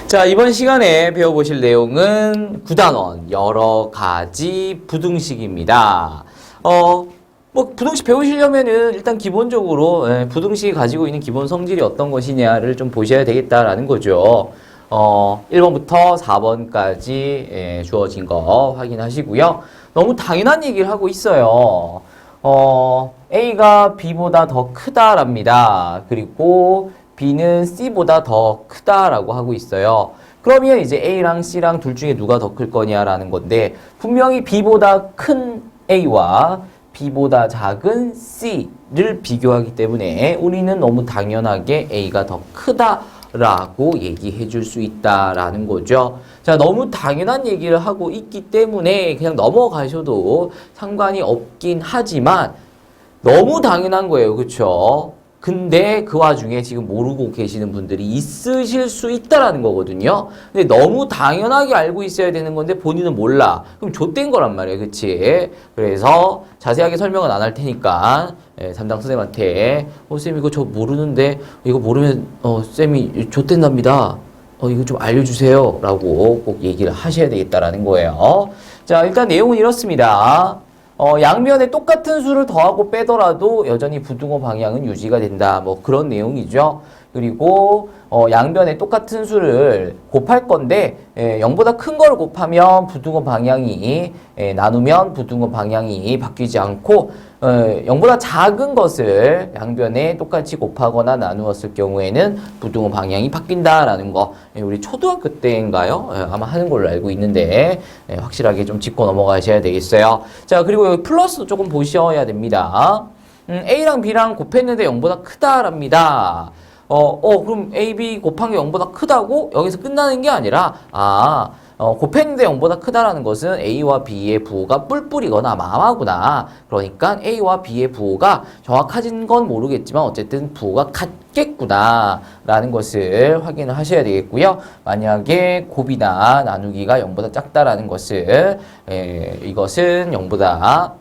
자, 이번 시간에 배워보실 내용은 구단원 여러 가지 부등식입니다. 부등식 배우시려면은 일단 기본적으로 부등식이 가지고 있는 기본 성질이 어떤 것이냐를 좀 보셔야 되겠다라는 거죠. 1번부터 4번까지 주어진 거 확인하시고요. 너무 당연한 얘기를 하고 있어요. A가 B보다 더 크다랍니다. 그리고 B는 C보다 더 크다라고 하고 있어요. 그러면 이제 A랑 C랑 둘 중에 누가 더 클 거냐라는 건데 분명히 B보다 큰 A와 B보다 작은 C를 비교하기 때문에 우리는 너무 당연하게 A가 더 크다라고 얘기해 줄 수 있다라는 거죠. 자, 너무 당연한 얘기를 하고 있기 때문에 그냥 넘어가셔도 상관이 없긴 하지만 너무 당연한 거예요. 그쵸? 근데 그 와중에 지금 모르고 계시는 분들이 있으실 수 있다라는 거거든요. 근데 너무 당연하게 알고 있어야 되는 건데 본인은 몰라. 그럼 좆된 거란 말이에요. 그치? 그래서 자세하게 설명은 안 할 테니까 담당 선생님한테 쌤 이거 저 모르는데 이거 모르면 쌤이 좆된답니다. 이거 좀 알려주세요. 라고 꼭 얘기를 하셔야 되겠다라는 거예요. 자, 일단 내용은 이렇습니다. 양면에 똑같은 수를 더하고 빼더라도 여전히 부등호 방향은 유지가 된다. 뭐 그런 내용이죠. 그리고 양변에 똑같은 수를 곱할 건데 0보다 큰 걸 곱하면 부등호 방향이 나누면 부등호 방향이 바뀌지 않고 0보다 작은 것을 양변에 똑같이 곱하거나 나누었을 경우에는 부등호 방향이 바뀐다라는 거 우리 초등학교 때인가요? 아마 하는 걸로 알고 있는데 확실하게 좀 짚고 넘어가셔야 되겠어요. 자, 그리고 여기 플러스도 조금 보셔야 됩니다. A랑 B랑 곱했는데 0보다 크다랍니다. 그럼 A, B 곱한 게 0보다 크다고? 여기서 끝나는 게 아니라, 곱했는데 0보다 크다라는 것은 A와 B의 부호가 뿔뿔이거나 마마구나. 그러니까 A와 B의 부호가 정확하진 건 모르겠지만 어쨌든 부호가 같겠구나. 라는 것을 확인을 하셔야 되겠고요. 만약에 곱이나 나누기가 0보다 작다라는 것을, 이것은 0보다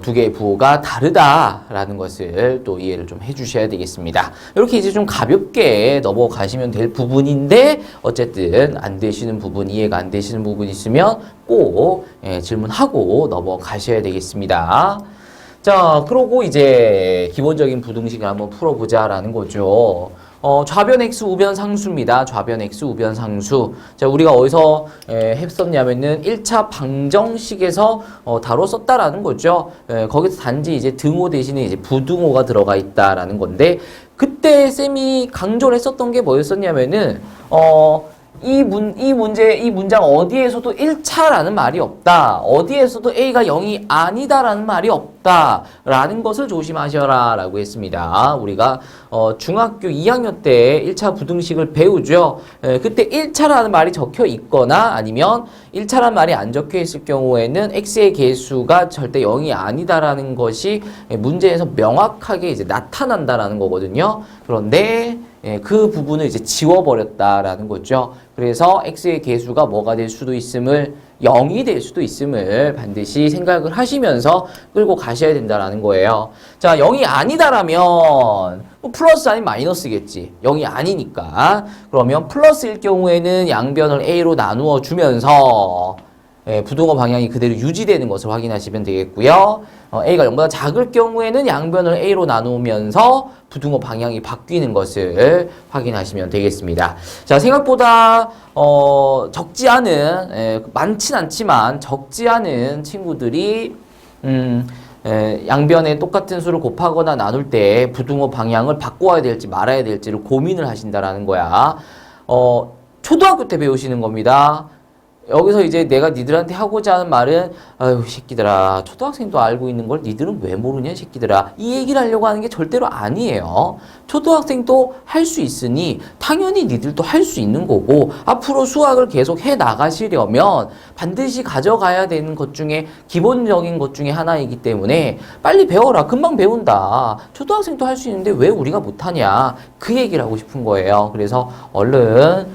두 개의 부호가 다르다라는 것을 또 이해를 좀 해주셔야 되겠습니다. 이렇게 이제 좀 가볍게 넘어가시면 될 부분인데 어쨌든 안 되시는 부분, 이해가 안 되시는 부분 있으면 꼭 질문하고 넘어가셔야 되겠습니다. 자, 그러고 이제 기본적인 부등식을 한번 풀어보자라는 거죠. 좌변 x 우변 상수입니다. 좌변 x 우변 상수. 자, 우리가 어디서 했었냐면은 1차 방정식에서 다뤘었다라는 거죠. 거기서 단지 이제 등호 대신에 이제 부등호가 들어가 있다라는 건데 그때 쌤이 강조를 했었던 게 뭐였었냐면은 이 문장 어디에서도 1차라는 말이 없다. 어디에서도 A가 0이 아니다라는 말이 없다라는 것을 조심하셔라 라고 했습니다. 우리가 중학교 2학년 때 1차 부등식을 배우죠. 그때 1차라는 말이 적혀 있거나 아니면 1차라는 말이 안 적혀 있을 경우에는 X의 개수가 절대 0이 아니다라는 것이 문제에서 명확하게 이제 나타난다라는 거거든요. 그런데 그 부분을 이제 지워버렸다라는 거죠. 그래서 X의 개수가 뭐가 될 수도 있음을 0이 될 수도 있음을 반드시 생각을 하시면서 끌고 가셔야 된다라는 거예요. 자, 0이 아니다라면 플러스 아니면 마이너스겠지. 0이 아니니까. 그러면 플러스일 경우에는 양변을 A로 나누어 주면서 부등호 방향이 그대로 유지되는 것을 확인하시면 되겠고요. A가 0보다 작을 경우에는 양변을 A로 나누면서 부등호 방향이 바뀌는 것을 확인하시면 되겠습니다. 자, 생각보다 적지 않은 많진 않지만 적지 않은 친구들이 양변에 똑같은 수를 곱하거나 나눌 때 부등호 방향을 바꿔야 될지 말아야 될지를 고민을 하신다라는 거야. 초등학교 때 배우시는 겁니다. 여기서 이제 내가 니들한테 하고자 하는 말은 아유 새끼들아 초등학생도 알고 있는 걸 니들은 왜 모르냐 새끼들아 이 얘기를 하려고 하는 게 절대로 아니에요. 초등학생도 할 수 있으니 당연히 니들도 할 수 있는 거고 앞으로 수학을 계속 해 나가시려면 반드시 가져가야 되는 것 중에 기본적인 것 중에 하나이기 때문에 빨리 배워라. 금방 배운다. 초등학생도 할 수 있는데 왜 우리가 못하냐 그 얘기를 하고 싶은 거예요. 그래서 얼른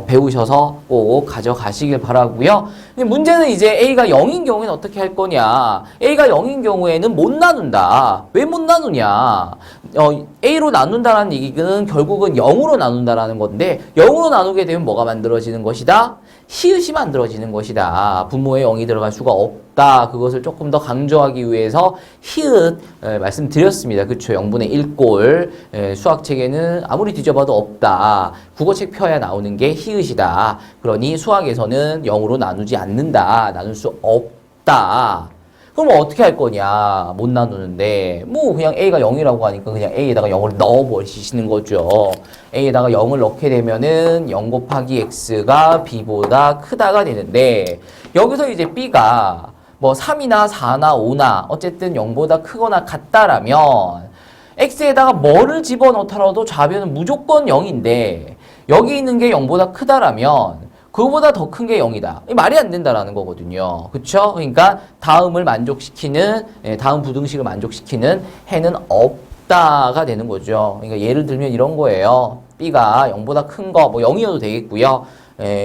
배우셔서 꼭 가져가시길 바라고요. 근데 문제는 이제 A가 0인 경우에는 어떻게 할 거냐. A가 0인 경우에는 못 나눈다. 왜 못 나누냐. A로 나눈다라는 얘기는 결국은 0으로 나눈다라는 건데 0으로 나누게 되면 뭐가 만들어지는 것이다? 히읗이 만들어지는 것이다. 분모에 0이 들어갈 수가 없다. 그것을 조금 더 강조하기 위해서 히읗 말씀드렸습니다. 그쵸? 0분의 1꼴 수학책에는 아무리 뒤져봐도 없다. 국어책 펴야 나오는 게 히읗이다. 그러니 수학에서는 0으로 나누지 않는다. 나눌 수 없다. 그럼 어떻게 할 거냐? 못 나누는데 뭐 그냥 A가 0이라고 하니까 그냥 A에다가 0을 넣어버리시는 거죠. A에다가 0을 넣게 되면은 0 곱하기 X가 B보다 크다가 되는데 여기서 이제 B가 뭐 3이나 4나 5나 어쨌든 0보다 크거나 같다라면 X에다가 뭐를 집어넣더라도 좌변은 무조건 0인데 여기 있는 게 0보다 크다라면 그거보다 더 큰 게 0이다. 말이 안 된다라는 거거든요. 그쵸? 그러니까 다음을 만족시키는, 다음 부등식을 만족시키는 해는 없다가 되는 거죠. 그러니까 예를 들면 이런 거예요. B가 0보다 큰 거, 뭐 0이어도 되겠고요.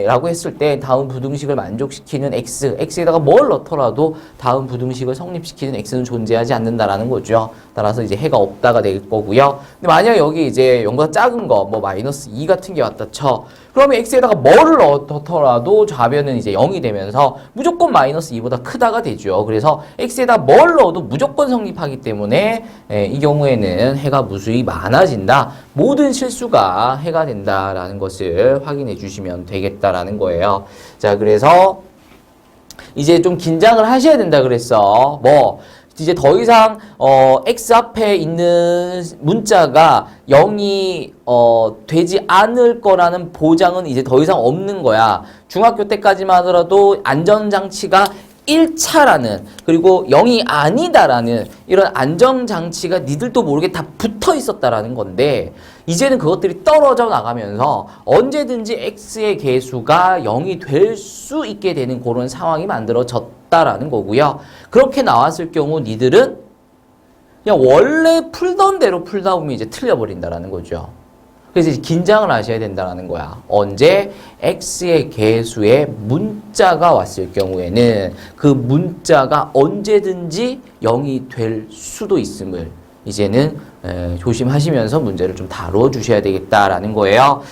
라고 했을 때 다음 부등식을 만족시키는 X에다가 뭘 넣더라도 다음 부등식을 성립시키는 X는 존재하지 않는다라는 거죠. 따라서 이제 해가 없다가 될 거고요. 근데 만약 여기 이제 0보다 작은 거, 뭐 마이너스 2 같은 게 왔다 쳐. 그러면 X에다가 뭐를 넣더라도 좌변은 이제 0이 되면서 무조건 마이너스 2보다 크다가 되죠. 그래서 X에다 뭘 넣어도 무조건 성립하기 때문에 이 경우에는 해가 무수히 많아진다. 모든 실수가 해가 된다라는 것을 확인해 주시면 되겠다라는 거예요. 자, 그래서 이제 좀 긴장을 하셔야 된다 그랬어. 뭐 이제 더 이상 X 앞에 있는 문자가 0이 되지 않을 거라는 보장은 이제 더 이상 없는 거야. 중학교 때까지만 하더라도 안전장치가 1차라는 그리고 0이 아니다라는 이런 안정장치가 니들도 모르게 다 붙어 있었다라는 건데 이제는 그것들이 떨어져 나가면서 언제든지 X의 개수가 0이 될 수 있게 되는 그런 상황이 만들어졌다라는 거고요. 그렇게 나왔을 경우 니들은 그냥 원래 풀던 대로 풀다 보면 이제 틀려버린다라는 거죠. 그래서 이제 긴장을 하셔야 된다는 거야. 언제 X의 개수에 문자가 왔을 경우에는 그 문자가 언제든지 0이 될 수도 있음을 이제는 조심하시면서 문제를 좀 다뤄주셔야 되겠다라는 거예요.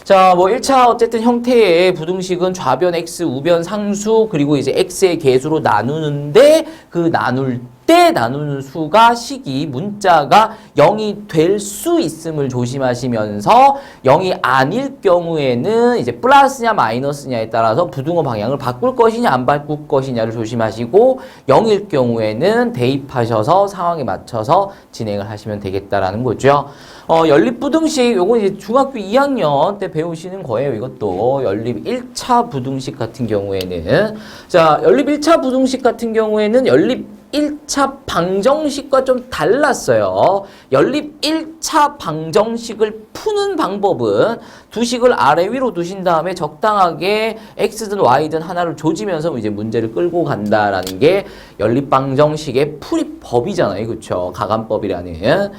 자, 뭐 1차 어쨌든 형태의 부등식은 좌변 X, 우변 상수, 그리고 이제 X의 개수로 나누는데 그 나눌 때 나누는 수가 식이 문자가 0이 될 수 있음을 조심하시면서 0이 아닐 경우에는 이제 플러스냐 마이너스냐에 따라서 부등호 방향을 바꿀 것이냐 안 바꿀 것이냐를 조심하시고 0일 경우에는 대입하셔서 상황에 맞춰서 진행을 하시면 되겠다라는 거죠. 연립부등식 요건 이제 중학교 2학년 때 배우시는 거예요. 이것도 연립 1차 부등식 같은 경우에는 자, 연립 1차 부등식 같은 경우에는 연립 1차 방정식과 좀 달랐어요. 연립 1차 방정식을 푸는 방법은 두 식을 아래 위로 두신 다음에 적당하게 x든 y든 하나를 조지면서 이제 문제를 끌고 간다라는 게 연립 방정식의 풀이법이잖아요. 그렇죠? 가감법이라는.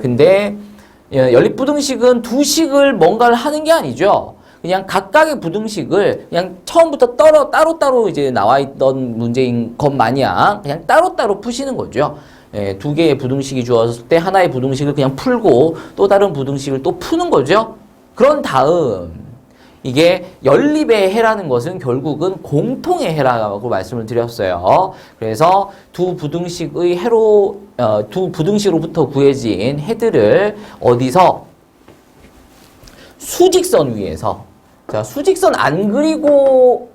근데 연립 부등식은 두 식을 뭔가를 하는 게 아니죠. 그냥 각각의 부등식을 그냥 처음부터 따로따로 이제 나와 있던 문제인 것 마냥 그냥 따로따로 푸시는 거죠. 두 개의 부등식이 주어졌을 때 하나의 부등식을 그냥 풀고 또 다른 부등식을 또 푸는 거죠. 그런 다음 이게 연립의 해라는 것은 결국은 공통의 해라고 말씀을 드렸어요. 그래서 두 부등식의 해로 두 부등식으로부터 구해진 해들을 어디서 수직선 위에서 자, 수직선 안 그리고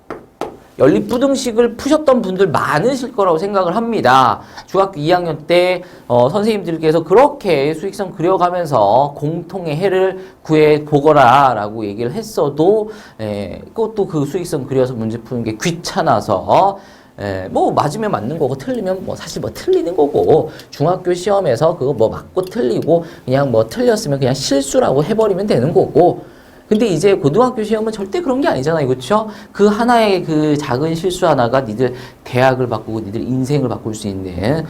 연립부등식을 푸셨던 분들 많으실 거라고 생각을 합니다. 중학교 2학년 때 선생님들께서 그렇게 수직선 그려가면서 공통의 해를 구해보거라 라고 얘기를 했어도 그것도 그 수직선 그려서 문제 푸는 게 귀찮아서 뭐 맞으면 맞는 거고 틀리면 뭐 사실 뭐 틀리는 거고 중학교 시험에서 그거 뭐 맞고 틀리고 그냥 뭐 틀렸으면 그냥 실수라고 해버리면 되는 거고 근데 이제 고등학교 시험은 절대 그런 게 아니잖아요. 그렇죠? 그 하나의 그 작은 실수 하나가 니들 대학을 바꾸고 니들 인생을 바꿀 수 있는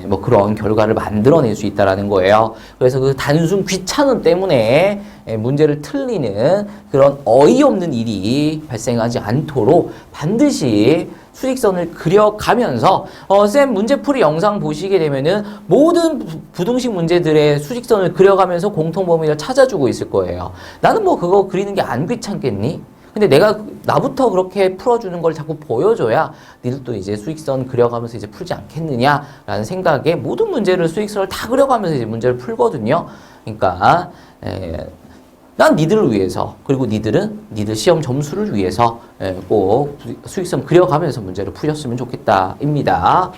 뭐 그런 결과를 만들어낼 수 있다라는 거예요. 그래서 그 단순 귀찮음 때문에 문제를 틀리는 그런 어이없는 일이 발생하지 않도록 반드시 수직선을 그려가면서 쌤 문제풀이 영상 보시게 되면은 모든 부등식 문제들의 수직선을 그려가면서 공통범위를 찾아주고 있을 거예요. 나는 뭐 그거 그리는 게 안 귀찮겠니? 근데 내가 나부터 그렇게 풀어주는 걸 자꾸 보여줘야 니들도 이제 수직선 그려가면서 이제 풀지 않겠느냐라는 생각에 모든 문제를 수직선을 다 그려가면서 이제 문제를 풀거든요. 그러니까 난 니들을 위해서, 그리고 니들은 니들 시험 점수를 위해서 꼭 수직선 그려가면서 문제를 푸셨으면 좋겠다입니다.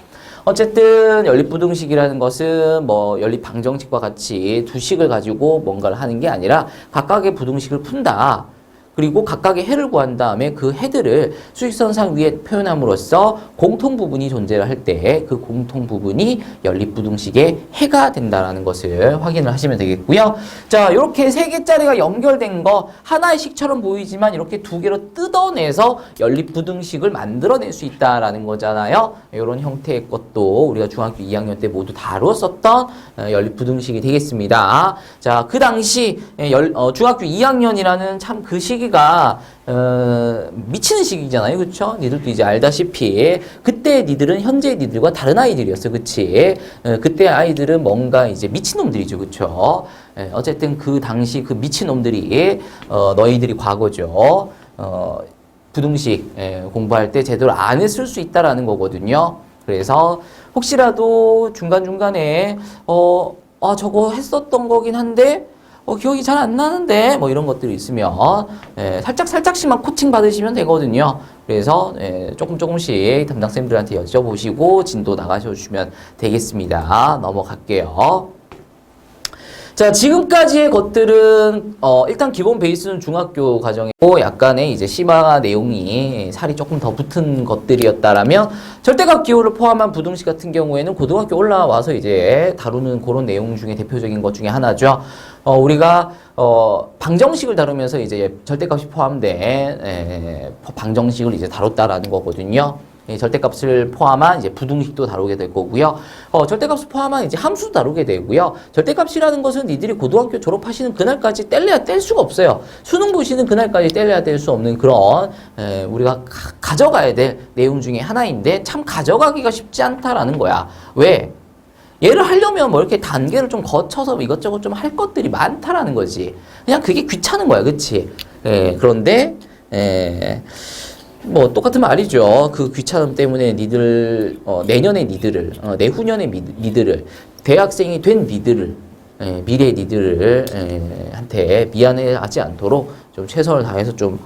어쨌든 연립부등식이라는 것은 뭐 연립방정식과 같이 두 식을 가지고 뭔가를 하는 게 아니라 각각의 부등식을 푼다. 그리고 각각의 해를 구한 다음에 그 해들을 수직선상 위에 표현함으로써 공통 부분이 존재를 할 때 그 공통 부분이 연립부등식의 해가 된다는 것을 확인을 하시면 되겠고요. 자, 이렇게 세 개짜리가 연결된 거 하나의 식처럼 보이지만 이렇게 두 개로 뜯어내서 연립부등식을 만들어낼 수 있다라는 거잖아요. 이런 형태의 것도 우리가 중학교 2학년 때 모두 다루었었던 연립부등식이 되겠습니다. 자, 그 당시 중학교 2학년이라는 참 그 시기가 미치는 시기잖아요. 그쵸? 니들도 이제 알다시피 그때 니들은 현재 니들과 다른 아이들이었어. 그치? 그때 아이들은 뭔가 이제 미친놈들이죠. 그쵸? 어쨌든 그 당시 그 미친놈들이 너희들이 과거죠. 부등식 공부할 때 제대로 안 했을 수 있다라는 거거든요. 그래서 혹시라도 중간중간에 저거 했었던 거긴 한데 기억이 잘 안 나는데 뭐 이런 것들이 있으면 살짝씩만 코칭 받으시면 되거든요. 그래서 조금씩 담당쌤들한테 여쭤보시고 진도 나가셔주시면 되겠습니다. 넘어갈게요. 자, 지금까지의 것들은 일단 기본 베이스는 중학교 과정이고 약간의 이제 심화 내용이 살이 조금 더 붙은 것들이었다라면 절대값 기호를 포함한 부등식 같은 경우에는 고등학교 올라와서 이제 다루는 그런 내용 중에 대표적인 것 중에 하나죠. 우리가 방정식을 다루면서 이제 절대값이 포함된 방정식을 이제 다뤘다라는 거거든요. 절대값을 포함한 이제 부등식도 다루게 될 거고요. 절대값을 포함한 이제 함수도 다루게 되고요. 절대값이라는 것은 니들이 고등학교 졸업하시는 그날까지 뗄래야 뗄 수가 없어요. 수능 보시는 그날까지 뗄래야 뗄 수 없는 그런 우리가 가져가야 될 내용 중에 하나인데 참 가져가기가 쉽지 않다라는 거야. 왜? 얘를 하려면 뭐 이렇게 단계를 좀 거쳐서 이것저것 좀 할 것들이 많다라는 거지. 그냥 그게 귀찮은 거야. 그치? 그런데 뭐 똑같은 말이죠. 그 귀찮음 때문에 니들 내년에 니들을 내후년에 니들을 대학생이 된 니들을 미래 니들을 한테 미안해하지 않도록 좀 최선을 다해서 좀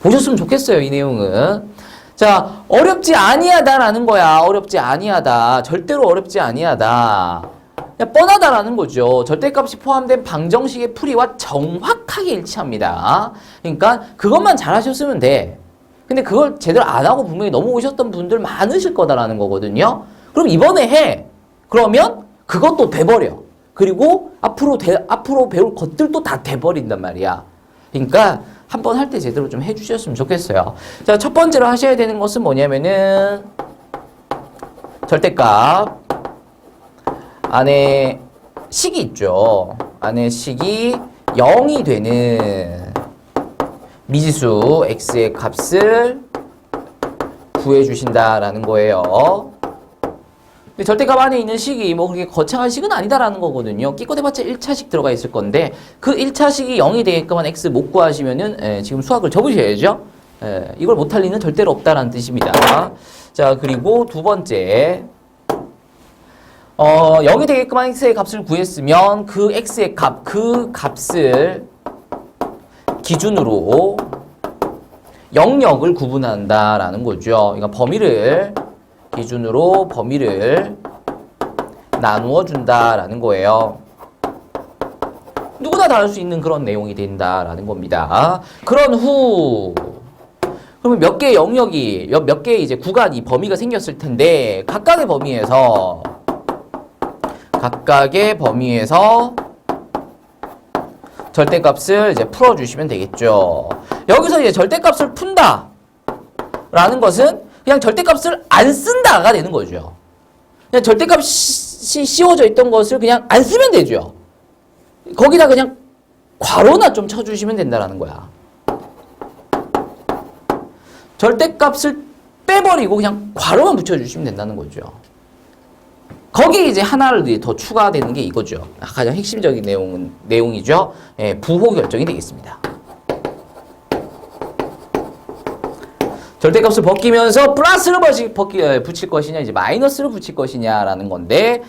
보셨으면 좋겠어요. 이 내용은. 자, 어렵지 아니하다라는 거야. 어렵지 아니하다. 절대로 어렵지 아니하다. 그냥 뻔하다라는 거죠. 절대값이 포함된 방정식의 풀이와 정확하게 일치합니다. 그러니까 그것만 잘하셨으면 돼. 근데 그걸 제대로 안 하고 분명히 넘어오셨던 분들 많으실 거다라는 거거든요. 그럼 이번에 해. 그러면 그것도 돼버려. 그리고 앞으로 배울 것들도 다 돼버린단 말이야. 그러니까 한번 할 때 제대로 좀 해주셨으면 좋겠어요. 자, 첫 번째로 하셔야 되는 것은 뭐냐면은 절대값 안에 식이 있죠. 안에 식이 0이 되는 미지수 x의 값을 구해주신다라는 거예요. 근데 절대값 안에 있는 식이 뭐 그렇게 거창한 식은 아니다라는 거거든요. 끼꼬대봤자 1차식 들어가 있을 건데 그 1차식이 0이 되게끔 한 x 못 구하시면은 지금 수학을 접으셔야죠. 이걸 못할 리는 절대로 없다라는 뜻입니다. 자, 그리고 두 번째 0이 되게끔 한 x의 값을 구했으면 그 x의 값, 그 값을 기준으로 영역을 구분한다라는 거죠. 그러니까 범위를 기준으로 범위를 나누어 준다라는 거예요. 누구나 다 할 수 있는 그런 내용이 된다라는 겁니다. 그런 후 그러면 몇 개의 영역이 몇 개의 이제 구간이 범위가 생겼을 텐데 각각의 범위에서 절대값을 이제 풀어주시면 되겠죠. 여기서 이제 절대값을 푼다 라는 것은 그냥 절대값을 안 쓴다가 되는 거죠. 그냥 절대값이 씌워져 있던 것을 그냥 안 쓰면 되죠. 거기다 그냥 괄호나 좀 쳐주시면 된다라는 거야. 절대값을 빼버리고 그냥 괄호만 붙여주시면 된다는 거죠. 거기에 이제 하나를 더 추가되는 게 이거죠. 가장 핵심적인 내용이죠. 예, 부호 결정이 되겠습니다. 절대값을 벗기면서 플러스를 붙일 것이냐, 이제 마이너스를 붙일 것이냐라는 건데,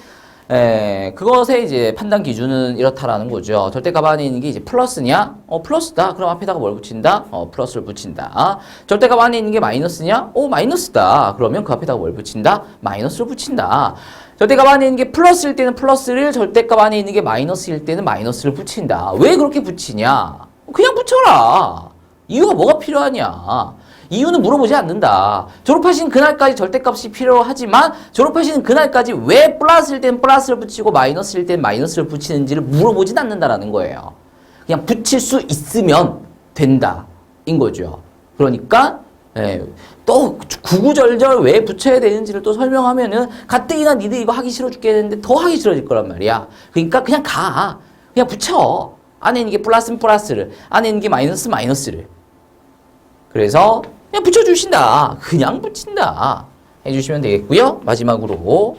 그것의 이제 판단 기준은 이렇다라는 거죠. 절대값 안에 있는 게 이제 플러스냐? 플러스다. 그럼 앞에다가 뭘 붙인다? 플러스를 붙인다. 절대값 안에 있는 게 마이너스냐? 마이너스다. 그러면 그 앞에다가 뭘 붙인다? 마이너스를 붙인다. 절대값 안에 있는 게 플러스일 때는 플러스를, 절대값 안에 있는 게 마이너스일 때는 마이너스를 붙인다. 왜 그렇게 붙이냐? 그냥 붙여라. 이유가 뭐가 필요하냐? 이유는 물어보지 않는다. 졸업하신 그날까지 절대값이 필요하지만 졸업하시는 그날까지 왜 플러스일 땐 플러스를 붙이고 마이너스일 땐 마이너스를 붙이는지를 물어보진 않는다라는 거예요. 그냥 붙일 수 있으면 된다. 인 거죠. 그러니까 또 구구절절 왜 붙여야 되는지를 또 설명하면은 가뜩이나 니들 이거 하기 싫어 죽겠는데 더 하기 싫어질 거란 말이야. 그러니까 그냥 그냥 붙여. 안에 있는 게 플러스는 플러스를, 안에 있는 게 마이너스는 마이너스를. 그래서 그냥 붙여주신다. 그냥 붙인다. 해주시면 되겠고요. 마지막으로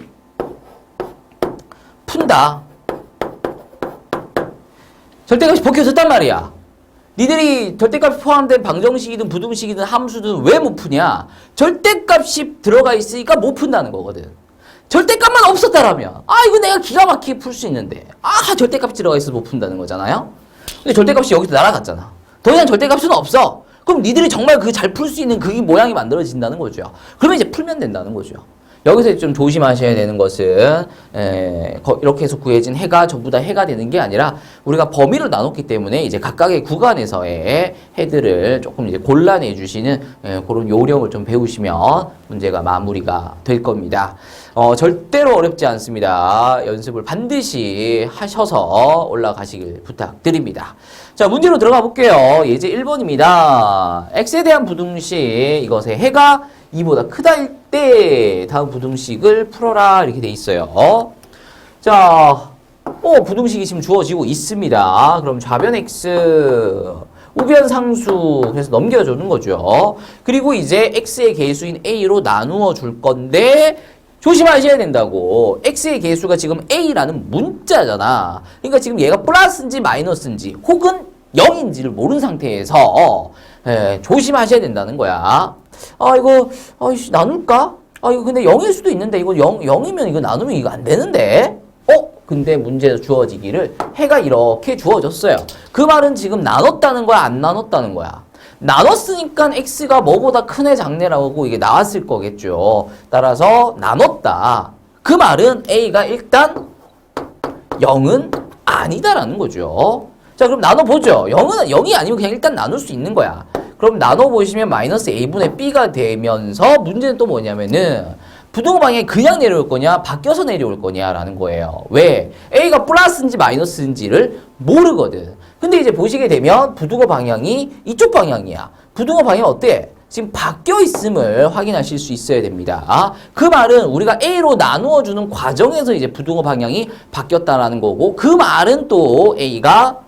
푼다. 절대값이 벗겨졌단 말이야. 니들이 절대값이 포함된 방정식이든 부등식이든 함수든 왜 못 푸냐? 절대값이 들어가 있으니까 못 푼다는 거거든. 절대값만 없었다라면 이거 내가 기가 막히게 풀 수 있는데 절대값이 들어가 있어서 못 푼다는 거잖아요. 근데 절대값이 여기서 날아갔잖아. 더 이상 절대값은 없어. 그럼 니들이 정말 그 잘 풀 수 있는 그 모양이 만들어진다는 거죠. 그러면 이제 풀면 된다는 거죠. 여기서 좀 조심하셔야 되는 것은 이렇게 해서 구해진 해가 전부 다 해가 되는 게 아니라 우리가 범위를 나눴기 때문에 이제 각각의 구간에서의 해들을 조금 이제 골라내 주시는 그런 요령을 좀 배우시면 문제가 마무리가 될 겁니다. 절대로 어렵지 않습니다. 연습을 반드시 하셔서 올라가시길 부탁드립니다. 자, 문제로 들어가 볼게요. 예제 1번입니다. x에 대한 부등식, 이것의 해가 2보다 크다일 때 다음 부등식을 풀어라 이렇게 돼 있어요. 자, 부등식이 지금 주어지고 있습니다. 그럼 좌변 x, 우변 상수, 그래서 넘겨주는 거죠. 그리고 이제 x의 개수인 a로 나누어 줄 건데 조심하셔야 된다고. x의 개수가 지금 a라는 문자잖아. 그러니까 지금 얘가 플러스인지 마이너스인지 혹은 0인지를 모르는 상태에서 조심하셔야 된다는 거야. 이거 나눌까? 이거 근데 0일 수도 있는데 이거 0이면 이거 나누면 이거 안 되는데? 근데 문제에서 주어지기를 해가 이렇게 주어졌어요. 그 말은 지금 나눴다는 거야, 안 나눴다는 거야? 나눴으니까 x가 뭐보다 큰 애 작네라고 이게 나왔을 거겠죠. 따라서 나눴다. 그 말은 a가 일단 0은 아니다라는 거죠. 자, 그럼 나눠보죠. 0이 아니면 그냥 일단 나눌 수 있는 거야. 그럼 나눠보시면 마이너스 a분의 b가 되면서 문제는 또 뭐냐면은 부등호 방향이 그냥 내려올 거냐 바뀌어서 내려올 거냐라는 거예요. 왜? a가 플러스인지 마이너스인지를 모르거든. 근데 이제 보시게 되면 부등호 방향이 이쪽 방향이야. 부등호 방향이 어때? 지금 바뀌어 있음을 확인하실 수 있어야 됩니다. 그 말은 우리가 a로 나누어주는 과정에서 이제 부등호 방향이 바뀌었다라는 거고, 그 말은 또 a가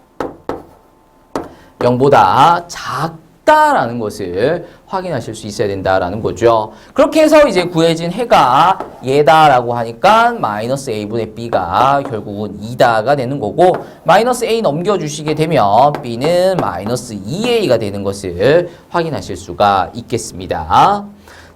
0보다 작다라는 것을 확인하실 수 있어야 된다라는 거죠. 그렇게 해서 이제 구해진 해가 얘다라고 하니까 마이너스 a분의 b가 결국은 2다가 되는 거고, 마이너스 a 넘겨주시게 되면 b는 마이너스 2a가 되는 것을 확인하실 수가 있겠습니다.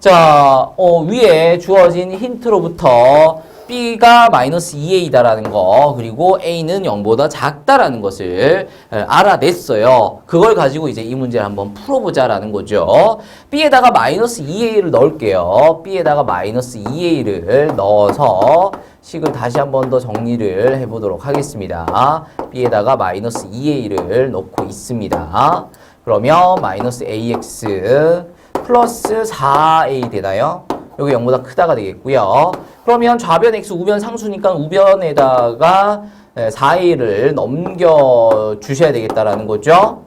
자, 위에 주어진 힌트로부터 b가 마이너스 2a다라는 거, 그리고 a는 0보다 작다라는 것을 알아냈어요. 그걸 가지고 이제 이 문제를 한번 풀어보자라는 거죠. b에다가 마이너스 2a를 넣을게요. b에다가 마이너스 2a를 넣어서 식을 다시 한번 더 정리를 해보도록 하겠습니다. b에다가 마이너스 2a를 넣고 있습니다. 그러면 마이너스 ax 플러스 4a 되나요? 여기 0보다 크다가 되겠고요. 그러면 좌변 x, 우변 상수니까 우변에다가 4a를 넘겨주셔야 되겠다라는 거죠.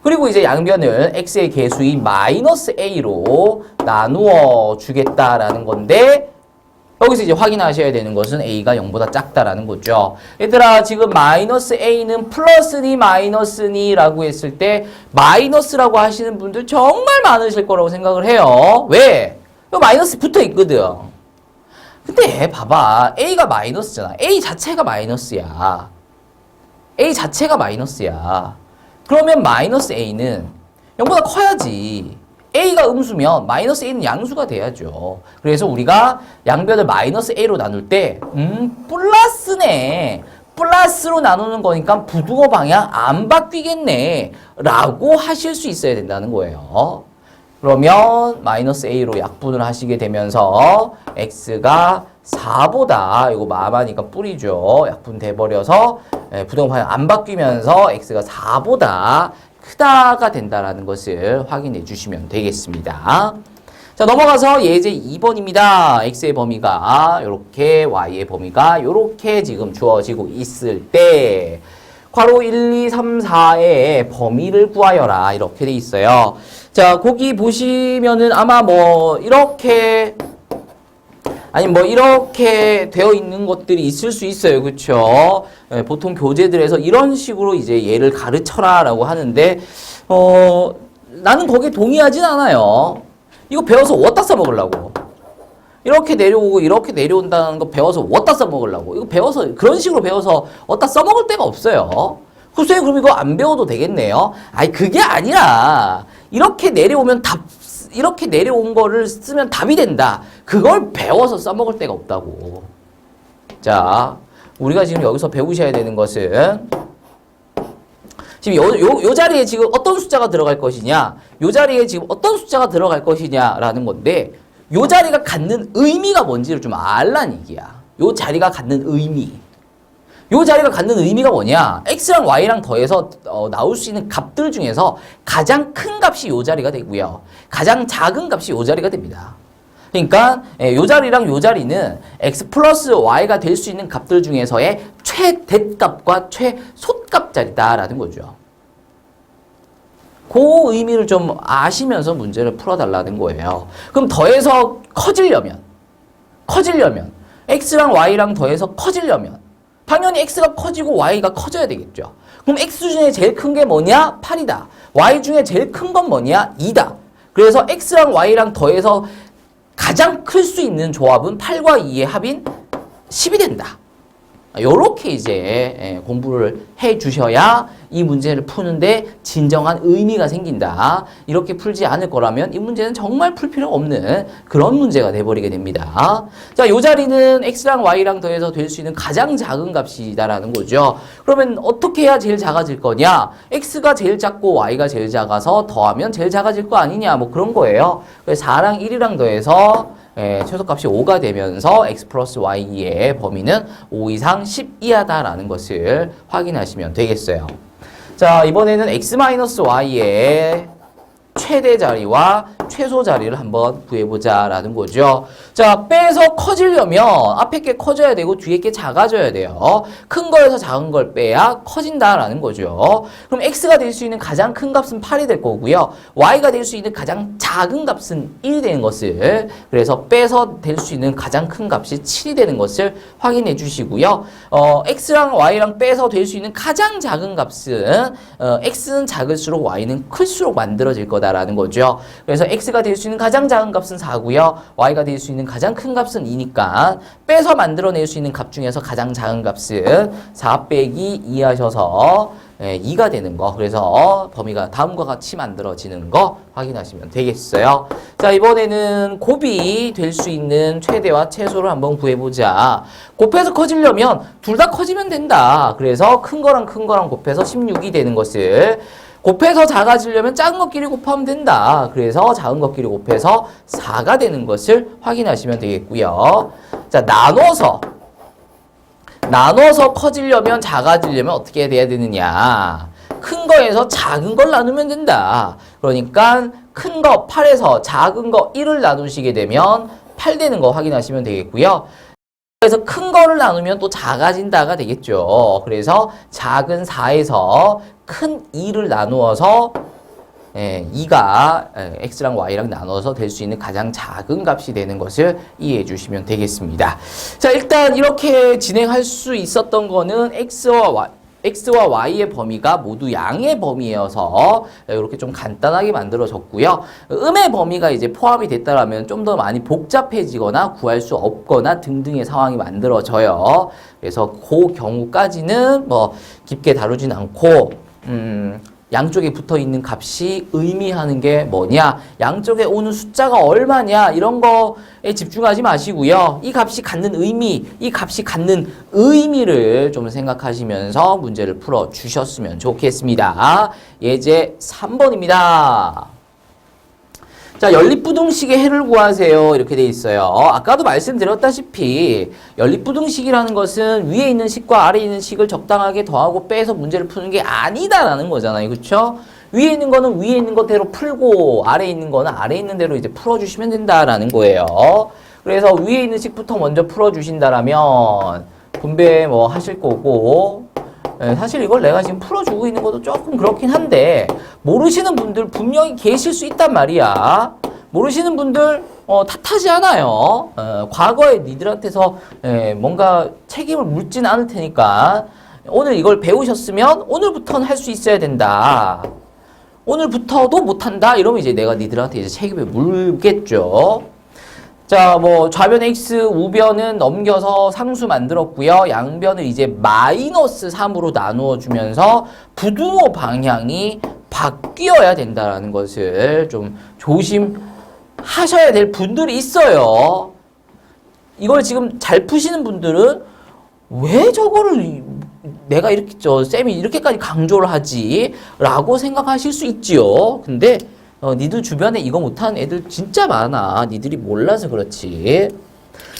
그리고 이제 양변을 x의 개수인 마이너스 a로 나누어 주겠다라는 건데, 여기서 이제 확인하셔야 되는 것은 a가 0보다 작다라는 거죠. 얘들아, 지금 마이너스 a는 플러스니 마이너스니 라고 했을 때 마이너스라고 하시는 분들 정말 많으실 거라고 생각을 해요. 왜? 이거 마이너스 붙어 있거든. 근데 봐봐. A가 마이너스잖아. A 자체가 마이너스야. A 자체가 마이너스야. 그러면 마이너스 A는 0보다 커야지. A가 음수면 마이너스 A는 양수가 돼야죠. 그래서 우리가 양변을 마이너스 A로 나눌 때 플러스네. 플러스로 나누는 거니까 부등호 방향 안 바뀌겠네. 라고 하실 수 있어야 된다는 거예요. 그러면 마이너스 A로 약분을 하시게 되면서 X가 4보다 이거 마마니까 뿌리죠. 약분돼 버려서 부등호 방향 안 바뀌면서 X가 4보다 크다가 된다라는 것을 확인해 주시면 되겠습니다. 자, 넘어가서 예제 2번입니다. X의 범위가 이렇게, Y의 범위가 이렇게 지금 주어지고 있을 때 괄호 1, 2, 3, 4의 범위를 구하여라 이렇게 돼 있어요. 자, 거기 보시면은 아마 뭐 이렇게 아니 뭐 이렇게 되어 있는 것들이 있을 수 있어요. 그렇죠? 보통 교재들에서 이런 식으로 이제 얘를 가르쳐라 라고 하는데 나는 거기에 동의하진 않아요. 이거 배워서 어디다 써먹으려고? 이렇게 내려오고 이렇게 내려온다는 거 배워서 어디다 써먹으려고? 이거 배워서 그런 식으로 배워서 어디다 써먹을 데가 없어요. 선생님 그럼 이거 안 배워도 되겠네요? 아니 그게 아니라 이렇게 내려오면 이렇게 내려온 거를 쓰면 답이 된다. 그걸 배워서 써먹을 데가 없다고. 자, 우리가 지금 여기서 배우셔야 되는 것은 지금 요 자리에 지금 어떤 숫자가 들어갈 것이냐, 요 자리에 지금 어떤 숫자가 들어갈 것이냐라는 건데, 요 자리가 갖는 의미가 뭔지를 좀 알란 얘기야. 요 자리가 갖는 의미. 요 자리가 갖는 의미가 뭐냐? X랑 Y랑 더해서 나올 수 있는 값들 중에서 가장 큰 값이 요 자리가 되고요. 가장 작은 값이 요 자리가 됩니다. 그러니까 요 자리랑 요 자리는 X 플러스 Y가 될 수 있는 값들 중에서의 최대값과 최소값 자리다라는 거죠. 그 의미를 좀 아시면서 문제를 풀어달라는 거예요. 그럼 더해서 커지려면 X랑 Y랑 더해서 커지려면 당연히 X가 커지고 Y가 커져야 되겠죠. 그럼 X 중에 제일 큰 게 뭐냐? 8이다. Y 중에 제일 큰 건 뭐냐? 2다. 그래서 X랑 Y랑 더해서 가장 클 수 있는 조합은 8과 2의 합인 10이 된다. 요렇게 이제 공부를 해 주셔야 이 문제를 푸는데 진정한 의미가 생긴다. 이렇게 풀지 않을 거라면 이 문제는 정말 풀 필요 없는 그런 문제가 돼버리게 됩니다. 자, 요 자리는 X랑 Y랑 더해서 될 수 있는 가장 작은 값이다라는 거죠. 그러면 어떻게 해야 제일 작아질 거냐? X가 제일 작고 Y가 제일 작아서 더하면 제일 작아질 거 아니냐? 뭐 그런 거예요. 그래서 4랑 1이랑 더해서 최소값이 5가 되면서 x 플러스 y의 범위는 5 이상 10 이하다라는 것을 확인하시면 되겠어요. 자, 이번에는 x 마이너스 y의 최대 자리와 최소 자리를 한번 구해보자라는 거죠. 자, 빼서 커지려면 앞에 게 커져야 되고 뒤에 게 작아져야 돼요. 큰 거에서 작은 걸 빼야 커진다라는 거죠. 그럼 x가 될 수 있는 가장 큰 값은 8이 될 거고요. y가 될 수 있는 가장 작은 값은 1이 되는 것을, 그래서 빼서 될 수 있는 가장 큰 값이 7이 되는 것을 확인해 주시고요. x랑 y랑 빼서 될 수 있는 가장 작은 값은 x는 작을수록 y는 클수록 만들어질 거다라는 거죠. 그래서 x가 될 수 있는 가장 작은 값은 4고요. y가 될 수 있는 가장 큰 값은 2니까 빼서 만들어낼 수 있는 값 중에서 가장 작은 값은 4 빼기 2 하셔서 2가 되는 거. 그래서 범위가 다음과 같이 만들어지는 거 확인하시면 되겠어요. 자, 이번에는 곱이 될 수 있는 최대와 최소를 한번 구해보자. 곱해서 커지려면 둘 다 커지면 된다. 그래서 큰 거랑 곱해서 16이 되는 것을, 곱해서 작아지려면 작은 것끼리 곱하면 된다. 그래서 작은 것끼리 곱해서 4가 되는 것을 확인하시면 되겠고요. 자, 나눠서 커지려면 작아지려면 어떻게 돼야 되느냐. 큰 거에서 작은 걸 나누면 된다. 그러니까 큰 거 8에서 작은 거 1을 나누시게 되면 8 되는 거 확인하시면 되겠고요. 그래서 큰 거를 나누면 또 작아진다가 되겠죠. 그래서 작은 4에서 큰 2를 나누어서 2가 x랑 y랑 나눠서 될 수 있는 가장 작은 값이 되는 것을 이해해 주시면 되겠습니다. 자, 일단 이렇게 진행할 수 있었던 거는 x와 x와 y의 범위가 모두 양의 범위여서 이렇게 좀 간단하게 만들어졌고요. 음의 범위가 이제 포함이 됐다라면 좀 더 많이 복잡해지거나 구할 수 없거나 등등의 상황이 만들어져요. 그래서 그 경우까지는 뭐 깊게 다루진 않고 양쪽에 붙어 있는 값이 의미하는 게 뭐냐, 양쪽에 오는 숫자가 얼마냐, 이런 거에 집중하지 마시고요. 이 값이 갖는 의미, 이 값이 갖는 의미를 좀 생각하시면서 문제를 풀어 주셨으면 좋겠습니다. 예제 3번입니다. 자, 연립부등식의 해를 구하세요. 이렇게 돼 있어요. 아까도 말씀드렸다시피 연립부등식이라는 것은 위에 있는 식과 아래에 있는 식을 적당하게 더하고 빼서 문제를 푸는 게 아니다라는 거잖아요. 그렇죠? 위에 있는 거는 위에 있는 것대로 풀고 아래에 있는 거는 아래에 있는 대로 이제 풀어주시면 된다라는 거예요. 그래서 위에 있는 식부터 먼저 풀어주신다라면 분배 뭐 하실 거고, 사실 이걸 내가 지금 풀어주고 있는 것도 조금 그렇긴 한데 모르시는 분들 분명히 계실 수 있단 말이야. 모르시는 분들 탓하지 않아요. 과거에 니들한테서 뭔가 책임을 묻진 않을 테니까 오늘 이걸 배우셨으면 오늘부터는 할 수 있어야 된다. 오늘부터도 못한다 이러면 이제 내가 니들한테 이제 책임을 물겠죠. 자, 뭐 좌변 x, 우변은 넘겨서 상수 만들었고요. 양변을 이제 마이너스 3으로 나누어 주면서 부등호 방향이 바뀌어야 된다는 것을 좀 조심하셔야 될 분들이 있어요. 이걸 지금 잘 푸시는 분들은 왜 저거를 내가 이렇게 쌤이 이렇게까지 강조를 하지? 라고 생각하실 수 있지요. 근데 니들 주변에 이거 못하는 애들 진짜 많아. 니들이 몰라서 그렇지.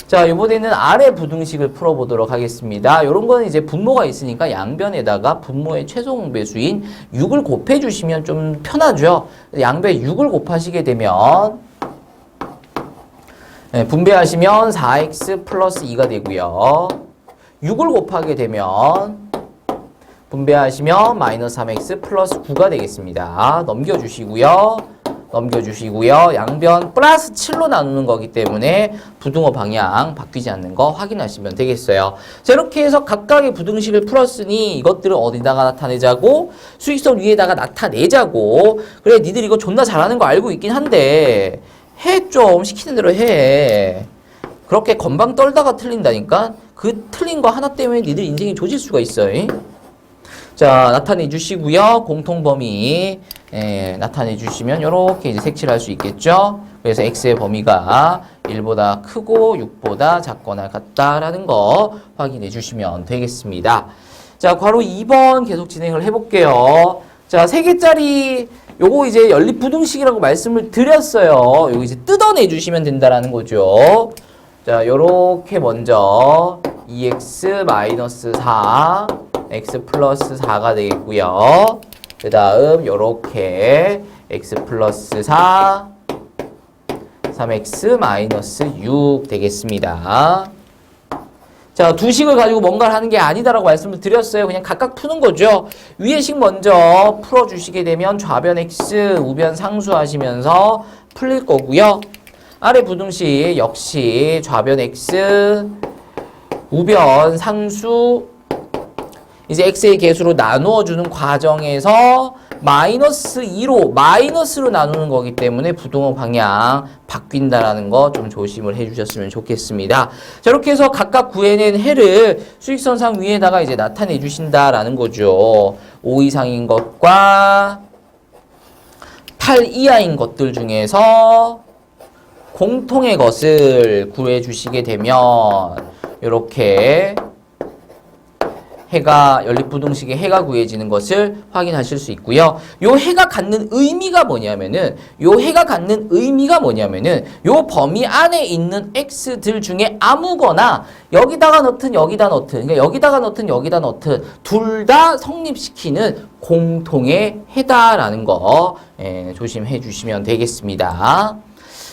자, 이번에는 아래 부등식을 풀어보도록 하겠습니다. 요런 거는 이제 분모가 있으니까 양변에다가 분모의 최종 배수인 6을 곱해주시면 좀 편하죠. 양변에 6을 곱하시게 되면 분배하시면 4x 플러스 2가 되고요. 6을 곱하게 되면 분배하시면 마이너스 3x 플러스 9가 되겠습니다. 넘겨주시고요. 양변 플러스 7로 나누는 거기 때문에 부등호 방향 바뀌지 않는 거 확인하시면 되겠어요. 자, 이렇게 해서 각각의 부등식을 풀었으니 이것들을 어디다가 나타내자고? 수직선 위에다가 나타내자고. 그래, 니들 이거 존나 잘하는 거 알고 있긴 한데 해, 좀 시키는 대로 해. 그렇게 건방 떨다가 틀린다니까? 그 틀린 거 하나 때문에 니들 인생이 조질 수가 있어요. 자, 나타내 주시고요. 공통범위 나타내 주시면 이렇게 이제 색칠할 수 있겠죠. 그래서 x의 범위가 1보다 크고 6보다 작거나 같다라는 거 확인해 주시면 되겠습니다. 자, 괄호 2번 계속 진행을 해볼게요. 자, 3개짜리 요거 이제 연립부등식이라고 말씀을 드렸어요. 요거 이제 뜯어내 주시면 된다라는 거죠. 자, 요렇게 먼저 2x-4 x 플러스 4가 되겠고요. 그 다음 요렇게 x 플러스 4 3x 마이너스 6 되겠습니다. 자, 두 식을 가지고 뭔가를 하는 게 아니다라고 말씀을 드렸어요. 그냥 각각 푸는 거죠. 위의 식 먼저 풀어주시게 되면 좌변 x, 우변 상수 하시면서 풀릴 거고요. 아래 부등식 역시 좌변 x, 우변 상수 이제 x의 개수로 나누어주는 과정에서 마이너스 2로 마이너스로 나누는 거기 때문에 부등호 방향 바뀐다라는 거 좀 조심을 해주셨으면 좋겠습니다. 자, 이렇게 해서 각각 구해낸 해를 수직선상 위에다가 이제 나타내 주신다라는 거죠. 5 이상인 것과 8 이하인 것들 중에서 공통의 것을 구해 주시게 되면 이렇게 해가 연립부등식의 해가 구해지는 것을 확인하실 수 있고요. 요 해가 갖는 의미가 뭐냐면은 요 범위 안에 있는 x들 중에 아무거나 여기다가 넣든 여기다 넣든 그러니까 여기다가 넣든 둘 다 성립시키는 공통의 해다라는 거 조심해 주시면 되겠습니다.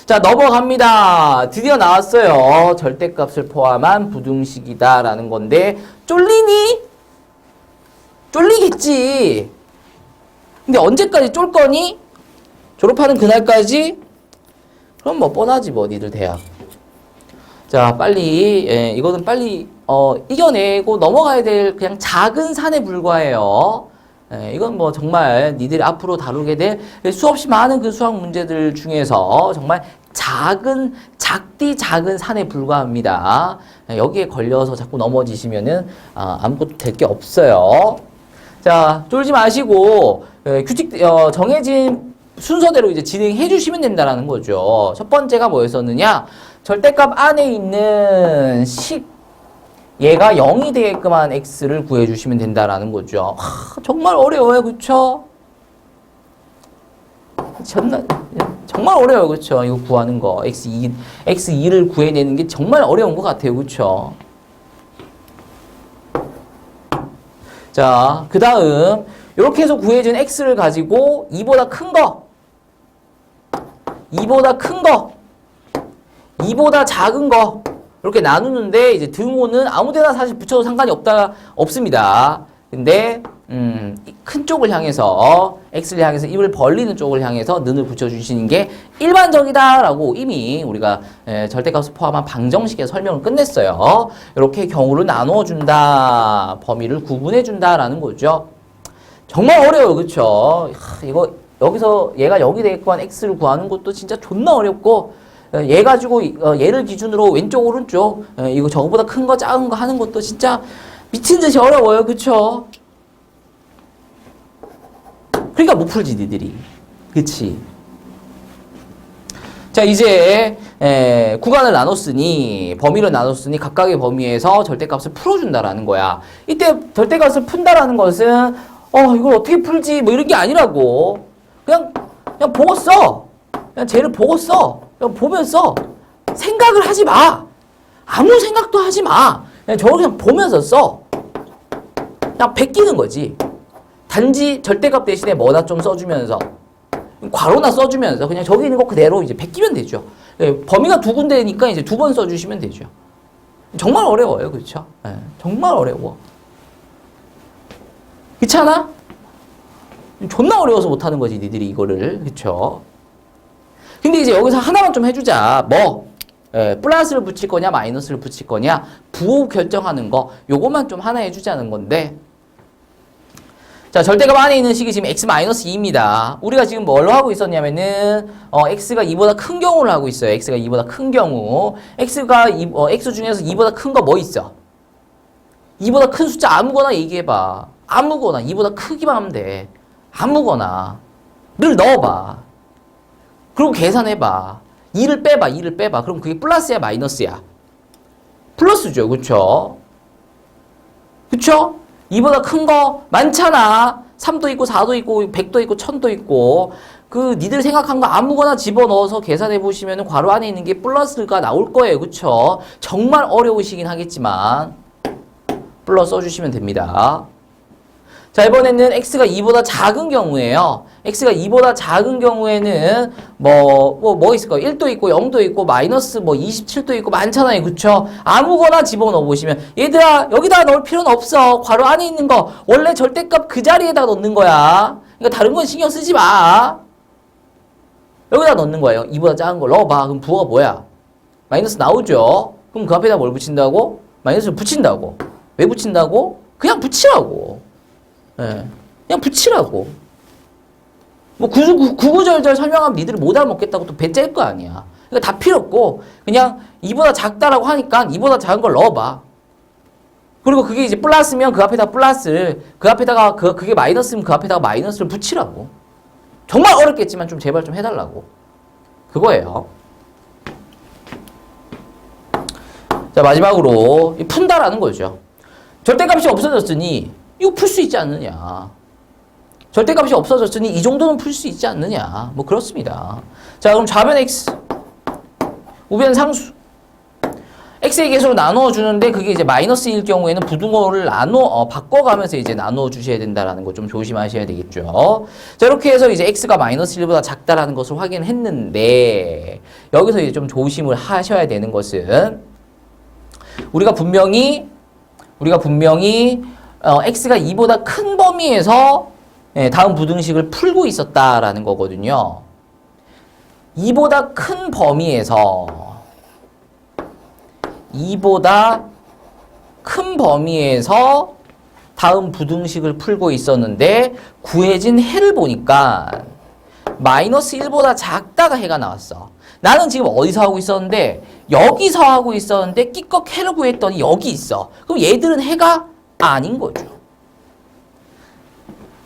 자, 넘어갑니다. 드디어 나왔어요. 절대값을 포함한 부등식이다라는 건데 쫄리니? 쫄리겠지. 근데 언제까지 쫄 거니? 졸업하는 그날까지? 그럼 뭐 뻔하지 뭐 니들 대학. 자, 빨리 이거는 빨리 이겨내고 넘어가야 될 그냥 작은 산에 불과해요. 이건 뭐 정말 니들이 앞으로 다루게 될 수없이 많은 그 수학 문제들 중에서 정말 작디 작은 산에 불과합니다. 여기에 걸려서 자꾸 넘어지시면은 아무것도 될 게 없어요. 자, 쫄지 마시고 규칙 정해진 순서대로 이제 진행해 주시면 된다라는 거죠. 첫 번째가 뭐였었느냐? 절대값 안에 있는 얘가 0이 되게끔 한 x를 구해 주시면 된다라는 거죠. 정말 어려워요. 그쵸? 정말 어려워요. 그쵸? 이거 구하는 거. x2를 구해내는 게 정말 어려운 것 같아요. 그쵸? 자, 그 다음 이렇게 해서 구해준 x를 가지고 2보다 큰 거, 2보다 큰 거, 2보다 작은 거 이렇게 나누는데 이제 등호는 아무데나 사실 붙여도 상관이 없습니다. 근데 큰 쪽을 향해서 x를 향해서 입을 벌리는 쪽을 향해서 는을 붙여주시는 게 일반적이다라고 이미 우리가 절대값을 포함한 방정식의 설명을 끝냈어요. 이렇게 경우를 나누어준다, 범위를 구분해준다라는 거죠. 정말 어려워요, 그쵸? 이거 여기서 얘가 여기 되겠고 한 x를 구하는 것도 진짜 존나 어렵고 얘 가지고 얘를 기준으로 왼쪽 오른쪽 이거 저거보다 큰 거 작은 거 하는 것도 진짜 미친 듯이 어려워요, 그쵸? 그러니까 못 풀지 니들이, 그치? 자, 이제 구간을 나눴으니 범위를 나눴으니 각각의 범위에서 절대값을 풀어준다라는 거야. 이때 절대값을 푼다라는 것은 이걸 어떻게 풀지 뭐 이런 게 아니라고. 그냥 보고 써. 그냥 쟤를 보고 써. 그냥 보면서 생각을 하지 마. 아무 생각도 하지 마. 그냥 저걸 그냥 보면서 써. 그냥 베끼는 거지. 단지 절대값 대신에 뭐나 좀 써주면서 괄호나 써주면서 그냥 저기 있는 거 그대로 이제 베끼면 되죠. 범위가 두 군데니까 이제 두 번 써주시면 되죠. 정말 어려워요, 그렇죠? 정말 어려워. 그렇잖아? 존나 어려워서 못하는 거지, 니들이 이거를. 그쵸? 근데 이제 여기서 하나만 좀 해주자. 플러스를 붙일 거냐, 마이너스를 붙일 거냐, 부호 결정하는 거, 요것만 좀 하나 해주자는 건데. 자, 절대값 안에 있는 식이 지금 x-2입니다. 우리가 지금 뭘로 하고 있었냐면은, x가 2보다 큰 경우를 하고 있어요. x가 2보다 큰 경우. x 중에서 2보다 큰 거 뭐 있어? 2보다 큰 숫자 아무거나 얘기해봐. 아무거나. 2보다 크기만 하면 돼. 아무거나. 를 넣어봐. 그리고 계산해봐. 2를 빼봐. 2를 빼봐. 그럼 그게 플러스야, 마이너스야? 플러스죠. 그쵸? 그쵸? 2보다 큰 거 많잖아. 3도 있고 4도 있고 100도 있고 1000도 있고 그 니들 생각한 거 아무거나 집어넣어서 계산해 보시면 괄호 안에 있는 게 플러스가 나올 거예요. 그쵸? 정말 어려우시긴 하겠지만 플러스 써주시면 됩니다. 자, 이번에는 x가 2보다 작은 경우에요. x가 2보다 작은 경우에는 뭐 있을까요? 1도 있고 0도 있고 마이너스 27도 있고 많잖아요. 그쵸? 아무거나 집어넣어 보시면 얘들아 여기다 넣을 필요는 없어. 괄호 안에 있는 거 원래 절대값 그 자리에다 넣는 거야. 그러니까 다른 건 신경 쓰지 마. 여기다 넣는 거예요. 2보다 작은 걸 넣어봐. 그럼 부호가 뭐야? 마이너스 나오죠? 그럼 그 앞에다 뭘 붙인다고? 마이너스를 붙인다고. 왜 붙인다고? 그냥 붙이라고. 그냥 붙이라고. 구구절절 설명하면 니들이 못 알아먹겠다고 또 배째일 거 아니야. 그러니까 다 필요 없고 그냥 2보다 작다라고 하니까 2보다 작은 걸 넣어봐. 그리고 그게 이제 플러스면 그 앞에다 플러스, 그 앞에다가 그게 마이너스면 그 앞에다가 마이너스를 붙이라고. 정말 어렵겠지만 좀 제발 좀 해달라고. 그거예요. 자, 마지막으로 푼다라는 거죠. 절대값이 없어졌으니 이거 풀 수 있지 않느냐. 절대값이 없어졌으니 이 정도는 풀 수 있지 않느냐. 뭐 그렇습니다. 자, 그럼 좌변 x, 우변 상수. x의 개수로 나누어 주는데 그게 이제 마이너스일 경우에는 부등호를 바꿔가면서 이제 나누어 주셔야 된다라는 거 좀 조심하셔야 되겠죠. 자, 이렇게 해서 이제 x가 마이너스 1보다 작다라는 것을 확인했는데 여기서 이제 좀 조심을 하셔야 되는 것은 우리가 분명히 x가 2보다 큰 범위에서 다음 부등식을 풀고 있었다라는 거거든요. 2보다 큰 범위에서 2보다 큰 범위에서 다음 부등식을 풀고 있었는데 구해진 해를 보니까 마이너스 1보다 작다가 해가 나왔어. 나는 지금 어디서 하고 있었는데 여기서 하고 있었는데 끼꺽 해를 구했더니 여기 있어. 그럼 얘들은 해가 아닌 거죠.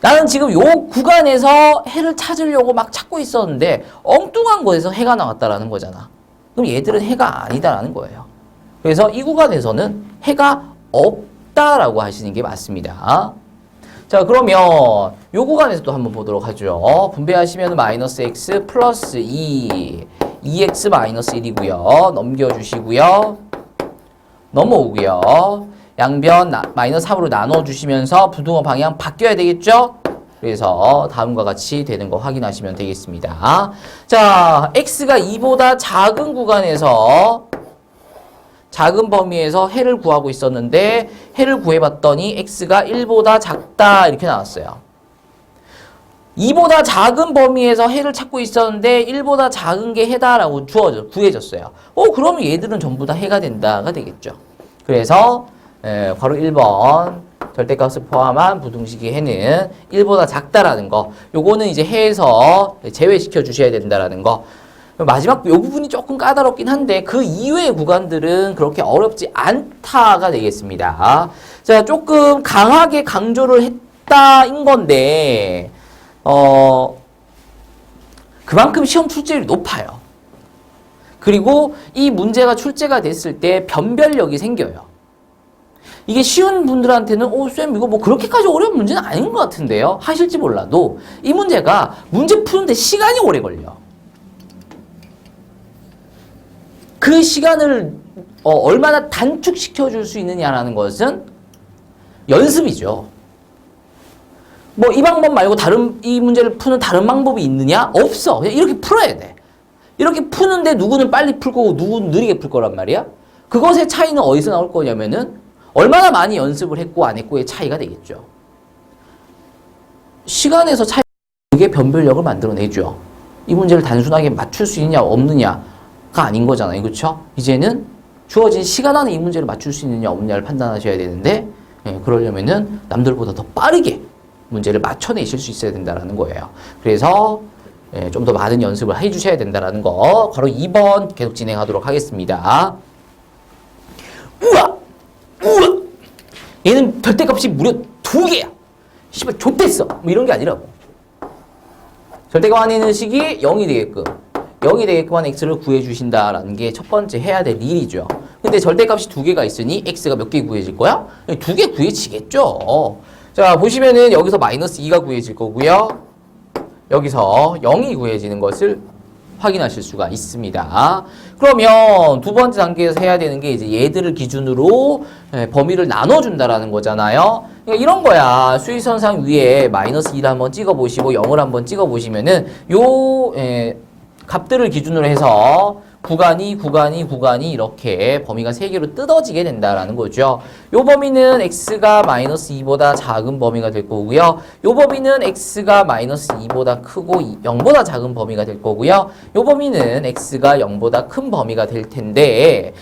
나는 지금 요 구간에서 해를 찾으려고 막 찾고 있었는데 엉뚱한 곳에서 해가 나왔다라는 거잖아. 그럼 얘들은 해가 아니다라는 거예요. 그래서 이 구간에서는 해가 없다라고 하시는 게 맞습니다. 자, 그러면 요 구간에서 또 한번 보도록 하죠. 분배하시면 마이너스 x 플러스 2x 마이너스 1이고요. 넘겨주시고요. 넘어오고요. 양변 마이너스 3으로 나눠주시면서 부등호 방향 바뀌어야 되겠죠? 그래서 다음과 같이 되는 거 확인하시면 되겠습니다. 자, x가 2보다 작은 구간에서 작은 범위에서 해를 구하고 있었는데 해를 구해봤더니 x가 1보다 작다 이렇게 나왔어요. 2보다 작은 범위에서 해를 찾고 있었는데 1보다 작은 게 해다라고 구해졌어요. 그러면 얘들은 전부 다 해가 된다가 되겠죠. 그래서 괄호 1번 절대값을 포함한 부등식의 해는 1보다 작다라는 거. 요거는 이제 해에서 제외시켜 주셔야 된다라는 거. 마지막 요 부분이 조금 까다롭긴 한데 그 이외의 구간들은 그렇게 어렵지 않다가 되겠습니다. 자, 조금 강하게 강조를 했다인 건데 그만큼 시험 출제율이 높아요. 그리고 이 문제가 출제가 됐을 때 변별력이 생겨요. 이게 쉬운 분들한테는 쌤 이거 뭐 그렇게까지 어려운 문제는 아닌 것 같은데요? 하실지 몰라도 이 문제가 문제 푸는데 시간이 오래 걸려. 그 시간을 얼마나 단축시켜 줄 수 있느냐라는 것은 연습이죠. 뭐 이 방법 말고 이 문제를 푸는 다른 방법이 있느냐? 없어. 그냥 이렇게 풀어야 돼. 이렇게 푸는데 누구는 빨리 풀 거고 누구는 느리게 풀 거란 말이야. 그것의 차이는 어디서 나올 거냐면은 얼마나 많이 연습을 했고 안 했고의 차이가 되겠죠. 시간에서 차이, 그게 변별력을 만들어내죠. 이 문제를 단순하게 맞출 수 있느냐 없느냐가 아닌 거잖아요. 그렇죠? 이제는 주어진 시간 안에 이 문제를 맞출 수 있느냐 없느냐를 판단하셔야 되는데 그러려면은 남들보다 더 빠르게 문제를 맞춰내실 수 있어야 된다는 거예요. 그래서 좀 더 많은 연습을 해주셔야 된다는 거. 바로 2번 계속 진행하도록 하겠습니다. 우와! 얘는 절대값이 무려 2개야. 씨발 좆됐어. 뭐 이런 게 아니라고. 절대값 안에 있는 식이 0이 되게끔 0이 되게끔 한 x를 구해주신다라는 게 첫 번째 해야 될 일이죠. 근데 절대값이 2개가 있으니 x가 몇 개 구해질 거야? 2개 구해지겠죠. 자, 보시면은 여기서 마이너스 2가 구해질 거고요. 여기서 0이 구해지는 것을 확인하실 수가 있습니다. 그러면 두 번째 단계에서 해야 되는 게 이제 얘들을 기준으로 범위를 나눠준다라는 거잖아요. 그러니까 이런 거야. 수위선상 위에 마이너스 2를 한번 찍어보시고 0을 한번 찍어보시면은 요 값들을 기준으로 해서 구간이 이렇게 범위가 3개로 뜯어지게 된다라는 거죠. 요 범위는 x가 마이너스 2보다 작은 범위가 될 거고요. 요 범위는 x가 마이너스 2보다 크고 0보다 작은 범위가 될 거고요. 요 범위는 x가 0보다 큰 범위가 될 텐데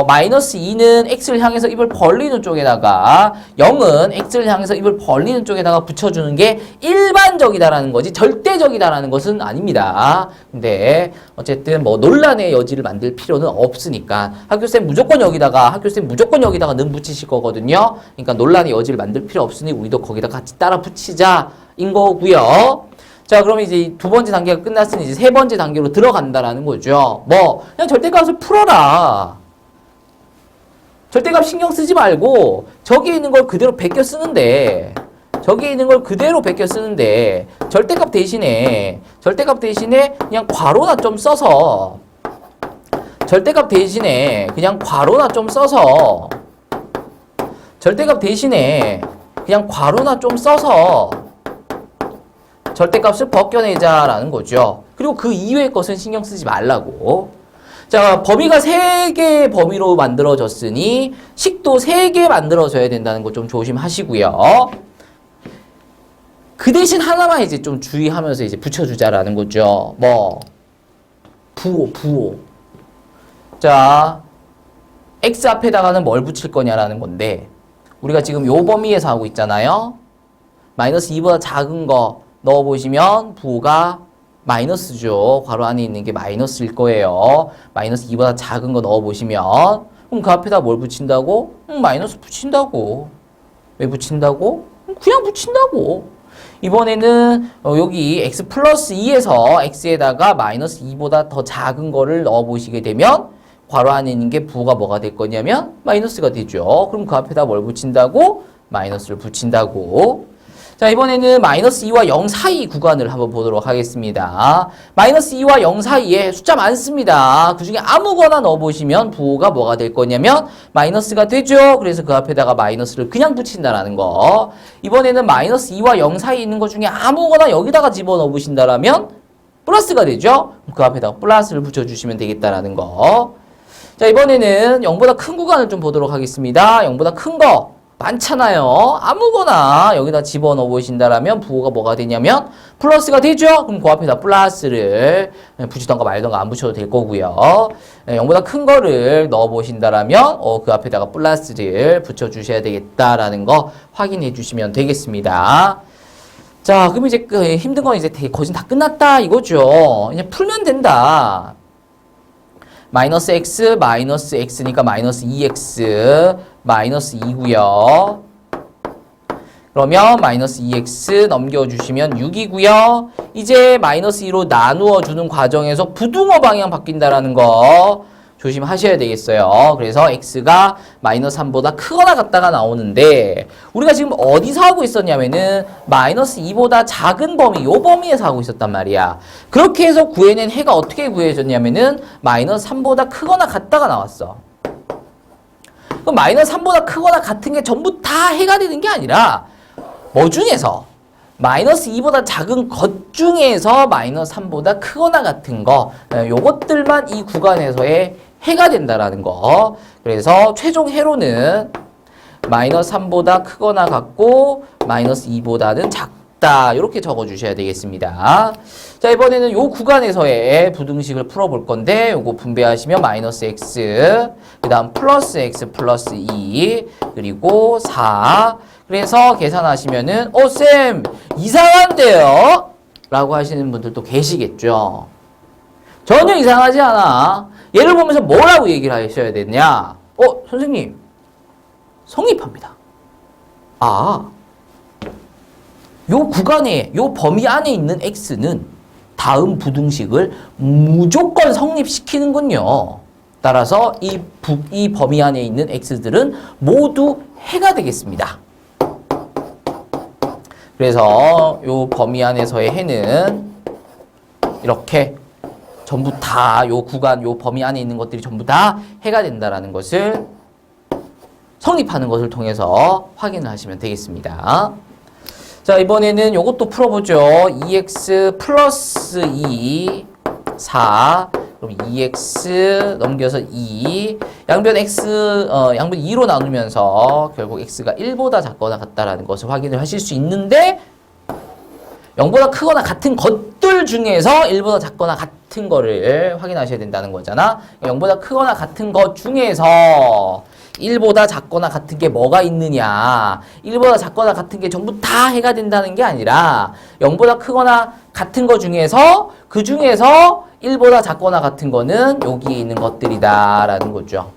마이너스 2는 x를 향해서 입을 벌리는 쪽에다가 0은 x를 향해서 입을 벌리는 쪽에다가 붙여주는 게 일반적이다라는 거지 절대적이다라는 것은 아닙니다. 근데 어쨌든 뭐 논란의 여지를 만들 필요는 없으니까 학교쌤 무조건 여기다가 는 붙이실 거거든요. 그러니까 논란의 여지를 만들 필요 없으니 우리도 거기다 같이 따라 붙이자인 거고요. 자, 그럼 이제 두 번째 단계가 끝났으니 이제 세 번째 단계로 들어간다라는 거죠. 뭐 그냥 절대값을 풀어라. 절대값 신경 쓰지 말고 저기에 있는 걸 그대로 베껴 쓰는데 절대값 대신에 그냥 괄호나 좀 써서 절대값 대신에 절대값을 벗겨내자라는 거죠. 그리고 그 이외의 것은 신경 쓰지 말라고. 자, 범위가 3개의 범위로 만들어졌으니 식도 3개 만들어져야 된다는 거 좀 조심하시고요. 그 대신 하나만 이제 좀 주의하면서 이제 붙여주자라는 거죠. 뭐 부호. 자, x 앞에다가는 뭘 붙일 거냐라는 건데 우리가 지금 요 범위에서 하고 있잖아요. 마이너스 2보다 작은 거 넣어보시면 부호가 마이너스죠. 괄호 안에 있는 게 마이너스일 거예요. 마이너스 2보다 작은 거 넣어보시면 그럼 그 앞에다 뭘 붙인다고? 마이너스 붙인다고. 왜 붙인다고? 그냥 붙인다고. 이번에는 여기 x 플러스 2에서 x에다가 마이너스 2보다 더 작은 거를 넣어보시게 되면 괄호 안에 있는 게 부호가 뭐가 될 거냐면 마이너스가 되죠. 그럼 그 앞에다 뭘 붙인다고? 마이너스를 붙인다고. 자, 이번에는 마이너스 2와 0 사이 구간을 한번 보도록 하겠습니다. 마이너스 2와 0 사이에 숫자 많습니다. 그 중에 아무거나 넣어보시면 부호가 뭐가 될 거냐면 마이너스가 되죠. 그래서 그 앞에다가 마이너스를 그냥 붙인다라는 거. 이번에는 마이너스 2와 0 사이에 있는 것 중에 아무거나 여기다가 집어넣어 보신다라면 플러스가 되죠. 그 앞에다가 플러스를 붙여주시면 되겠다라는 거. 자, 이번에는 0보다 큰 구간을 좀 보도록 하겠습니다. 0보다 큰 거. 많잖아요. 아무거나 여기다 집어넣어 보신다라면 부호가 뭐가 되냐면 플러스가 되죠. 그럼 그 앞에다 플러스를 붙이던가 말던가 안 붙여도 될 거고요. 0보다 큰 거를 넣어 보신다라면 그 앞에다가 플러스를 붙여 주셔야 되겠다라는 거 확인해 주시면 되겠습니다. 자, 그럼 이제 힘든 건 이제 거진 다 끝났다 이거죠. 그냥 풀면 된다. 마이너스 x, 마이너스 x니까 마이너스 2x, 마이너스 2고요. 그러면 마이너스 2x 넘겨주시면 6이고요. 이제 마이너스 2로 나누어 주는 과정에서 부등호 방향 바뀐다라는 거 조심하셔야 되겠어요. 그래서 x가 마이너스 3보다 크거나 같다가 나오는데 우리가 지금 어디서 하고 있었냐면은 마이너스 2보다 작은 범위, 요 범위에서 하고 있었단 말이야. 그렇게 해서 구해낸 해가 어떻게 구해졌냐면은 마이너스 3보다 크거나 같다가 나왔어. 그럼 마이너스 3보다 크거나 같은 게 전부 다 해가 되는 게 아니라 뭐 중에서 마이너스 2보다 작은 것 중에서 마이너스 3보다 크거나 같은 거 요것들만 이 구간에서의 해가 된다라는 거. 그래서 최종 해로는 마이너스 3보다 크거나 같고 마이너스 2보다는 작다. 이렇게 적어주셔야 되겠습니다. 자, 이번에는 요 구간에서의 부등식을 풀어볼 건데 요거 분배하시면 마이너스 x, 그 다음 플러스 x 플러스 2, 그리고 4. 그래서 계산하시면은 쌤 이상한데요? 라고 하시는 분들도 계시겠죠. 전혀 이상하지 않아. 얘를 보면서 뭐라고 얘기를 하셔야 되냐? 선생님 성립합니다. 요 구간에, 요 범위 안에 있는 x는 다음 부등식을 무조건 성립시키는군요. 따라서 이 범위 안에 있는 x들은 모두 해가 되겠습니다. 그래서 요 범위 안에서의 해는 이렇게 전부 다 요 구간, 요 범위 안에 있는 것들이 전부 다 해가 된다라는 것을 성립하는 것을 통해서 확인을 하시면 되겠습니다. 자, 이번에는 요것도 풀어보죠. 2x 플러스 2, 4. 그럼 2x 넘겨서 2. 양변 x, 양변 2로 나누면서 결국 x가 1보다 작거나 같다라는 것을 확인을 하실 수 있는데 0보다 크거나 같은 것들 중에서 1보다 작거나 같은 거를 확인하셔야 된다는 거잖아. 0보다 크거나 같은 것 중에서 1보다 작거나 같은 게 뭐가 있느냐. 1보다 작거나 같은 게 전부 다 해가 된다는 게 아니라 0보다 크거나 같은 거 중에서 그 중에서 1보다 작거나 같은 거는 여기에 있는 것들이다 라는 거죠.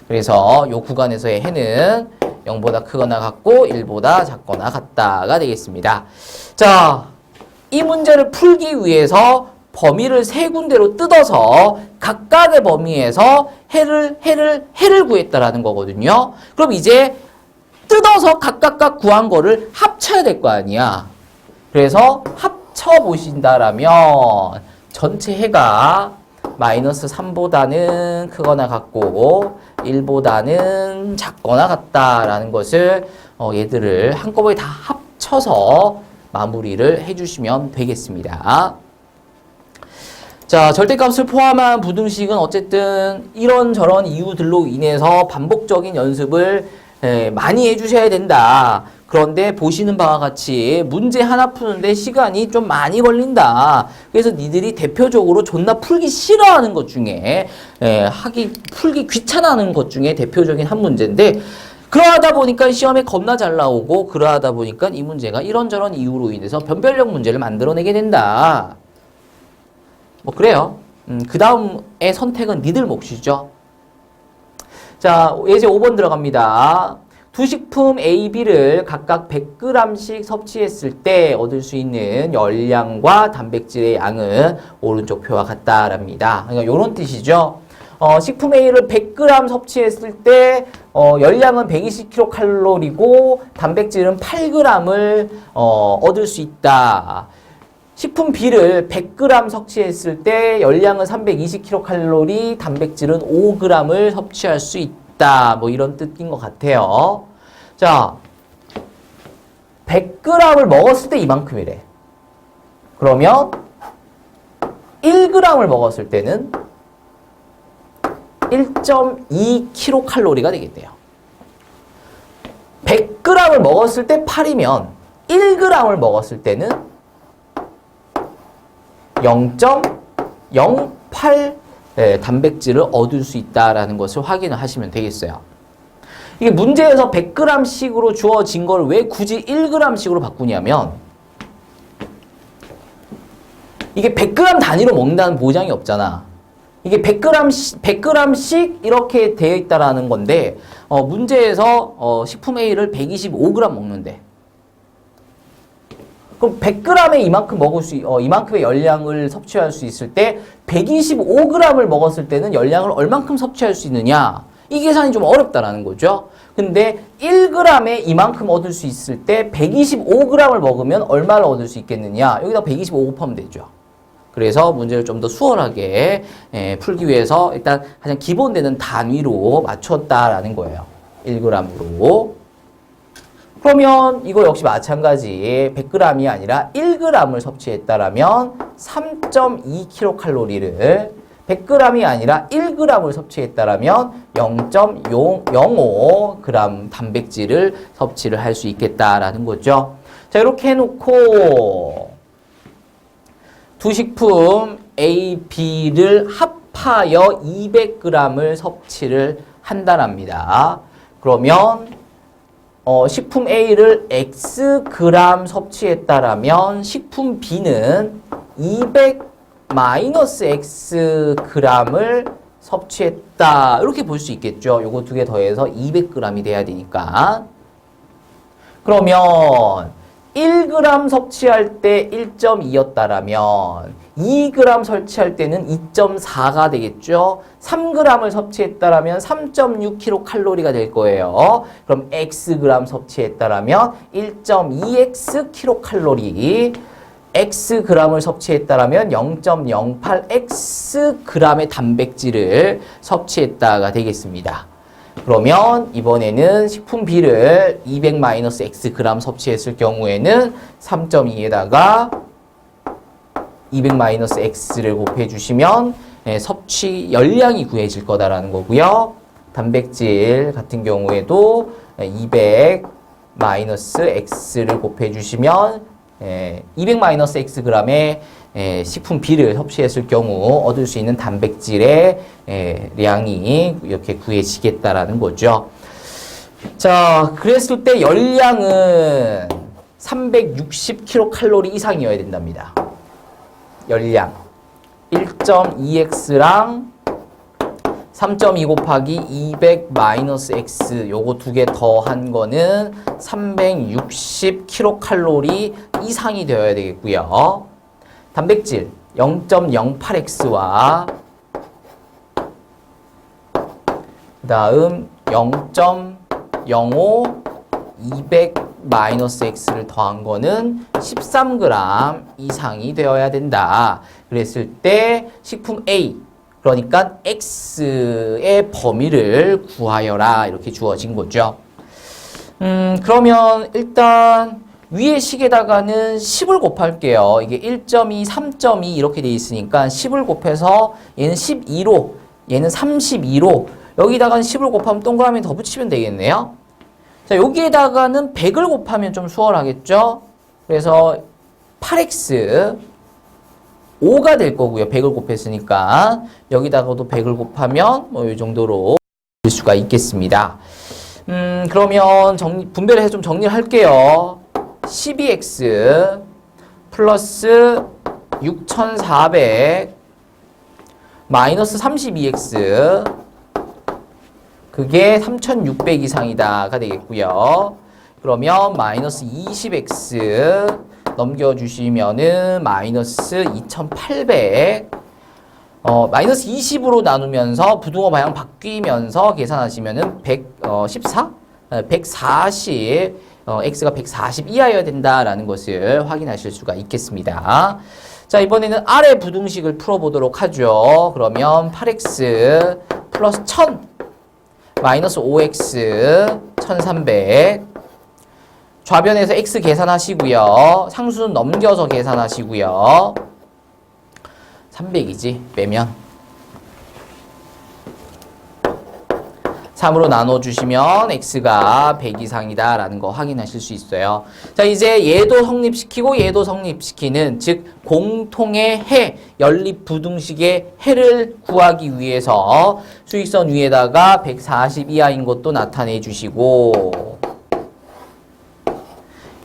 그래서 이 구간에서의 해는 0보다 크거나 같고 1보다 작거나 같다가 되겠습니다. 자, 이 문제를 풀기 위해서 범위를 세 군데로 뜯어서 각각의 범위에서 해를 구했다라는 거거든요. 그럼 이제 뜯어서 각각 구한 거를 합쳐야 될 거 아니야. 그래서 합쳐 보신다라면 전체 해가 마이너스 3보다는 크거나 같고 1보다는 작거나 같다라는 것을 얘들을 한꺼번에 다 합쳐서 마무리를 해주시면 되겠습니다. 자, 절대값을 포함한 부등식은 어쨌든 이런저런 이유들로 인해서 반복적인 연습을 많이 해주셔야 된다. 그런데 보시는 바와 같이 문제 하나 푸는데 시간이 좀 많이 걸린다. 그래서 니들이 대표적으로 존나 풀기 싫어하는 것 중에 풀기 귀찮아하는 것 중에 대표적인 한 문제인데 그러하다 보니까 시험에 겁나 잘 나오고 그러하다 보니까 이 문제가 이런저런 이유로 인해서 변별력 문제를 만들어내게 된다. 뭐 그래요. 그 다음의 선택은 니들 몫이죠. 자, 예제 5번 들어갑니다. 두 식품 A, B를 각각 100g씩 섭취했을 때 얻을 수 있는 열량과 단백질의 양은 오른쪽 표와 같다랍니다. 그러니까 이런 뜻이죠. 식품 A를 100g 섭취했을 때 열량은 120kcal이고 단백질은 8g을 얻을 수 있다. 식품 B를 100g 섭취했을 때 열량은 320kcal, 단백질은 5g을 섭취할 수 있다. 뭐 이런 뜻인 것 같아요. 자, 100g을 먹었을 때 이만큼이래. 그러면 1g을 먹었을 때는 1.2kcal가 되겠네요. 100g을 먹었을 때 8이면 1g을 먹었을 때는 0.08 단백질을 얻을 수 있다는 것을 확인을 하시면 되겠어요. 이게 문제에서 100g씩으로 주어진 걸 왜 굳이 1g씩으로 바꾸냐면 이게 100g 단위로 먹는다는 보장이 없잖아. 이게 100g씩 이렇게 되어 있다라는 건데 문제에서 식품 A를 125g 먹는데 그럼 100g에 이만큼 이만큼의 열량을 섭취할 수 있을 때 125g을 먹었을 때는 열량을 얼만큼 섭취할 수 있느냐? 이 계산이 좀 어렵다라는 거죠. 근데 1g에 이만큼 얻을 수 있을 때 125g을 먹으면 얼마를 얻을 수 있겠느냐? 여기다 125 곱하면 되죠. 그래서 문제를 좀 더 수월하게 풀기 위해서 일단 가장 기본되는 단위로 맞췄다라는 거예요. 1g으로. 그러면 이거 역시 마찬가지 100g이 아니라 1g을 섭취했다라면 3.2kcal를 100g이 아니라 1g을 섭취했다라면 0.005g 단백질을 섭취를 할 수 있겠다라는 거죠. 자, 이렇게 해놓고 두 식품 A, B를 합하여 200g을 섭취를 한다랍니다. 그러면 식품 A를 Xg 섭취했다라면 식품 B는 200-Xg을 섭취했다. 이렇게 볼 수 있겠죠. 요거 두 개 더해서 200g이 돼야 되니까. 그러면 1g 섭취할 때 1.2였다라면 2g 섭취할 때는 2.4가 되겠죠. 3g을 섭취했다라면 3.6kcal가 될 거예요. 그럼 xg 섭취했다라면 1.2x kcal, xg을 섭취했다라면 0.08xg의 단백질을 섭취했다가 되겠습니다. 그러면 이번에는 식품 B를 200-Xg 섭취했을 경우에는 3.2에다가 200-X를 곱해주시면 섭취 열량이 구해질 거다라는 거고요. 단백질 같은 경우에도 200-X를 곱해주시면 200-Xg의 식품 B를 섭취했을 경우 얻을 수 있는 단백질의 량이 이렇게 구해지겠다라는 거죠. 자, 그랬을 때 열량은 360kcal 이상이어야 된답니다. 열량 1.2x랑 3.2 곱하기 200-x 요거 두 개 더한 거는 360kcal 이상이 되어야 되겠고요. 단백질 0.08x와 그 다음 0.05 200-x를 더한 거는 13g 이상이 되어야 된다. 그랬을 때 식품 A, 그러니까 X의 범위를 구하여라. 이렇게 주어진 거죠. 그러면 일단 위에 식에다가는 10을 곱할게요. 이게 1.2, 3.2 이렇게 돼 있으니까 10을 곱해서 얘는 12로, 얘는 32로 여기다가는 10을 곱하면 동그라미 더 붙이면 되겠네요. 자, 여기에다가는 100을 곱하면 좀 수월하겠죠? 그래서 8x 5가 될 거고요. 100을 곱했으니까 여기다가도 100을 곱하면 뭐 이 정도로 볼 수가 있겠습니다. 그러면 분배를 해서 좀 정리를 할게요. 12x 플러스 6400 마이너스 32x 그게 3600 이상이다가 되겠고요. 그러면 마이너스 20x 넘겨주시면은 마이너스 2800 마이너스 20으로 나누면서 부등호 방향 바뀌면서 계산하시면은 114? 140 x가 140 이하여야 된다라는 것을 확인하실 수가 있겠습니다. 자, 이번에는 아래 부등식을 풀어보도록 하죠. 그러면 8x 플러스 1000 마이너스 5x 1300 좌변에서 x 계산하시고요. 상수는 넘겨서 계산하시고요. 300이지 빼면 3으로 나눠주시면 x가 100 이상이다 라는 거 확인하실 수 있어요. 자, 이제 얘도 성립시키고 얘도 성립시키는 즉 공통의 해 연립 부등식의 해를 구하기 위해서 수직선 위에다가 140 이하인 것도 나타내 주시고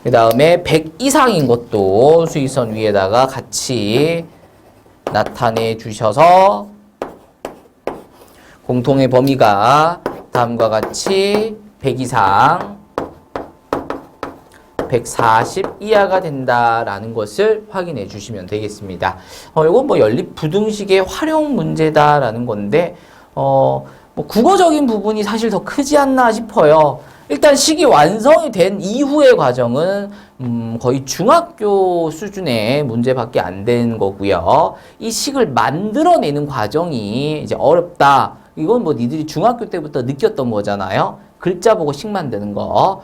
그 다음에 100 이상인 것도 수직선 위에다가 같이 나타내 주셔서 공통의 범위가 다음과 같이 100 이상 140 이하가 된다라는 것을 확인해 주시면 되겠습니다. 이건 뭐 연립 부등식의 활용 문제다라는 건데 뭐 국어적인 부분이 사실 더 크지 않나 싶어요. 일단 식이 완성이 된 이후의 과정은 거의 중학교 수준의 문제밖에 안 된 거고요. 이 식을 만들어내는 과정이 이제 어렵다. 이건 뭐 니들이 중학교 때부터 느꼈던 거잖아요. 글자 보고 식 만드는 거.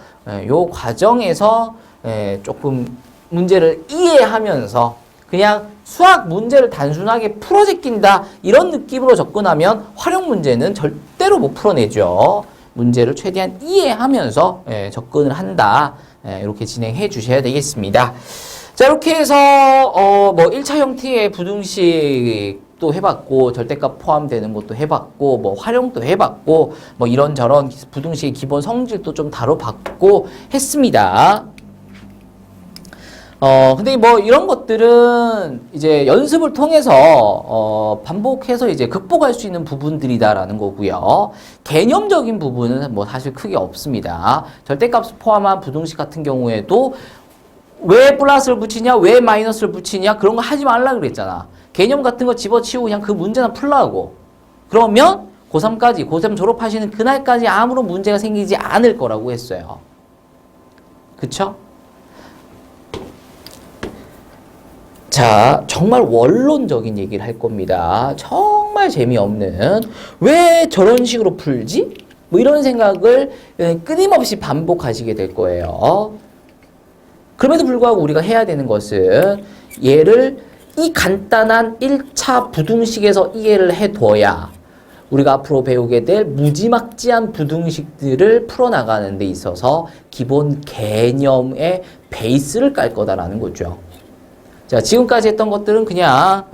요 과정에서 조금 문제를 이해하면서 그냥 수학 문제를 단순하게 풀어 제낀다 이런 느낌으로 접근하면 활용 문제는 절대로 못 풀어내죠. 문제를 최대한 이해하면서 접근을 한다. 이렇게 진행해 주셔야 되겠습니다. 자, 이렇게 해서 뭐 1차 형태의 부등식도 해봤고 절대값 포함되는 것도 해봤고 뭐 활용도 해봤고 뭐 이런저런 부등식의 기본 성질도 좀 다뤄봤고 했습니다. 근데 뭐 이런 것들은 이제 연습을 통해서 반복해서 이제 극복할 수 있는 부분들이다라는 거고요. 개념적인 부분은 뭐 사실 크게 없습니다. 절대값을 포함한 부등식 같은 경우에도 왜 플러스를 붙이냐, 왜 마이너스를 붙이냐 그런 거 하지 말라 그랬잖아. 개념 같은 거 집어치우고 그냥 그 문제나 풀라고. 그러면 고3까지, 고3 졸업하시는 그날까지 아무런 문제가 생기지 않을 거라고 했어요. 그쵸? 자, 정말 원론적인 얘기를 할 겁니다. 정말 재미없는 왜 저런 식으로 풀지? 뭐 이런 생각을 끊임없이 반복하시게 될 거예요. 그럼에도 불구하고 우리가 해야 되는 것은 얘를 이 간단한 1차 부등식에서 이해를 해둬야 우리가 앞으로 배우게 될 무지막지한 부등식들을 풀어나가는 데 있어서 기본 개념의 베이스를 깔 거다라는 거죠. 자, 지금까지 했던 것들은 그냥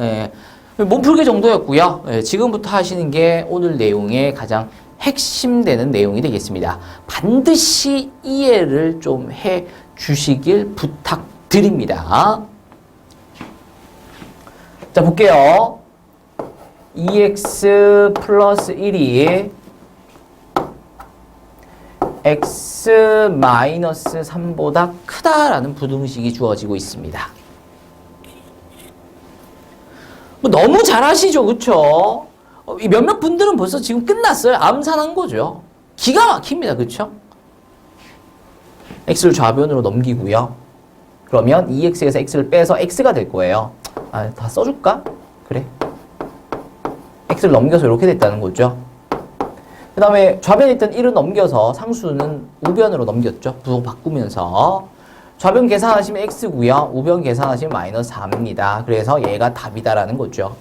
몸풀기 정도였고요. 지금부터 하시는 게 오늘 내용의 가장 핵심되는 내용이 되겠습니다. 반드시 이해를 좀 해 주시길 부탁드립니다. 자, 볼게요. 2x 플러스 1이 x 마이너스 3보다 크다라는 부등식이 주어지고 있습니다. 뭐 너무 잘하시죠, 그쵸? 몇몇 분들은 벌써 지금 끝났어요. 암산한 거죠. 기가 막힙니다, 그쵸? x를 좌변으로 넘기고요. 그러면 2x에서 x를 빼서 x가 될 거예요. 아, 다 써줄까? 그래. x를 넘겨서 이렇게 됐다는 거죠. 그 다음에 좌변에 있던 1은 넘겨서 상수는 우변으로 넘겼죠. 부호 바꾸면서. 좌변 계산하시면 x고요. 우변 계산하시면 마이너스 3입니다. 그래서 얘가 답이다라는 거죠.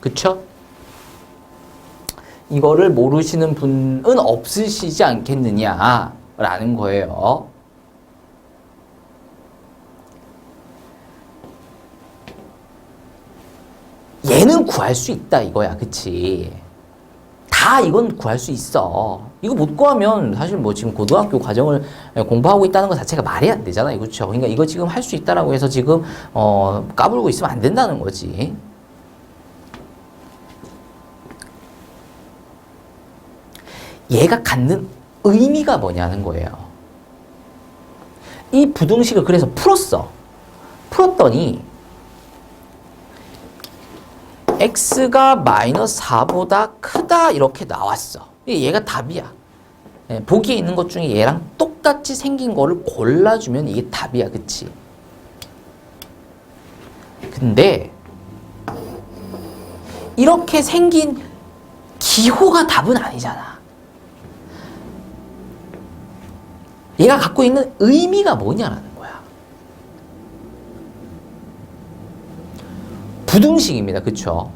그쵸? 이거를 모르시는 분은 없으시지 않겠느냐라는 거예요. 얘는 구할 수 있다 이거야. 그치? 다 이건 구할 수 있어. 이거 못 구하면 사실 뭐 지금 고등학교 과정을 공부하고 있다는 것 자체가 말이 안 되잖아요. 그렇죠? 그러니까 이거 지금 할 수 있다라고 해서 지금 까불고 있으면 안 된다는 거지. 얘가 갖는 의미가 뭐냐는 거예요. 이 부등식을 그래서 풀었더니 x가 마이너스 4보다 크다 이렇게 나왔어. 얘가 답이야. 보기에 있는 것 중에 얘랑 똑같이 생긴 거를 골라주면 이게 답이야. 그치? 근데 이렇게 생긴 기호가 답은 아니잖아. 얘가 갖고 있는 의미가 뭐냐라는 거야. 부등식입니다. 그쵸?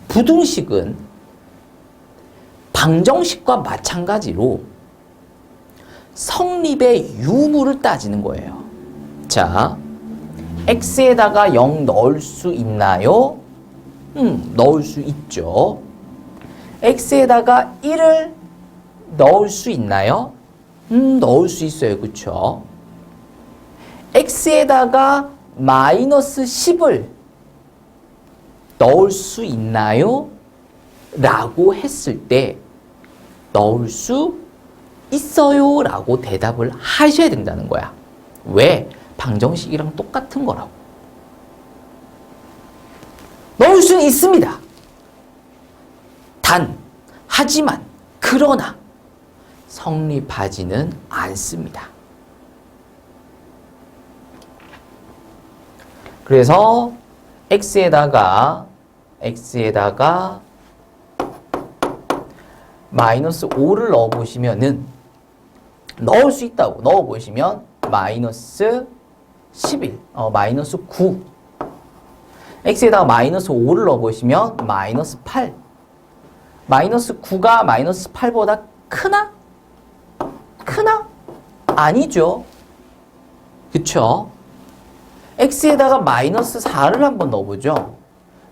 부등식은 방정식과 마찬가지로 성립의 유무를 따지는 거예요. 자, x에다가 0 넣을 수 있나요? 넣을 수 있죠. x에다가 1을 넣을 수 있나요? 넣을 수 있어요. 그쵸? x에다가 마이너스 10을 넣을 수 있나요? 라고 했을 때 넣을 수 있어요 라고 대답을 하셔야 된다는 거야. 왜? 방정식이랑 똑같은 거라고. 넣을 수는 있습니다. 하지만, 그러나 성립하지는 않습니다. 그래서 x에다가 마이너스 5를 넣어보시면은 넣을 수 있다고 넣어보시면 마이너스 11, 마이너스 9 x에다가 마이너스 5를 넣어보시면 마이너스 8 마이너스 9가 마이너스 8보다 크나? 아니죠. 그쵸? x에다가 마이너스 4를 한번 넣어보죠.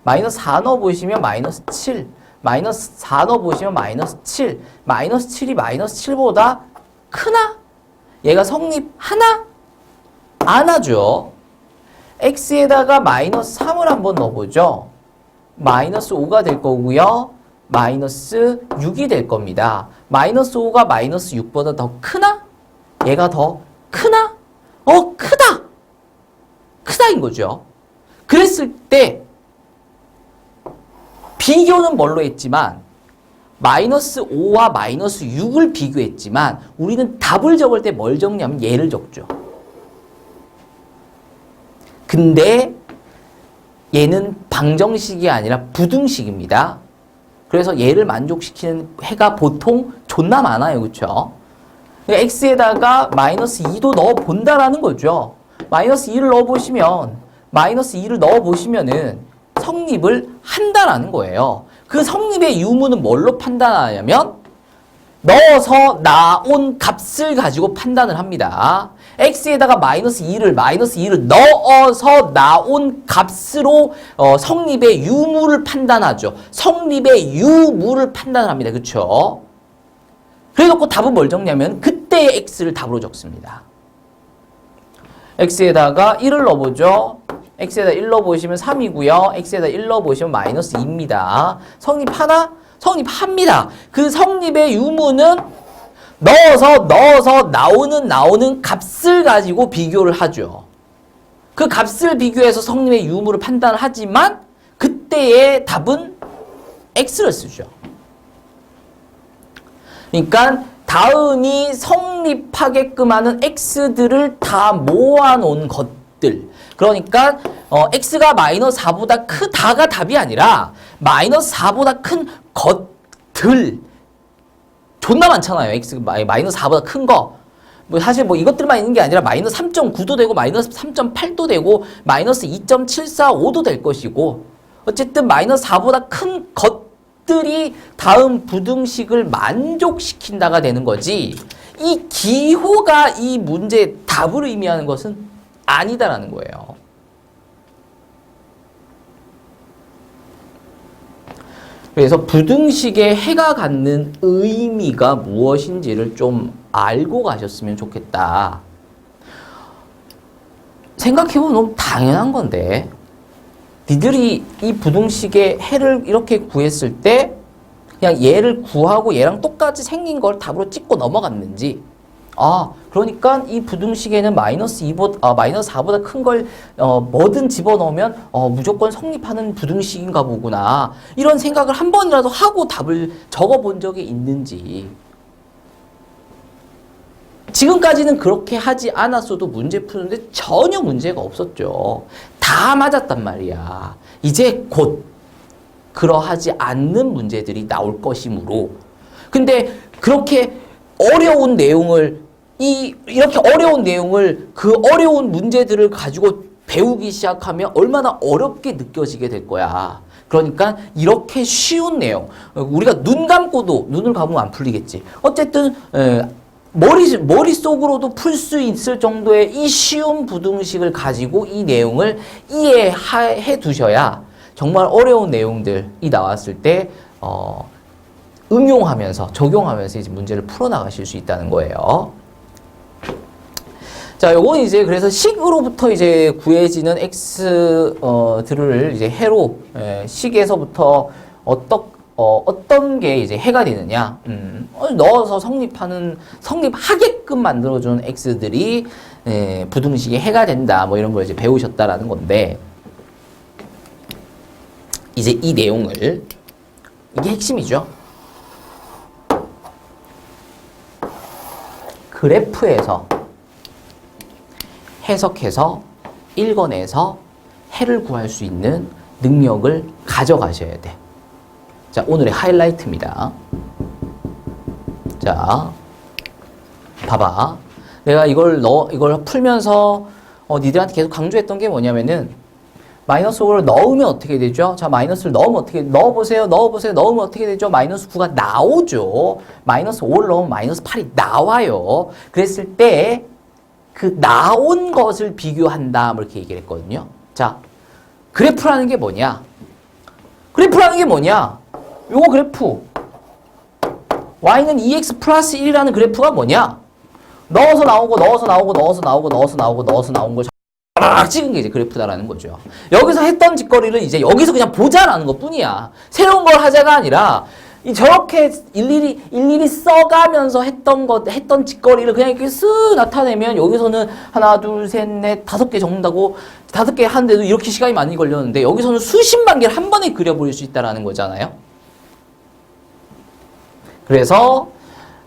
마이너스 4 넣어보시면 마이너스 7 마이너스 4 넣어보시면 마이너스 7 마이너스 7이 마이너스 7보다 크나? 얘가 성립하나? 안 하죠. x에다가 마이너스 3을 한번 넣어보죠. 마이너스 5가 될 거고요. 마이너스 6이 될 겁니다. 마이너스 5가 마이너스 6보다 더 크나? 얘가 더 크나? 크다인 거죠. 그랬을 때 비교는 뭘로 했지만 마이너스 5와 마이너스 6을 비교했지만 우리는 답을 적을 때 뭘 적냐면 얘를 적죠. 근데 얘는 방정식이 아니라 부등식입니다. 그래서 얘를 만족시키는 해가 보통 존나 많아요. 그쵸? x에다가 마이너스 2도 넣어본다라는 거죠. 마이너스 2를 넣어보시면 마이너스 2를 넣어보시면은 성립을 한다라는 거예요. 그 성립의 유무는 뭘로 판단하냐면 넣어서 나온 값을 가지고 판단을 합니다. x에다가 마이너스 2를 넣어서 나온 값으로 성립의 유무를 판단하죠. 성립의 유무를 판단합니다. 그렇죠? 그래놓고 답은 뭘 적냐면 그때의 x를 답으로 적습니다. x에다가 1을 넣어보죠. x에다 1 넣어보시면 3이고요. x에다 1 넣어보시면 마이너스 2입니다. 성립하나? 성립합니다. 그 성립의 유무는 넣어서 나오는 값을 가지고 비교를 하죠. 그 값을 비교해서 성립의 유무를 판단을 하지만 그때의 답은 x를 쓰죠. 그러니까 다음이 성립하게끔 하는 x들을 다 모아놓은 것들. 그러니까 x가 마이너스 4보다 크다가 답이 아니라 마이너스 4보다 큰 것들. 존나 많잖아요. x가 마이너스 4보다 큰 거. 뭐 사실 뭐 이것들만 있는 게 아니라 마이너스 3.9도 되고 마이너스 3.8도 되고 마이너스 2.745도 될 것이고 어쨌든 마이너스 4보다 큰 것들이 다음 부등식을 만족시킨다가 되는 거지 이 기호가 이 문제의 답을 의미하는 것은 아니다라는 거예요. 그래서 부등식의 해가 갖는 의미가 무엇인지를 좀 알고 가셨으면 좋겠다. 생각해보면 너무 당연한 건데 니들이 이 부등식의 해를 이렇게 구했을 때 그냥 얘를 구하고 얘랑 똑같이 생긴 걸 답으로 찍고 넘어갔는지 그러니까 이 부등식에는 마이너스 4보다 큰 걸 뭐든 집어넣으면 무조건 성립하는 부등식인가 보구나 이런 생각을 한 번이라도 하고 답을 적어본 적이 있는지 지금까지는 그렇게 하지 않았어도 문제 푸는데 전혀 문제가 없었죠. 다 맞았단 말이야. 이제 곧 그러하지 않는 문제들이 나올 것이므로 근데 그렇게 어려운 내용을 이렇게 어려운 내용을 그 어려운 문제들을 가지고 배우기 시작하면 얼마나 어렵게 느껴지게 될 거야. 그러니까 이렇게 쉬운 내용 우리가 눈을 감으면 안 풀리겠지. 어쨌든 머릿속으로도 풀 수 있을 정도의 이 쉬운 부등식을 가지고 이 내용을 이해해 두셔야 정말 어려운 내용들이 나왔을 때 응용하면서 적용하면서 이제 문제를 풀어나가실 수 있다는 거예요. 자, 요건 이제 그래서 식으로부터 이제 구해지는 x들을 이제 해로 식에서부터 어떤 게 이제 해가 되느냐 넣어서 성립하게끔 만들어준 x들이 부등식의 해가 된다 뭐 이런 걸 이제 배우셨다라는 건데 이제 이 내용을 이게 핵심이죠. 그래프에서 해석해서 읽어내서 해를 구할 수 있는 능력을 가져가셔야 돼. 자, 오늘의 하이라이트입니다. 자, 봐봐. 내가 이걸 풀면서 니들한테 계속 강조했던 게 뭐냐면은 마이너스 5를 넣으면 어떻게 되죠? 자, 마이너스를 넣으면 넣어보세요. 넣으면 어떻게 되죠? 마이너스 9가 나오죠. 마이너스 5를 넣으면 마이너스 8이 나와요. 그랬을 때 그 나온 것을 비교한다. 뭐 이렇게 얘기를 했거든요. 자, 그래프라는 게 뭐냐? 요거 그래프. y는 2x 플러스 1이라는 그래프가 뭐냐? 넣어서 나온 걸 찍은 게 이제 그래프다라는 거죠. 여기서 했던 짓거리를 이제 여기서 그냥 보자라는 것 뿐이야. 새로운 걸 하자가 아니라 저렇게 일일이 써가면서 했던 짓거리를 그냥 이렇게 쓱 나타내면 여기서는 하나, 둘, 셋, 넷, 5개 적는다고 5개 하는데도 이렇게 시간이 많이 걸렸는데 여기서는 수십만 개를 한 번에 그려버릴 수 있다라는 거잖아요. 그래서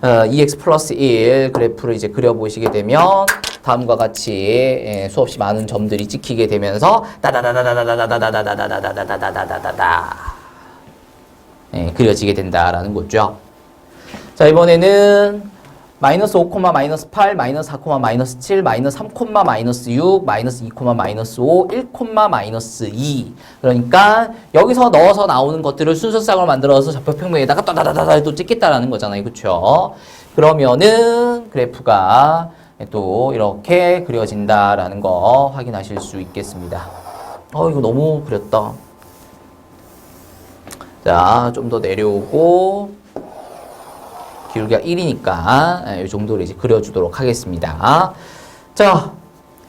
2x 플러스 1 그래프를 이제 그려보시게 되면 다음과 같이 수없이 많은 점들이 찍히게 되면서 다다다다다다다다다다다다다다다다다다다 그려지게 된다라는 거죠. 자, 이번에는 마이너스 5, 마이너스 8, 마이너스 4, 마이너스 7, 마이너스 3, 마이너스 6, 마이너스 2, 마이너스 5, 1, 마이너스 2. 그러니까 여기서 넣어서 나오는 것들을 순서상으로 만들어서 좌표평면에다가 따다다다다 또 찍겠다라는 거잖아요. 그렇죠? 그러면은 그래프가 또 이렇게 그려진다라는 거 확인하실 수 있겠습니다. 이거 너무 그렸다. 자, 좀 더 내려오고 기울기가 1이니까 이 정도로 이제 그려주도록 하겠습니다. 자,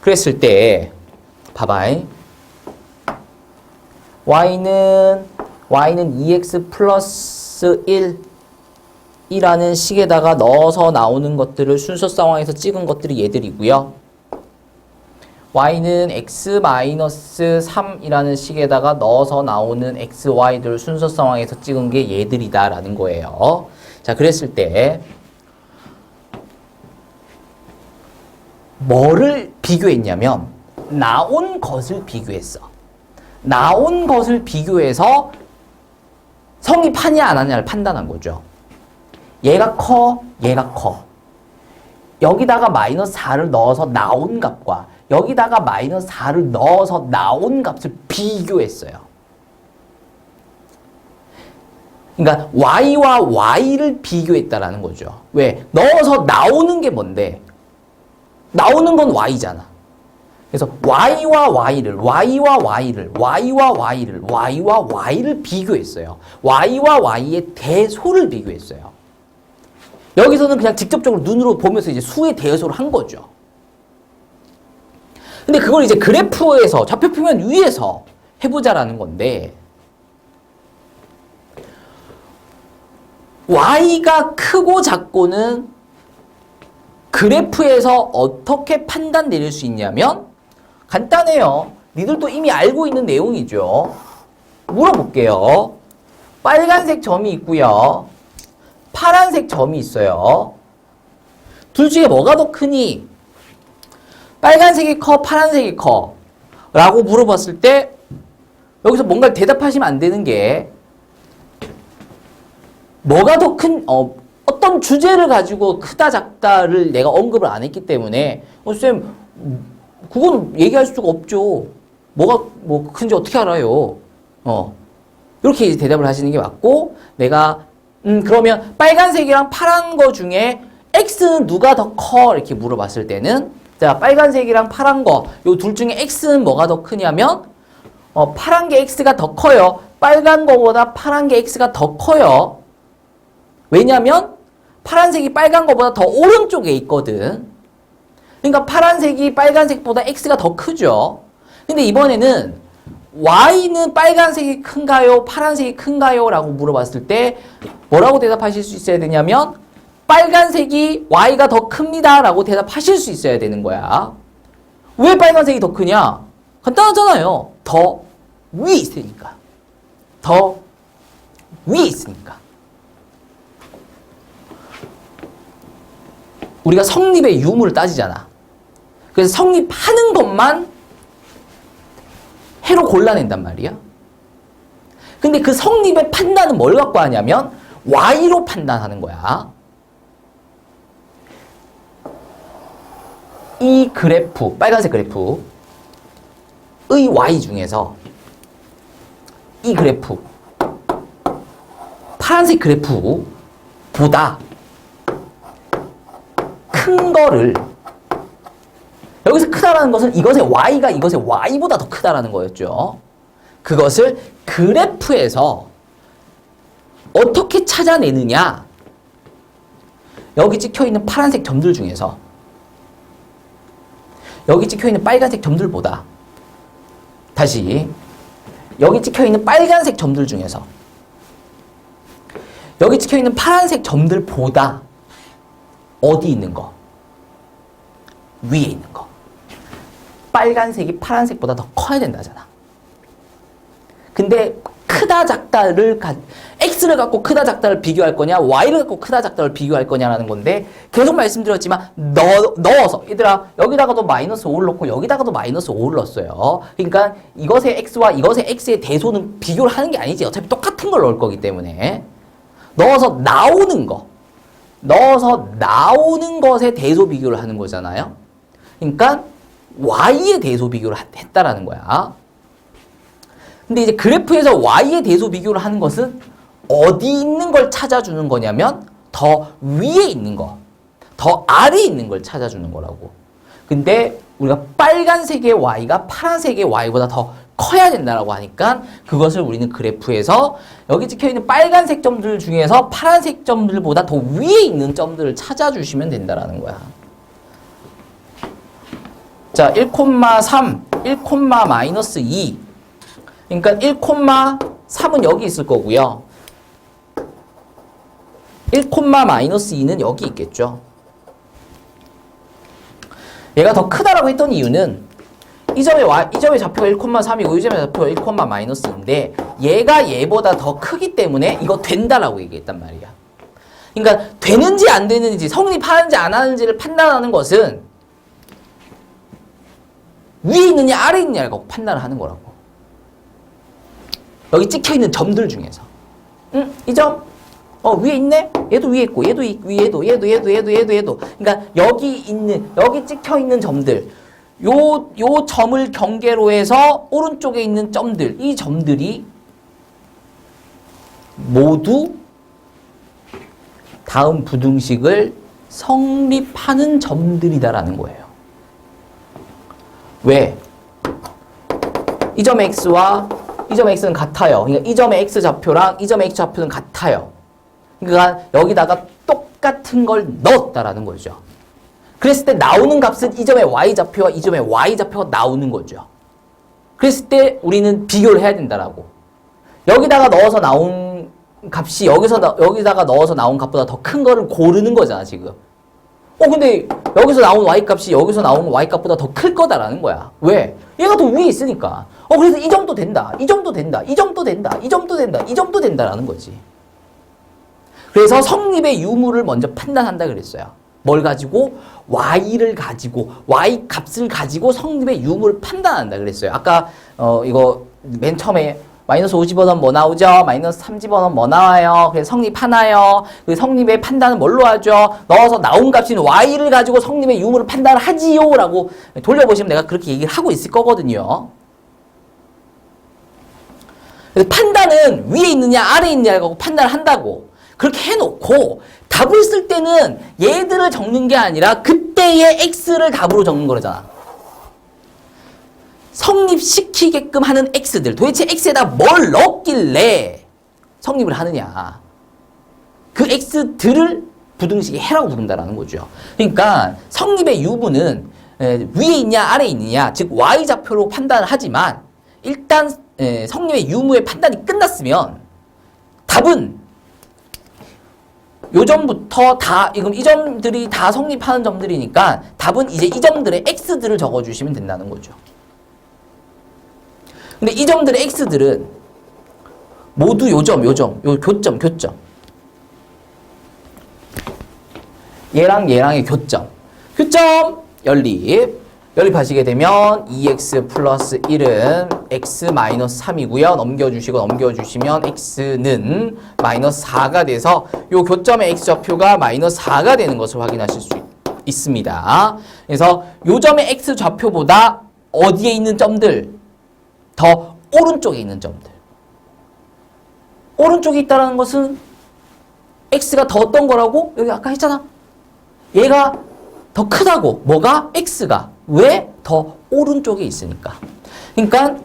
그랬을 때 봐봐. y는 2x 플러스 1이라는 식에다가 넣어서 나오는 것들을 순서 상황에서 찍은 것들이 얘들이고요. y는 x-3이라는 식에다가 넣어서 나오는 xy들 순서 상황에서 찍은 게 얘들이다라는 거예요. 자, 그랬을 때 뭐를 비교했냐면 나온 것을 비교했어. 나온 것을 비교해서 성립하냐 안 하냐를 판단한 거죠. 얘가 커, 얘가 커. 여기다가 마이너스 4를 넣어서 나온 값과 여기다가 마이너스 4를 넣어서 나온 값을 비교했어요. 그러니까 y와 y를 비교했다라는 거죠. 왜? 넣어서 나오는 게 뭔데? 나오는 건 y잖아. 그래서 y와 y를 비교했어요. y와 y의 대소를 비교했어요. 여기서는 그냥 직접적으로 눈으로 보면서 이제 수의 대소를 한 거죠. 근데 그걸 이제 그래프에서, 좌표평면 위에서 해보자라는 건데, y가 크고 작고는 그래프에서 어떻게 판단 내릴 수 있냐면, 간단해요. 니들도 이미 알고 있는 내용이죠. 물어볼게요. 빨간색 점이 있고요. 파란색 점이 있어요. 둘 중에 뭐가 더 크니? 빨간색이 커, 파란색이 커? 라고 물어봤을 때 여기서 뭔가 대답하시면 안 되는 게 뭐가 더 큰, 어떤 주제를 가지고 크다 작다를 내가 언급을 안 했기 때문에 쌤, 그건 얘기할 수가 없죠. 뭐가 뭐 큰지 어떻게 알아요? 이렇게 이제 대답을 하시는 게 맞고, 내가 그러면 빨간색이랑 파란 거 중에 X는 누가 더 커? 이렇게 물어봤을 때는, 자, 빨간색이랑 파란 거, 요 둘 중에 X는 뭐가 더 크냐면, 파란 게 X가 더 커요. 빨간 거보다 파란 게 X가 더 커요. 왜냐면 파란색이 빨간 거보다 더 오른쪽에 있거든. 그러니까 파란색이 빨간색보다 X가 더 크죠. 근데 이번에는 Y는 빨간색이 큰가요? 파란색이 큰가요? 라고 물어봤을 때 뭐라고 대답하실 수 있어야 되냐면 빨간색이 Y가 더 큽니다. 라고 대답하실 수 있어야 되는 거야. 왜 빨간색이 더 크냐? 간단하잖아요. 더 위에 있으니까. 더 위에 있으니까. 우리가 성립의 유무를 따지잖아. 그래서 성립하는 것만 해로 골라낸단 말이야. 근데 그 성립의 판단은 뭘 갖고 하냐면 Y로 판단하는 거야. 이 그래프, 빨간색 그래프의 Y 중에서 이 그래프, 파란색 그래프보다 큰 거를, 여기서 크다라는 것은 이것의 Y가 이것의 Y보다 더 크다라는 거였죠. 그것을 그래프에서 어떻게 찾아내느냐? 여기 찍혀있는 파란색 점들 중에서 여기 찍혀있는 빨간색 점들보다, 다시 여기 찍혀있는 빨간색 점들 중에서 여기 찍혀있는 파란색 점들보다 어디 있는 거? 위에 있는 거. 빨간색이 파란색보다 더 커야 된다잖아. 근데 크다 작다를 X를 갖고 크다 작다를 비교할 거냐, Y를 갖고 크다 작다를 비교할 거냐라는 건데, 계속 말씀드렸지만 넣어서, 얘들아 여기다가도 마이너스 5를 넣고 여기다가도 마이너스 5를 넣었어요. 그러니까 이것의 X와 이것의 X의 대소는 비교를 하는 게 아니지. 어차피 똑같은 걸 넣을 거기 때문에 넣어서 나오는 것의 대소 비교를 하는 거잖아요. 그러니까 Y의 대소 비교를 했다라는 거야. 근데 이제 그래프에서 Y의 대소 비교를 하는 것은 어디 있는 걸 찾아주는 거냐면 더 위에 있는 거, 더 아래에 있는 걸 찾아주는 거라고. 근데 우리가 빨간색의 Y가 파란색의 Y보다 더 커야 된다라고 하니까 그것을 우리는 그래프에서 여기 찍혀있는 빨간색 점들 중에서 파란색 점들보다 더 위에 있는 점들을 찾아주시면 된다라는 거야. 자, 1,3, 1,-2. 그러니까 1,3은 여기 있을 거고요. 1,-2는 여기 있겠죠. 얘가 더 크다라고 했던 이유는 이 점의 좌표가 1,3이고 이 점의 좌표가 1,-2인데 얘가 얘보다 더 크기 때문에 이거 된다라고 얘기했단 말이야. 그러니까 되는지 안 되는지, 성립하는지 안 하는지를 판단하는 것은 위에 있느냐 아래에 있느냐를 갖고 판단을 하는 거라고. 여기 찍혀있는 점들 중에서 이 점? 위에 있네? 얘도 위에 있고 얘도 얘도. 그러니까 여기 찍혀있는 점들, 요 점을 경계로 해서 오른쪽에 있는 점들, 이 점들이 모두 다음 부등식을 성립하는 점들이다라는 거예요. 왜? 이 점 x와 이 점 x는 같아요. 그러니까 이 점의 x 좌표랑 이 점의 x 좌표는 같아요. 그러니까 여기다가 똑같은 걸 넣었다라는 거죠. 그랬을 때 나오는 값은 이 점의 y 좌표와 이 점의 y 좌표가 나오는 거죠. 그랬을 때 우리는 비교를 해야 된다라고. 여기다가 넣어서 나온 값이 여기다가 넣어서 나온 값보다 더 큰 거를 고르는 거잖아, 지금. 근데 여기서 나온 y 값이 여기서 나온 y 값보다 더 클 거다라는 거야. 왜? 얘가 더 위에 있으니까. 그래서 이 점도 된다. 이 점도 된다. 이 점도 된다. 이 점도 된다. 이 점도 된다라는 거지. 그래서 성립의 유무를 먼저 판단한다 그랬어요. 뭘 가지고? y를 가지고, y 값을 가지고 성립의 유무를 판단한다 그랬어요. 아까 이거 맨 처음에 마이너스 50원은 뭐 나오죠? 마이너스 30원은 뭐 나와요? 그래서 성립하나요? 그 성립의 판단은 뭘로 하죠? 넣어서 나온 값인 y를 가지고 성립의 유무를 판단을 하지요 라고 돌려보시면 내가 그렇게 얘기를 하고 있을 거거든요. 그래서 판단은 위에 있느냐 아래에 있느냐고 판단을 한다고. 그렇게 해놓고 답을 쓸 때는 얘들을 적는 게 아니라 그때의 x를 답으로 적는 거잖아. 성립시키게끔 하는 x들. 도대체 x에다 뭘 넣었길래 성립을 하느냐. 그 x들을 부등식의 해라고 부른다라는 거죠. 그러니까 성립의 유무는 위에 있냐 아래에 있느냐, 즉 y좌표로 판단을 하지만 일단 성립의 유무의 판단이 끝났으면 답은 요 점부터 다, 지금 이 점들이 다 성립하는 점들이니까 답은 이제 이 점들의 x들을 적어주시면 된다는 거죠. 근데 이 점들의 x들은 모두 요 교점. 얘랑 얘랑의 교점. 연립하시게 되면 2x 플러스 1은 x 마이너스 3이고요. 넘겨주시면 x는 마이너스 4가 돼서 요 교점의 x좌표가 마이너스 4가 되는 것을 확인하실 수 있습니다. 그래서 요 점의 x좌표보다 어디에 있는 점들? 더 오른쪽에 있는 점들. 오른쪽에 있다는 것은 x가 더 어떤 거라고? 여기 아까 했잖아. 얘가 더 크다고. 뭐가? x가. 왜? 더 오른쪽에 있으니까. 그러니까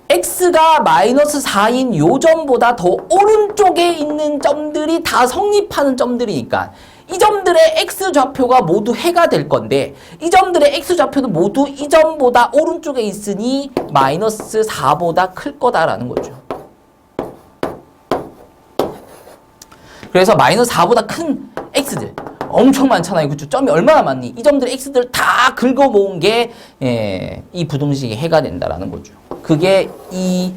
x가 마이너스 4인 요 점보다 더 오른쪽에 있는 점들이 다 성립하는 점들이니까 이 점들의 x좌표가 모두 해가 될 건데 이 점들의 x좌표는 모두 이 점보다 오른쪽에 있으니 마이너스 4보다 클 거다라는 거죠. 그래서 마이너스 4보다 큰 x들 엄청 많잖아요. 그쵸? 점이 얼마나 많니? 이 점들의 x들 다 긁어 모은 게 이 부등식의 해가 된다라는 거죠. 그게 이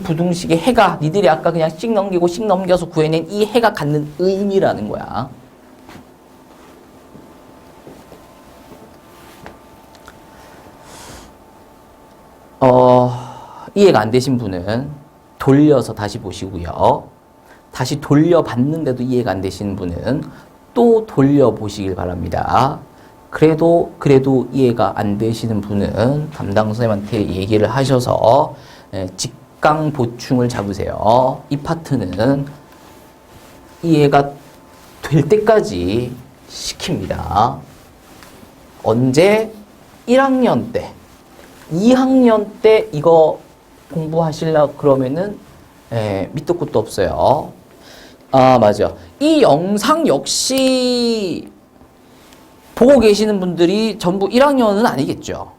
부등식의 해가 니들이 아까 그냥 씩 넘기고 씩 넘겨서 구해낸 이 해가 갖는 의미라는 거야. 이해가 안 되신 분은 돌려서 다시 보시고요. 다시 돌려봤는데도 이해가 안 되시는 분은 또 돌려보시길 바랍니다. 그래도 이해가 안 되시는 분은 담당 선생님한테 얘기를 하셔서 직강 보충을 잡으세요. 이 파트는 이해가 될 때까지 시킵니다. 언제? 1학년 때. 2학년 때 이거 공부하시려고 그러면은 밑도 끝도 없어요. 아, 맞아. 이 영상 역시 보고 계시는 분들이 전부 1학년은 아니겠죠.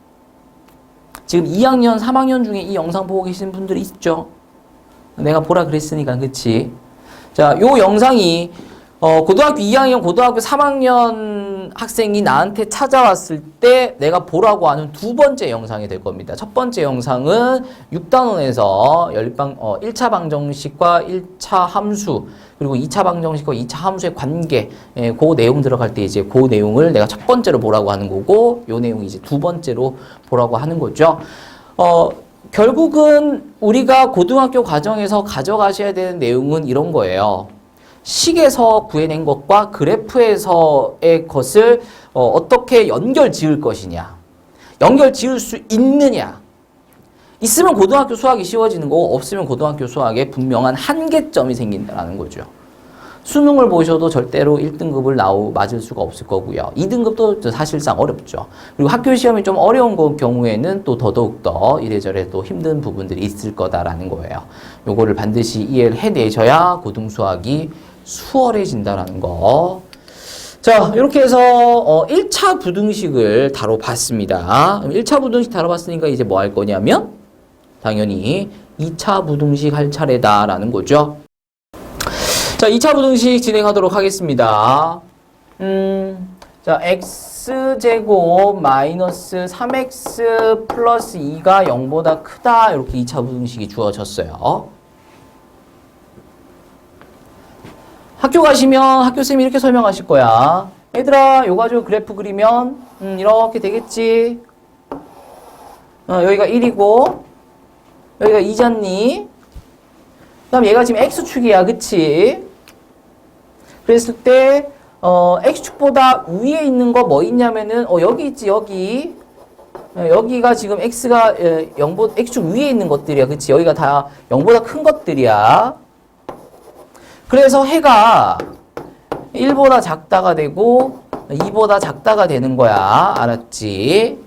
지금 2학년, 3학년 중에 이 영상 보고 계시는 분들이 있죠. 내가 보라 그랬으니까, 그치? 자, 요 영상이 고등학교 2학년, 고등학교 3학년 학생이 나한테 찾아왔을 때 내가 보라고 하는 두 번째 영상이 될 겁니다. 첫 번째 영상은 6단원에서 1차 방정식과 1차 함수, 그리고 2차 방정식과 2차 함수의 관계, 그 내용 들어갈 때 이제 그 내용을 내가 첫 번째로 보라고 하는 거고, 요 내용이 이제 두 번째로 보라고 하는 거죠. 결국은 우리가 고등학교 과정에서 가져가셔야 되는 내용은 이런 거예요. 식에서 구해낸 것과 그래프에서의 것을 어떻게 연결 지을 것이냐. 연결 지을 수 있느냐. 있으면 고등학교 수학이 쉬워지는 거고 없으면 고등학교 수학에 분명한 한계점이 생긴다는 거죠. 수능을 보셔도 절대로 1등급을 맞을 수가 없을 거고요. 2등급도 사실상 어렵죠. 그리고 학교 시험이 좀 어려운 경우에는 또 더더욱더 이래저래 또 힘든 부분들이 있을 거다라는 거예요. 요거를 반드시 이해를 해내셔야 고등수학이 수월해진다라는 거. 자, 이렇게 해서 1차 부등식을 다뤄봤습니다. 1차 부등식 다뤄봤으니까 이제 뭐 할 거냐면 당연히 2차 부등식 할 차례다라는 거죠. 자, 2차 부등식 진행하도록 하겠습니다. 자, x제곱 마이너스 3x 플러스 2가 0보다 크다. 이렇게 2차 부등식이 주어졌어요. 학교 가시면 학교쌤이 이렇게 설명하실 거야. 얘들아, 요 가지고 그래프 그리면 이렇게 되겠지. 여기가 1이고 여기가 2잖니? 그 다음 얘가 지금 x축이야. 그치? 그랬을 때 x축보다 위에 있는 거 뭐 있냐면은 여기 있지. 여기. 여기가 지금 x가 x축 위에 있는 것들이야. 그치? 여기가 다 0보다 큰 것들이야. 그래서 해가 1보다 작다가 되고 2보다 작다가 되는 거야. 알았지?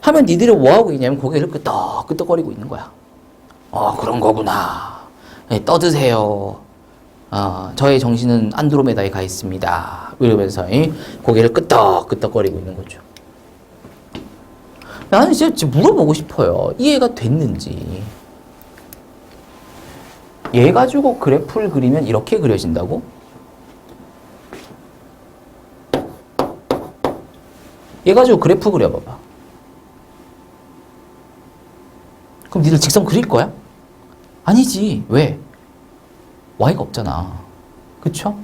하면 니들이 뭐하고 있냐면 고개를 끄덕끄덕거리고 있는 거야. 그런 거구나. 네, 떠드세요. 저의 정신은 안드로메다에 가 있습니다. 이러면서 고개를 끄덕끄덕거리고 있는 거죠. 나는 진짜 물어보고 싶어요. 이해가 됐는지. 얘 가지고 그래프를 그리면 이렇게 그려진다고? 얘 가지고 그래프 그려봐봐. 그럼 니들 직선 그릴 거야? 아니지. 왜? y가 없잖아. 그쵸?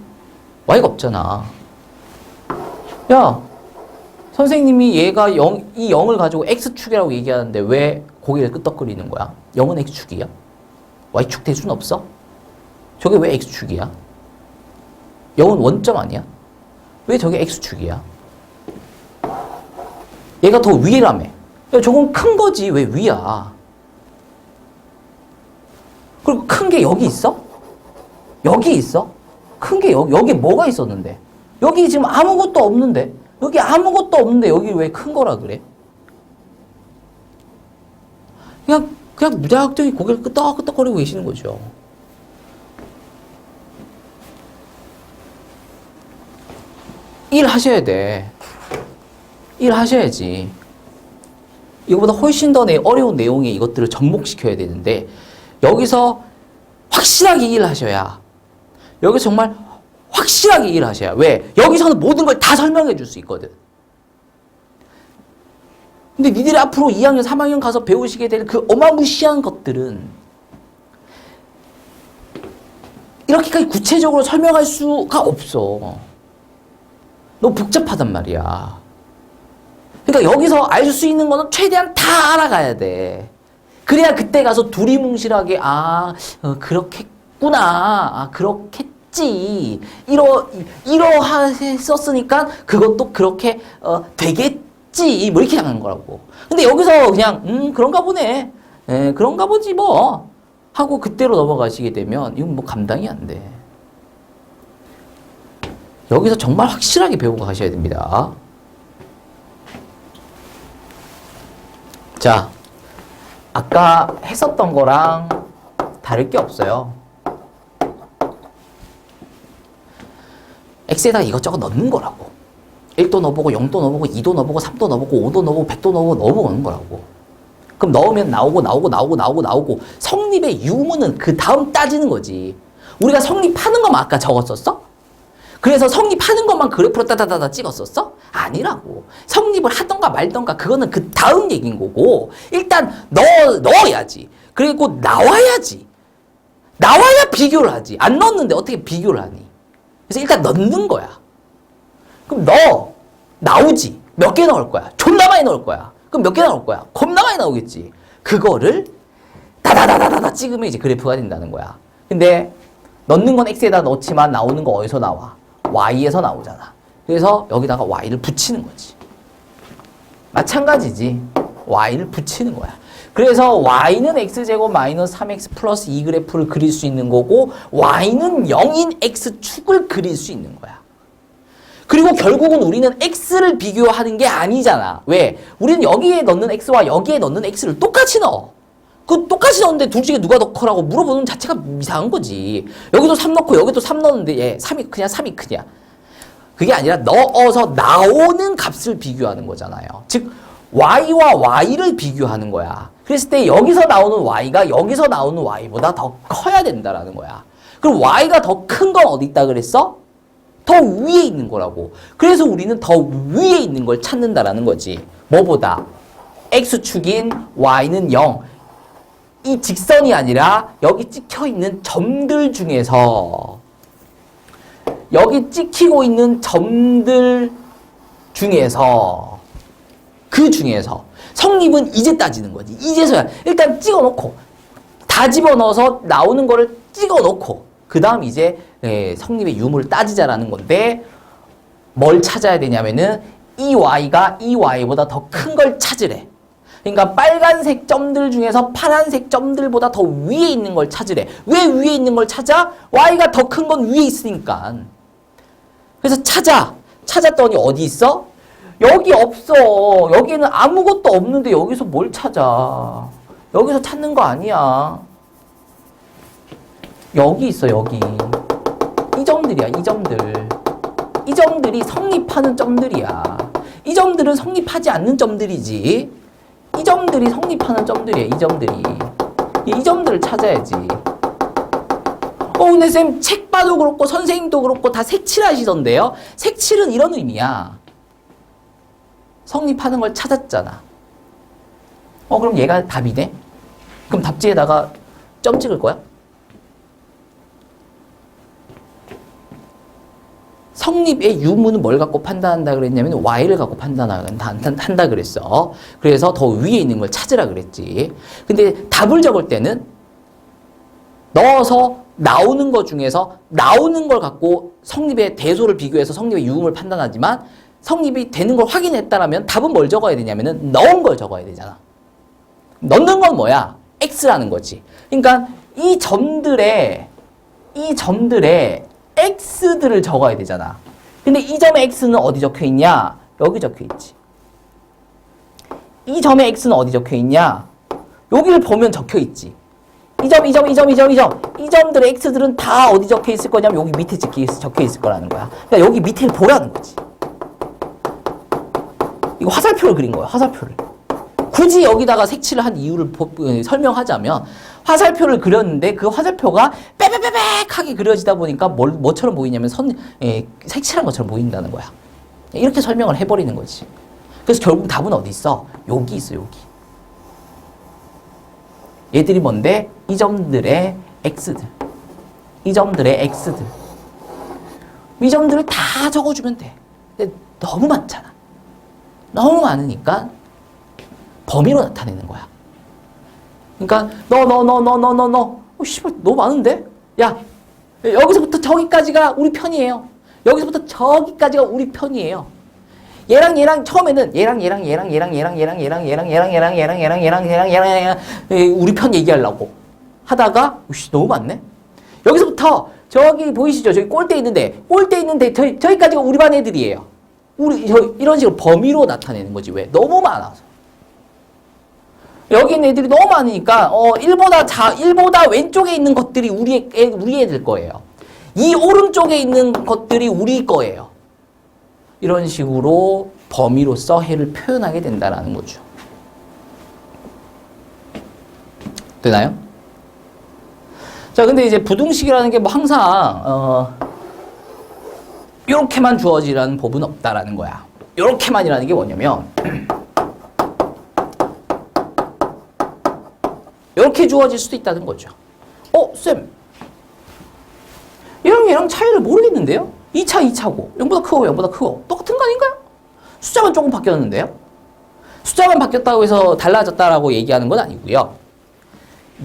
y가 없잖아. 야, 선생님이 얘가 이 0을 가지고 x축이라고 얘기하는데 왜 고개를 끄덕거리는 거야? 0은 x축이야? y축 될 수는 없어? 저게 왜 x축이야? 0은 원점 아니야? 왜 저게 x축이야? 얘가 더 위라며. 야, 저건 큰 거지. 왜 위야? 그리고 큰 게 여기 있어? 여기 있어? 큰 게 여기 뭐가 있었는데? 여기 지금 아무것도 없는데? 여기 아무것도 없는데 여기 왜 큰 거라 그래? 그냥 무작정히 고개를 끄덕끄덕거리고 계시는 거죠. 일 하셔야 돼. 일 하셔야지. 이거보다 훨씬 더 어려운 내용의 이것들을 접목시켜야 되는데 여기서 확실하게 일하셔야 여기서 정말 확실하게 일하셔야 왜? 여기서는 모든 걸 다 설명해 줄 수 있거든. 근데 니들이 앞으로 2학년, 3학년 가서 배우시게 될 그 어마무시한 것들은 이렇게까지 구체적으로 설명할 수가 없어. 너무 복잡하단 말이야. 그러니까 여기서 알 수 있는 거는 최대한 다 알아가야 돼. 그래야 그때 가서 두리뭉실하게 그렇겠구나. 그렇겠지. 이러했었으니까 그것도 그렇게 되겠지. 뭐 이렇게 하는 거라고. 근데 여기서 그냥 그런가 보네. 그런가 보지 뭐. 하고 그때로 넘어가시게 되면 이건 뭐 감당이 안 돼. 여기서 정말 확실하게 배우고 가셔야 됩니다. 자, 아까 했었던 거랑 다를 게 없어요. x에다 이것저것 넣는 거라고. 1도 넣어보고 0도 넣어보고 2도 넣어보고 3도 넣어보고 5도 넣어보고 100도 넣어보는 거라고. 그럼 넣으면 나오고 성립의 유무는 그 다음 따지는 거지. 우리가 성립하는 것만 아까 적었었어? 그래서 성립하는 것만 그래프로 따다다다 찍었었어? 아니라고. 성립을 하던가 말던가 그거는 그 다음 얘기인 거고 일단 넣어야지. 그리고 나와야지. 나와야 비교를 하지. 안 넣었는데 어떻게 비교를 하니? 그래서 일단 넣는 거야. 그럼 나오지. 몇 개 넣을 거야? 존나 많이 넣을 거야. 그럼 몇 개 나올 거야? 겁나 많이 나오겠지. 그거를 다다다다다 찍으면 이제 그래프가 된다는 거야. 근데 넣는 건 x에다 넣지만 나오는 거 어디서 나와? y에서 나오잖아. 그래서 여기다가 y를 붙이는 거지. 마찬가지지. y를 붙이는 거야. 그래서 y는 x제곱 마이너스 3x 플러스 2 그래프를 그릴 수 있는 거고 y는 0인 x축을 그릴 수 있는 거야. 그리고 결국은 우리는 x를 비교하는 게 아니잖아. 왜? 우리는 여기에 넣는 x와 여기에 넣는 x를 똑같이 넣어. 그 똑같이 넣었는데 둘 중에 누가 더 커라고 물어보는 자체가 이상한 거지. 여기도 3 넣고 여기도 3 넣었는데 얘 3이 크냐 3이 크냐. 그게 아니라 넣어서 나오는 값을 비교하는 거잖아요. 즉 y와 y를 비교하는 거야. 그랬을 때 여기서 나오는 y가 여기서 나오는 y보다 더 커야 된다라는 거야. 그럼 y가 더 큰 건 어디 있다 그랬어? 더 위에 있는 거라고. 그래서 우리는 더 위에 있는 걸 찾는다라는 거지. 뭐보다? x축인 y는 0. 이 직선이 아니라 여기 찍혀 있는 점들 중에서 여기 찍히고 있는 점들 중에서 그 중에서 성립은 이제 따지는 거지. 이제서야 일단 찍어놓고 다 집어넣어서 나오는 거를 찍어놓고 그 다음 이제 성립의 유무를 따지자라는 건데 뭘 찾아야 되냐면은 이 y가 이 y보다 더 큰 걸 찾으래. 그러니까 빨간색 점들 중에서 파란색 점들보다 더 위에 있는 걸 찾으래. 왜 위에 있는 걸 찾아? y가 더 큰 건 위에 있으니까. 그래서 찾았더니 어디 있어? 여기 없어. 여기는 아무것도 없는데 여기서 뭘 찾아? 여기서 찾는 거 아니야. 여기 있어, 여기. 이 점들이야, 이 점들. 이 점들이 성립하는 점들이야. 이 점들은 성립하지 않는 점들이지. 이 점들이 성립하는 점들이야, 이 점들이. 이 점들을 찾아야지. 근데 쌤, 책 봐도 그렇고, 선생님도 그렇고, 다 색칠하시던데요? 색칠은 이런 의미야. 성립하는 걸 찾았잖아. 그럼 얘가 답이네? 그럼 답지에다가 점 찍을 거야? 성립의 유무는 뭘 갖고 판단한다 그랬냐면 y를 갖고 판단한다 그랬어. 그래서 더 위에 있는 걸 찾으라 그랬지. 근데 답을 적을 때는 넣어서 나오는 것 중에서 나오는 걸 갖고 성립의 대소를 비교해서 성립의 유무를 판단하지만 성립이 되는 걸 확인했다라면 답은 뭘 적어야 되냐면은 넣은 걸 적어야 되잖아. 넣는 건 뭐야? x라는 거지. 그러니까 이 점들의 x들을 적어야 되잖아. 근데 이 점의 x는 어디 적혀 있냐? 여기 적혀 있지. 이 점의 x는 어디 적혀 있냐? 여기를 보면 적혀 있지. 이 점들의 x들은 다 어디 적혀 있을 거냐면 여기 밑에 적혀 있을 거라는 거야. 그러니까 여기 밑에를 보라는 거지. 이거 화살표를 그린 거야, 화살표를. 굳이 여기다가 색칠을 한 이유를 설명하자면 화살표를 그렸는데 그 화살표가 빼빼빼빼하게 그려지다 보니까 뭐처럼 보이냐면 색칠한 것처럼 보인다는 거야. 이렇게 설명을 해버리는 거지. 그래서 결국 답은 어디 있어? 여기 있어, 여기. 얘들이 뭔데? 이 점들의 x들. 이 점들의 x들. 이 점들을 다 적어주면 돼. 근데 너무 많잖아. 너무 많으니까 범위로 나타내는 거야. 그러니까 씨발 너무 많은데? 야, 여기서부터 저기까지가 우리 편이에요. 여기서부터 저기까지가 우리 편이에요. 얘랑 처음에는 얘랑 우리 편 얘기하려고 하다가 너무 많네. 여기서부터 저기 보이시죠? 저기 꼴대 있는데 저기까지가 우리 반 애들이에요. 이런 식으로 범위로 나타내는 거지. 왜? 너무 많아서. 여기 있는 애들이 너무 많으니까 1보다 왼쪽에 있는 것들이 우리 애들 거예요. 이 오른쪽에 있는 것들이 우리 거예요. 이런 식으로 범위로서 해를 표현하게 된다는 거죠. 되나요? 자, 근데 이제 부등식이라는 게 뭐 항상 이렇게만 주어지라는 법은 없다라는 거야. 이렇게만이라는 게 뭐냐면 이렇게 주어질 수도 있다는 거죠. 쌤, 얘랑 차이를 모르겠는데요? 2차, 2차고 0보다 크고 0보다 크고 똑같은 거 아닌가요? 숫자만 조금 바뀌었는데요? 숫자만 바뀌었다고 해서 달라졌다라고 얘기하는 건 아니고요.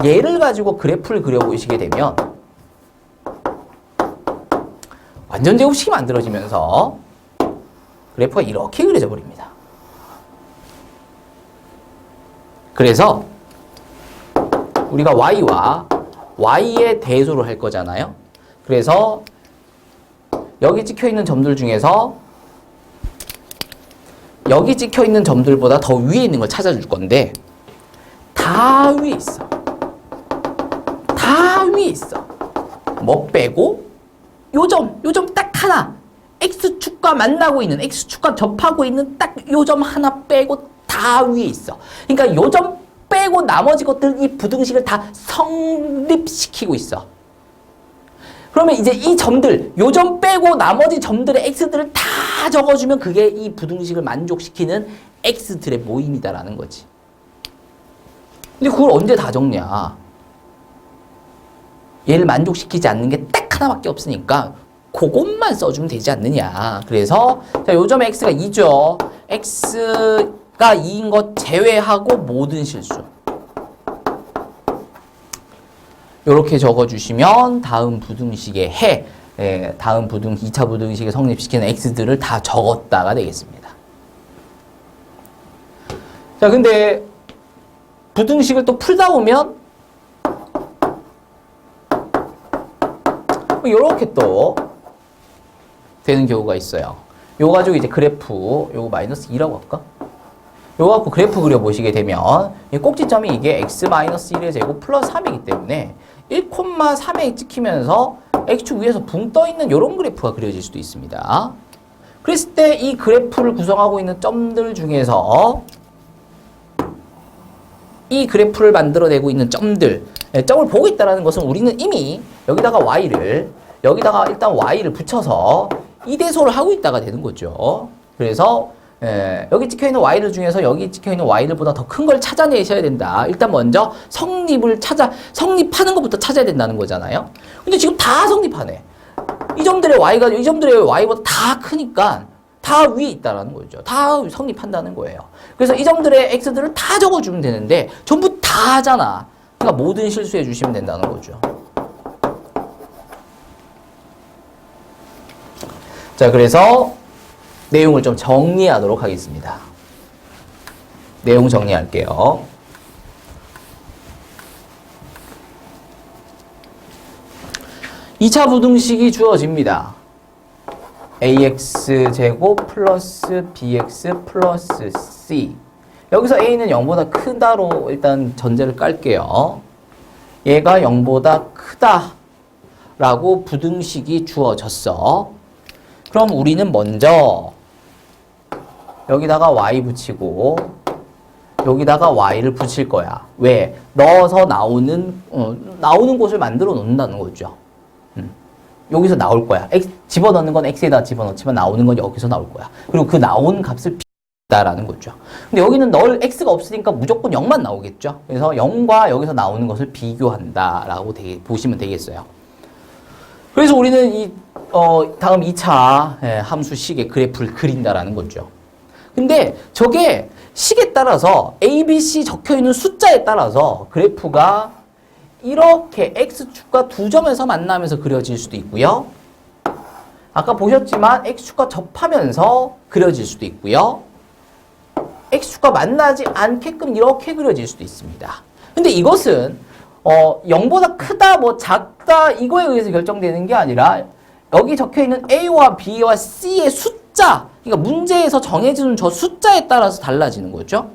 얘를 가지고 그래프를 그려보시게 되면 완전 제곱식이 만들어지면서 그래프가 이렇게 그려져 버립니다. 그래서 우리가 y와 y의 대소를 할 거잖아요. 그래서 여기 찍혀있는 점들 중에서 여기 찍혀있는 점들보다 더 위에 있는 걸 찾아줄 건데 다 위에 있어. 다 위에 있어. 뭐 빼고? 요 점 딱 하나. X축과 만나고 있는, X축과 접하고 있는 딱 요 점 하나 빼고 다 위에 있어. 그러니까 요 점 빼고 나머지 것들 이 부등식을 다 성립시키고 있어. 그러면 이제 이 점들, 요 점 빼고 나머지 점들의 X들을 다 적어주면 그게 이 부등식을 만족시키는 X들의 모임이다라는 거지. 근데 그걸 언제 다 적냐? 얘를 만족시키지 않는 게 딱 하나밖에 없으니까 그것만 써주면 되지 않느냐. 그래서 자, 요 점에 X가 2죠. X가 2인 것 제외하고 모든 실수. 이렇게 적어주시면 다음 부등식의 다음 2차 부등식에 성립시키는 X들을 다 적었다가 되겠습니다. 자, 근데 부등식을 또 풀다 보면 이렇게 또 되는 경우가 있어요. 요거 가지고 이제 그래프, 요거 마이너스 2라고 할까? 요거 갖고 그래프 그려보시게 되면 이 꼭지점이 이게 x-1의 제곱 플러스 3이기 때문에 1,3에 찍히면서 x축 위에서 붕 떠있는 요런 그래프가 그려질 수도 있습니다. 그랬을 때 이 그래프를 구성하고 있는 점들 중에서 이 그래프를 만들어내고 있는 점들, 점을 보고 있다는 것은 우리는 이미 여기다가 여기다가 일단 y를 붙여서 이대소를 하고 있다가 되는 거죠. 그래서 여기 찍혀있는 y를 중에서 여기 찍혀있는 y들보다 더 큰 걸 찾아내셔야 된다. 일단 먼저 성립하는 것부터 찾아야 된다는 거잖아요. 근데 지금 다 성립하네. 이 점들의 y보다 다 크니까 다 위에 있다는 거죠. 다 성립한다는 거예요. 그래서 이 점들의 x들을 다 적어주면 되는데 전부 다 하잖아. 그러니까 모든 실수해 주시면 된다는 거죠. 자, 그래서 내용을 좀 정리하도록 하겠습니다. 내용 정리할게요. (2차) 부등식이 주어집니다. ax제곱 플러스 bx 플러스 c. 여기서 a는 0보다 크다로 일단 전제를 깔게요. 얘가 0보다 크다라고 부등식이 주어졌어. 그럼 우리는 먼저 여기다가 y 붙이고 여기다가 y를 붙일 거야. 왜? 넣어서 나오는 곳을 만들어 놓는다는 거죠. 여기서 나올 거야. 집어넣는 건 x에다 집어넣지만 나오는 건 여기서 나올 거야. 그리고 그 나온 값을 비다라는 거죠. 근데 여기는 넣을 x가 없으니까 무조건 0만 나오겠죠. 그래서 0과 여기서 나오는 것을 비교한다라고 보시면 되겠어요. 그래서 우리는 다음 2차 함수식의 그래프를 그린다라는 거죠. 근데 저게 식에 따라서 A, B, C 적혀있는 숫자에 따라서 그래프가 이렇게 X축과 두 점에서 만나면서 그려질 수도 있고요. 아까 보셨지만 X축과 접하면서 그려질 수도 있고요. X축과 만나지 않게끔 이렇게 그려질 수도 있습니다. 근데 이것은 0보다 크다, 뭐 작다 이거에 의해서 결정되는 게 아니라 여기 적혀있는 A와 B와 C의 숫자, 그러니까 문제에서 정해주는 저 숫자에 따라서 달라지는 거죠.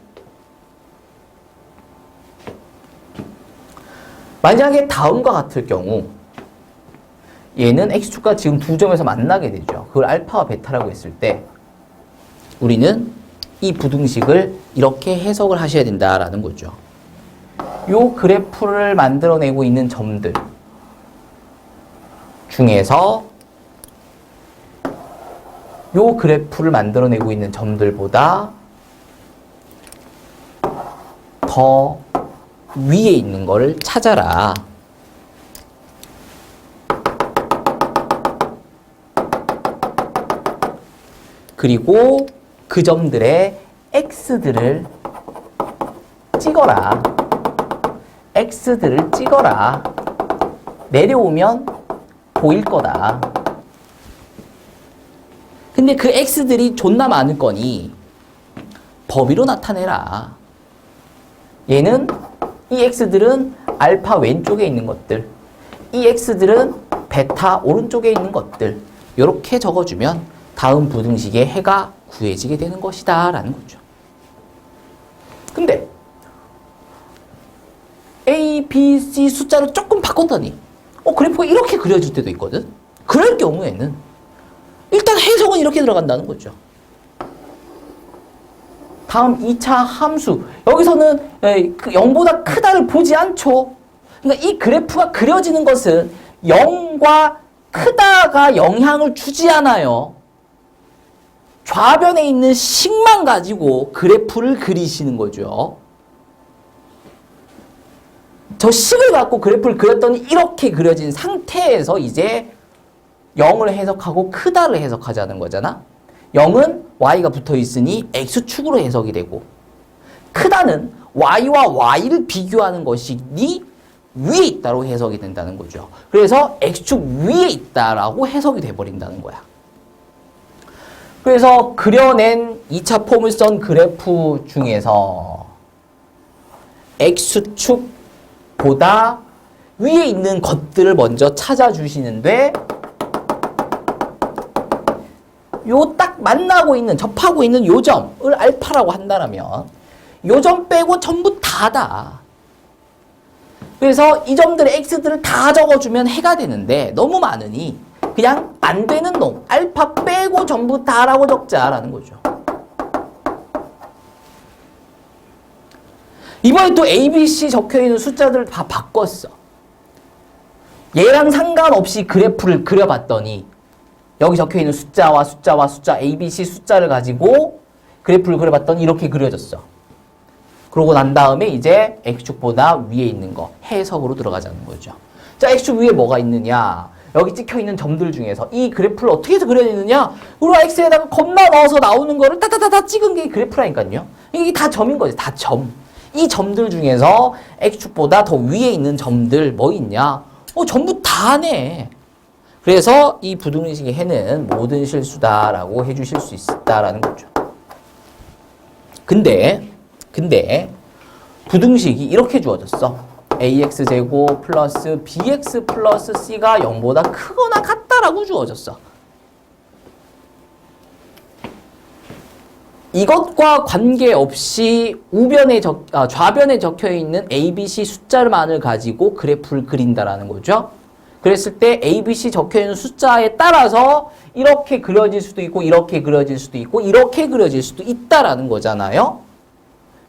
만약에 다음과 같을 경우 얘는 X축과 지금 두 점에서 만나게 되죠. 그걸 알파와 베타라고 했을 때 우리는 이 부등식을 이렇게 해석을 하셔야 된다라는 거죠. 요 그래프를 만들어내고 있는 점들 중에서 요 그래프를 만들어내고 있는 점들보다 더 위에 있는 거를 찾아라. 그리고 그 점들의 x들을 찍어라. x들을 찍어라. 내려오면 보일 거다. 근데 그 x들이 존나 많을 거니 범위로 나타내라. 얘는 이 x들은 알파 왼쪽에 있는 것들, 이 x들은 베타 오른쪽에 있는 것들, 이렇게 적어주면 다음 부등식의 해가 구해지게 되는 것이다 라는 거죠. 근데 A, B, C 숫자를 조금 바꿨더니 그래프가 이렇게 그려질 때도 있거든. 그럴 경우에는 일단 해석은 이렇게 들어간다는 거죠. 다음 2차 함수. 여기서는 0보다 크다를 보지 않죠. 그러니까 이 그래프가 그려지는 것은 0과 크다가 영향을 주지 않아요. 좌변에 있는 식만 가지고 그래프를 그리시는 거죠. 저 식을 갖고 그래프를 그렸더니 이렇게 그려진 상태에서 이제 0을 해석하고 크다를 해석하자는 거잖아. 0은 y가 붙어 있으니 x축으로 해석이 되고, 크다는 y와 y를 비교하는 것이니 위에 있다로 해석이 된다는 거죠. 그래서 x축 위에 있다라고 해석이 돼버린다는 거야. 그래서 그려낸 2차 포물선 그래프 중에서 x축보다 위에 있는 것들을 먼저 찾아주시는데, 요 딱 만나고 있는, 접하고 있는 요 점을 알파라고 한다면 요 점 빼고 전부 다다. 그래서 이 점들의 x들을 다 적어주면 해가 되는데 너무 많으니 그냥 안 되는 놈, 알파 빼고 전부 다라고 적자라는 거죠. 이번에 또 A, B, C 적혀있는 숫자들을 다 바꿨어. 얘랑 상관없이 그래프를 그려봤더니 여기 적혀있는 숫자와 숫자 A, B, C 숫자를 가지고 그래프를 그려봤더니 이렇게 그려졌어. 그러고 난 다음에 이제 X축보다 위에 있는 거 해석으로 들어가자는 거죠. 자, X축 위에 뭐가 있느냐? 여기 찍혀있는 점들 중에서 이 그래프를 어떻게 해서 그려야 되느냐? 우리가 X에다가 겁나 넣어서 나오는 거를 따다다다 찍은 게 그래프라니까요. 이게 다 점인 거지. 다 점. 이 점들 중에서 X축보다 더 위에 있는 점들 뭐 있냐? 전부 다네. 그래서 이 부등식의 해는 모든 실수다라고 해주실 수 있다라는 거죠. 근데 부등식이 이렇게 주어졌어. ax제곱 플러스 bx 플러스 c가 0보다 크거나 같다라고 주어졌어. 이것과 관계없이 좌변에 적혀있는 ABC 숫자만을 가지고 그래프를 그린다라는 거죠. 그랬을 때 ABC 적혀있는 숫자에 따라서 이렇게 그려질 수도 있고 이렇게 그려질 수도 있고 이렇게 그려질 수도 있다라는 거잖아요.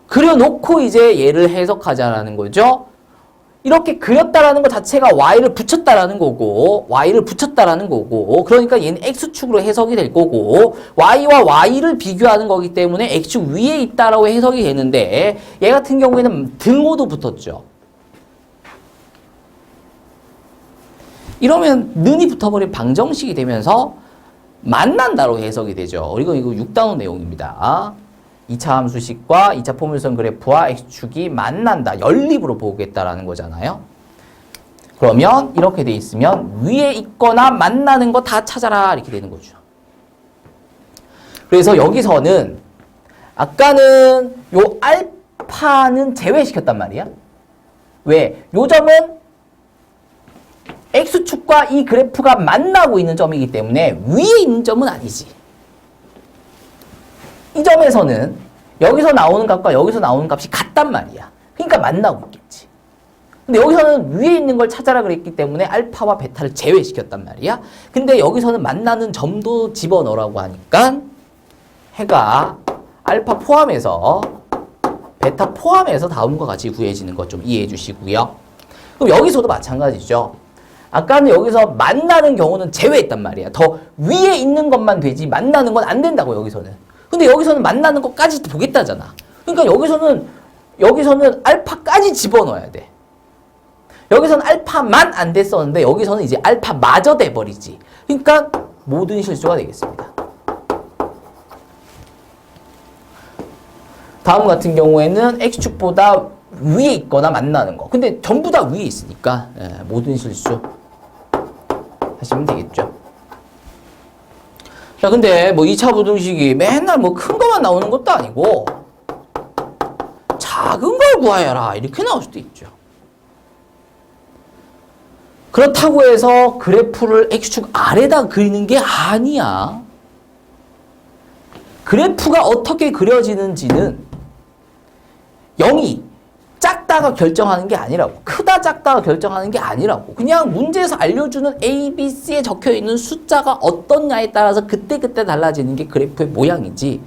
그려놓고 이제 얘를 해석하자라는 거죠. 이렇게 그렸다라는 것 자체가 y를 붙였다라는 거고 그러니까 얘는 x축으로 해석이 될 거고 y와 y를 비교하는 거기 때문에 x축 위에 있다라고 해석이 되는데 얘 같은 경우에는 등호도 붙었죠. 이러면 는이 붙어버린 방정식이 되면서 만난다로 해석이 되죠. 이거 6단원 내용입니다. 2차 함수식과 2차 포물선 그래프와 x축이 만난다. 연립으로 보겠다라는 거잖아요. 그러면 이렇게 돼 있으면 위에 있거나 만나는 거 다 찾아라 이렇게 되는 거죠. 그래서 여기서는 아까는 요 알파는 제외시켰단 말이야. 왜? 요 점은 x축과 이 그래프가 만나고 있는 점이기 때문에 위에 있는 점은 아니지. 이 점에서는 여기서 나오는 값과 여기서 나오는 값이 같단 말이야. 그러니까 만나고 있겠지. 근데 여기서는 위에 있는 걸 찾아라 그랬기 때문에 알파와 베타를 제외시켰단 말이야. 근데 여기서는 만나는 점도 집어넣으라고 하니까 해가 알파 포함해서 베타 포함해서 다음과 같이 구해지는 것 좀 이해해 주시고요. 그럼 여기서도 마찬가지죠. 아까는 여기서 만나는 경우는 제외했단 말이야. 더 위에 있는 것만 되지 만나는 건 안 된다고 여기서는. 근데 여기서는 만나는 것까지 보겠다잖아. 그러니까 여기서는 알파까지 집어넣어야 돼. 여기서는 알파만 안 됐었는데 여기서는 이제 알파마저 돼버리지. 그러니까 모든 실수가 되겠습니다. 다음 같은 경우에는 x축보다 위에 있거나 만나는 거. 근데 전부 다 위에 있으니까 모든 실수 하시면 되겠죠. 자, 근데 뭐 2차 부등식이 맨날 뭐 큰 거만 나오는 것도 아니고 작은 걸 구하여라 이렇게 나올 수도 있죠. 그렇다고 해서 그래프를 X축 아래다 그리는 게 아니야. 그래프가 어떻게 그려지는지는 0이 작다가 결정하는 게 아니라고. 크다 작다가 결정하는 게 아니라고. 그냥 문제에서 알려주는 A, B, C에 적혀있는 숫자가 어떻냐에 따라서 그때그때 달라지는 게 그래프의 모양이지.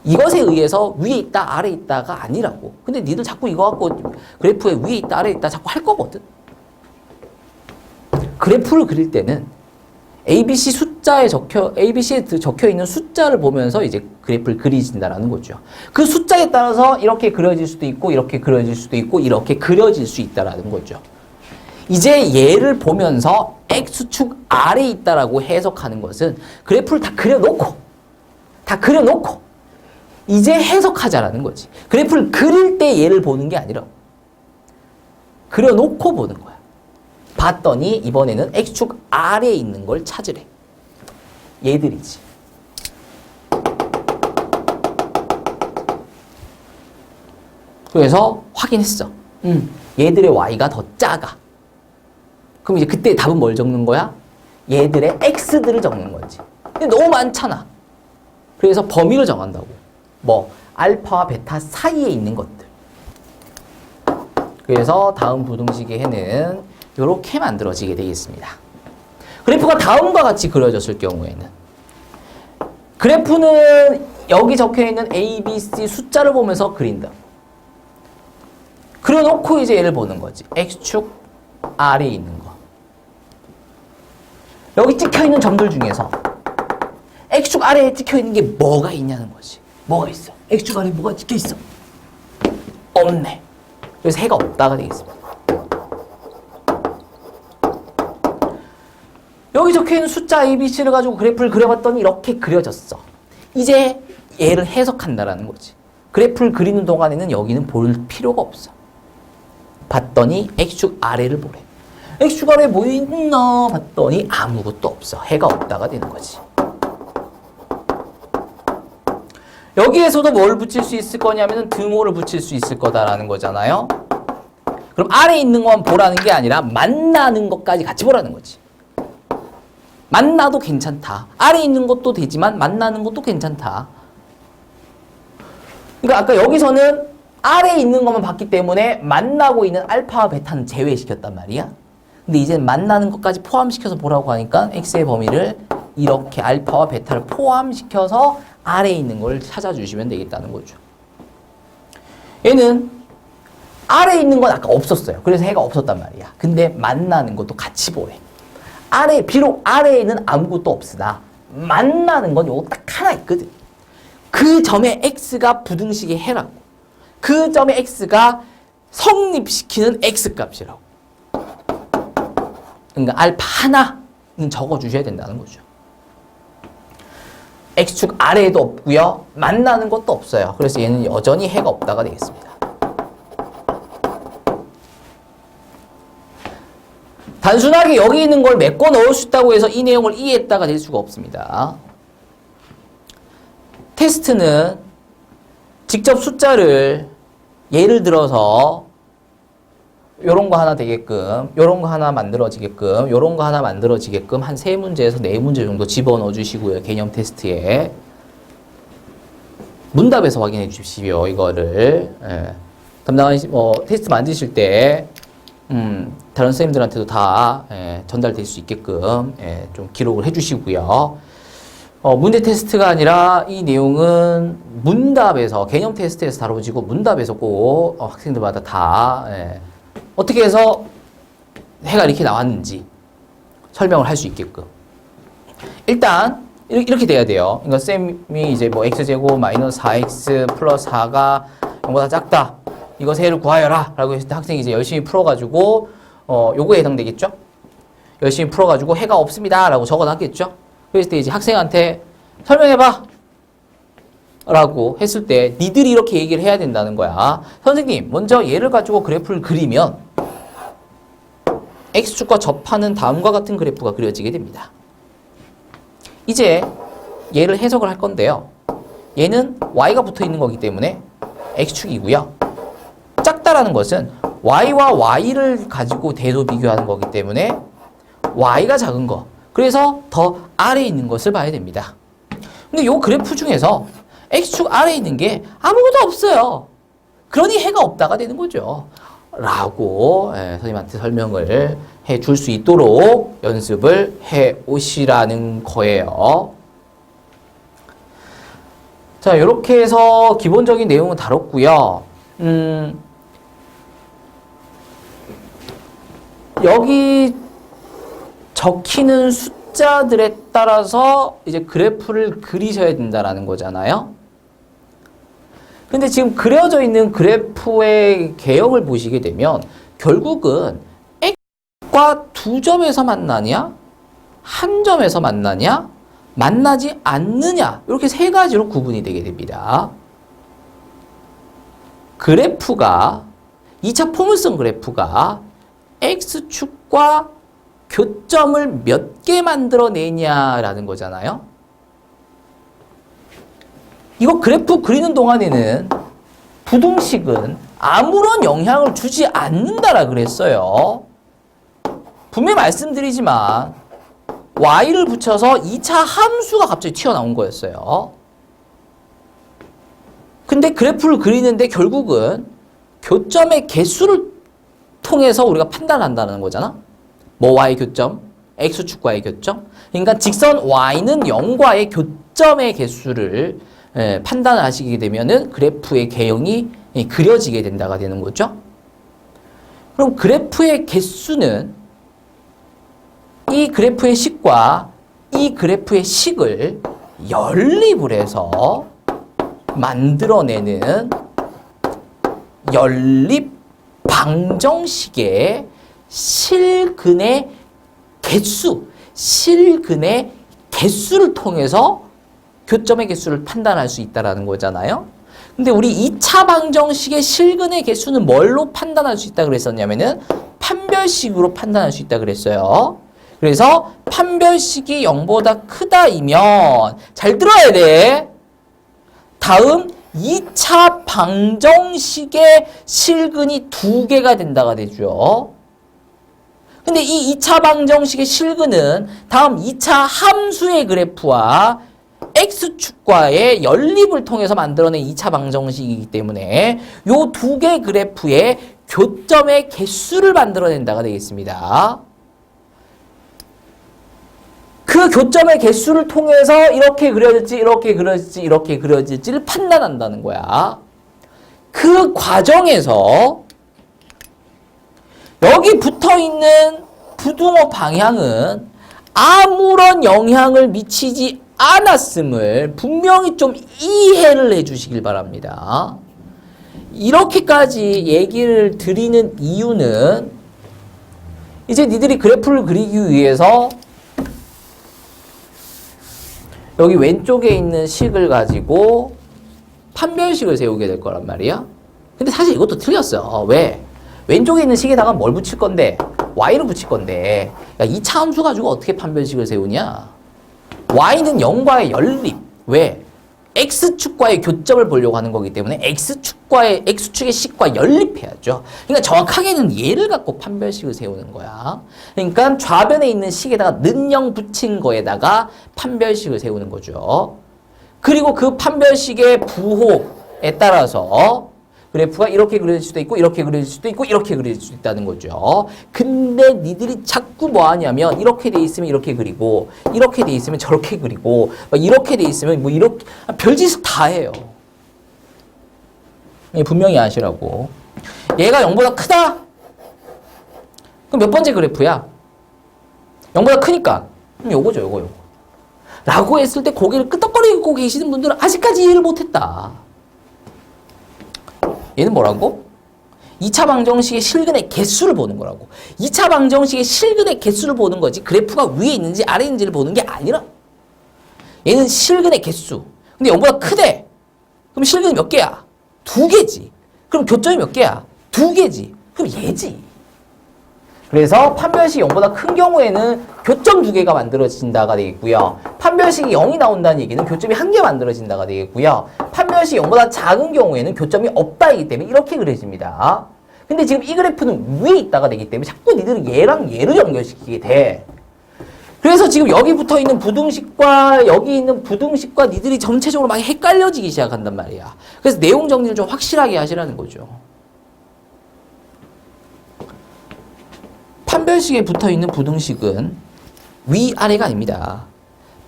이것에 의해서 위에 있다 아래에 있다가 아니라고. 근데 니들 자꾸 이거 갖고 그래프에 위에 있다 아래에 있다 자꾸 할 거거든. 그래프를 그릴 때는 ABC 숫자에 ABC에 적혀 있는 숫자를 보면서 이제 그래프를 그리진다라는 거죠. 그 숫자에 따라서 이렇게 그려질 수도 있고, 이렇게 그려질 수도 있고, 이렇게 그려질 수 있다라는 거죠. 이제 얘를 보면서 X축 아래에 있다라고 해석하는 것은 그래프를 다 그려놓고, 이제 해석하자라는 거지. 그래프를 그릴 때 얘를 보는 게 아니라 그려놓고 보는 거야. 봤더니 이번에는 X축 아래에 있는 걸 찾으래. 얘들이지. 그래서 확인했어. 얘들의 Y가 더 작아. 그럼 이제 그때 답은 뭘 적는 거야? 얘들의 X들을 적는 거지. 근데 너무 많잖아. 그래서 범위를 정한다고. 뭐 알파와 베타 사이에 있는 것들. 그래서 다음 부등식의 해는 이렇게 만들어지게 되겠습니다. 그래프가 다음과 같이 그려졌을 경우에는 그래프는 여기 적혀있는 A, B, C 숫자를 보면서 그린다. 그려놓고 이제 얘를 보는 거지. X축 아래에 있는 거. 여기 찍혀있는 점들 중에서 X축 아래에 찍혀있는 게 뭐가 있냐는 거지. 뭐가 있어? X축 아래에 뭐가 찍혀있어? 없네. 그래서 해가 없다가 되겠습니다. 여기 적혀있는 숫자 ABC를 가지고 그래프를 그려봤더니 이렇게 그려졌어. 이제 얘를 해석한다라는 거지. 그래프를 그리는 동안에는 여기는 볼 필요가 없어. 봤더니 X축 아래를 보래. X축 아래에 뭐 있나 봤더니 아무것도 없어. 해가 없다가 되는 거지. 여기에서도 뭘 붙일 수 있을 거냐면 등호를 붙일 수 있을 거다라는 거잖아요. 그럼 아래에 있는 것만 보라는 게 아니라 만나는 것까지 같이 보라는 거지. 만나도 괜찮다. 아래에 있는 것도 되지만 만나는 것도 괜찮다. 그러니까 아까 여기서는 아래에 있는 것만 봤기 때문에 만나고 있는 알파와 베타는 제외시켰단 말이야. 근데 이제 만나는 것까지 포함시켜서 보라고 하니까 X의 범위를 이렇게 알파와 베타를 포함시켜서 아래에 있는 걸 찾아주시면 되겠다는 거죠. 얘는 아래에 있는 건 아까 없었어요. 그래서 해가 없었단 말이야. 근데 만나는 것도 같이 보래. 비록 아래에는 아무것도 없으나 만나는 건 요거 딱 하나 있거든. 그 점에 X가 부등식의 해라고. 그 점에 X가 성립시키는 X값이라고. 그러니까 알파 하나는 적어주셔야 된다는 거죠. X축 아래에도 없고요. 만나는 것도 없어요. 그래서 얘는 여전히 해가 없다가 되겠습니다. 단순하게 여기 있는 걸 메꿔 넣을 수 있다고 해서 이 내용을 이해했다가 될 수가 없습니다. 테스트는 직접 숫자를 예를 들어서 요런 거 하나 되게끔, 요런 거 하나 만들어지게끔, 요런 거 하나 만들어지게끔 한 3문제에서 4문제 정도 집어넣어 주시고요. 개념 테스트에. 문답에서 확인해 주십시오. 이거를. 예. 담당하신, 테스트 만드실 때 다른 선생님들한테도 다 전달될 수 있게끔 좀 기록을 해주시고요. 문제 테스트가 아니라 이 내용은 문답에서 개념 테스트에서 다뤄지고 문답에서 꼭 학생들마다 다 어떻게 해서 해가 이렇게 나왔는지 설명을 할 수 있게끔 일단 이렇게 돼야 돼요. 그러니까 쌤이 이제 뭐 x제곱 마이너스 4x 플러스 4가 0보다 작다. 이것의 해를 구하여라 라고 했을 때 학생이 이제 열심히 풀어가지고 요거에 해당되겠죠? 열심히 풀어가지고 해가 없습니다 라고 적어놨겠죠? 그랬을 때 이제 학생한테 설명해봐 라고 했을 때 니들이 이렇게 얘기를 해야 된다는 거야. 선생님 먼저 얘를 가지고 그래프를 그리면 X축과 접하는 다음과 같은 그래프가 그려지게 됩니다. 이제 얘를 해석을 할 건데요. 얘는 Y가 붙어 있는 거기 때문에 X축이고요. 작다라는 것은 y와 y를 가지고 대도 비교하는 거기 때문에 y가 작은 거. 그래서 더 아래에 있는 것을 봐야 됩니다. 근데 요 그래프 중에서 x축 아래에 있는 게 아무것도 없어요. 그러니 해가 없다가 되는 거죠. 라고 선생님한테 설명을 해 줄 수 있도록 연습을 해 오시라는 거예요. 자, 이렇게 해서 기본적인 내용은 다뤘고요. 여기 적히는 숫자들에 따라서 이제 그래프를 그리셔야 된다라는 거잖아요. 근데 지금 그려져 있는 그래프의 개형을 보시게 되면 결국은 x과 두 점에서 만나냐, 한 점에서 만나냐, 만나지 않느냐, 이렇게 세 가지로 구분이 되게 됩니다. 그래프가 2차 포물선 그래프가 x축과 교점을 몇 개 만들어내냐라는 거잖아요. 이거 그래프 그리는 동안에는 부등식은 아무런 영향을 주지 않는다라 그랬어요. 분명히 말씀드리지만 y를 붙여서 2차 함수가 갑자기 튀어나온 거였어요. 근데 그래프를 그리는데 결국은 교점의 개수를 통해서 우리가 판단한다는 거잖아. 뭐 y 교점, x축과의 교점. 그러니까 직선 y는 0과의 교점의 개수를 판단을 하시게 되면은 그래프의 개형이 그려지게 된다가 되는 거죠. 그럼 그래프의 개수는 이 그래프의 식과 이 그래프의 식을 연립을 해서 만들어내는 연립 방정식의 실근의 개수를 통해서 교점의 개수를 판단할 수 있다는 거잖아요. 근데 우리 2차 방정식의 실근의 개수는 뭘로 판단할 수 있다 그랬었냐면은 판별식으로 판단할 수 있다 그랬어요. 그래서 판별식이 0보다 크다이면 잘 들어야 돼. 다음 2차 방정식의 실근이 2개가 된다가 되죠. 근데 이 2차 방정식의 실근은 다음 2차 함수의 그래프와 x축과의 연립을 통해서 만들어낸 2차 방정식이기 때문에 이 2개 그래프의 교점의 개수를 만들어낸다가 되겠습니다. 그 교점의 개수를 통해서 이렇게 그려질지 이렇게 그려질지 이렇게 그려질지를 판단한다는 거야. 그 과정에서 여기 붙어있는 부등호 방향은 아무런 영향을 미치지 않았음을 분명히 좀 이해를 해주시길 바랍니다. 이렇게까지 얘기를 드리는 이유는 이제 니들이 그래프를 그리기 위해서 여기 왼쪽에 있는 식을 가지고 판별식을 세우게 될 거란 말이야. 근데 사실 이것도 틀렸어. 왜? 왼쪽에 있는 식에다가 뭘 붙일 건데? y를 붙일 건데. 야, 2차 함수 가지고 어떻게 판별식을 세우냐? y는 0과의 연립. 왜? x축과의 교점을 보려고 하는 거기 때문에 x축의 식과 연립해야죠. 그러니까 정확하게는 얘를 갖고 판별식을 세우는 거야. 그러니까 좌변에 있는 식에다가 는영 붙인 거에다가 판별식을 세우는 거죠. 그리고 그 판별식의 부호에 따라서 그래프가 이렇게 그려질 수도 있고 이렇게 그려질 수도 있고 이렇게 그려질 수도 있다는 거죠. 근데 니들이 자꾸 뭐 하냐면 이렇게 돼 있으면 이렇게 그리고 이렇게 돼 있으면 저렇게 그리고 이렇게 돼 있으면 뭐 이렇게 별짓을 다 해요. 분명히 아시라고. 얘가 0보다 크다? 그럼 몇 번째 그래프야? 0보다 크니까 그럼 요거죠, 요거. 라고 했을 때 고개를 끄덕거리고 계시는 분들은 아직까지 이해를 못했다. 얘는 뭐라고? 2차 방정식의 실근의 개수를 보는 거라고. 2차 방정식의 실근의 개수를 보는 거지 그래프가 위에 있는지 아래에 있는지를 보는 게 아니라 얘는 실근의 개수. 근데 0보다 크대. 그럼 실근이 몇 개야? 2개지. 그럼 교점이 몇 개야? 2개지. 그럼 얘지. 그래서 판별식이 0보다 큰 경우에는 교점 2개가 만들어진다가 되겠고요. 판별식이 0이 나온다는 얘기는 교점이 1개 만들어진다가 되겠고요. 판별식이 판별식이 0보다 작은 경우에는 교점이 없다이기 때문에 이렇게 그려집니다. 근데 지금 이 그래프는 위에 있다가 되기 때문에 자꾸 니들은 얘랑 얘를 연결시키게 돼. 그래서 지금 여기 붙어 있는 부등식과 여기 있는 부등식과 니들이 전체적으로 막 헷갈려지기 시작한단 말이야. 그래서 내용 정리를 좀 확실하게 하시라는 거죠. 판별식에 붙어 있는 부등식은 위아래가 아닙니다.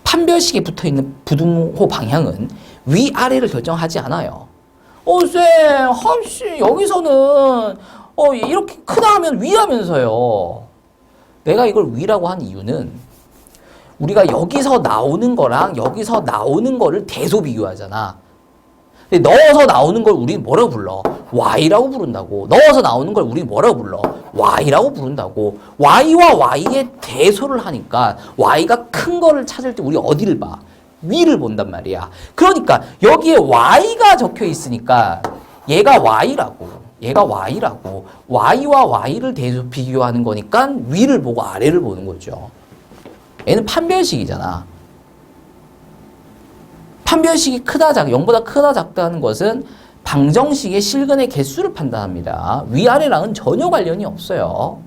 판별식에 붙어 있는 부등호 방향은 위아래를 결정하지 않아요. 쌤, 여기서는 이렇게 크다 하면 위라면서요. 내가 이걸 위라고 한 이유는 우리가 여기서 나오는 거랑 여기서 나오는 거를 대소 비교하잖아. 근데 넣어서 나오는 걸 우리는 뭐라고 불러? y라고 부른다고. 넣어서 나오는 걸 우리는 뭐라고 불러? y라고 부른다고. y와 y의 대소를 하니까 y가 큰 거를 찾을 때 우리 어디를 봐? 위를 본단 말이야. 그러니까 여기에 y가 적혀 있으니까 얘가 y라고. 얘가 y라고. y와 y를 대소 비교하는 거니까 위를 보고 아래를 보는 거죠. 얘는 판별식이잖아. 판별식이 크다 작다, 0보다 크다 작다 하는 것은 방정식의 실근의 개수를 판단합니다. 위아래랑은 전혀 관련이 없어요.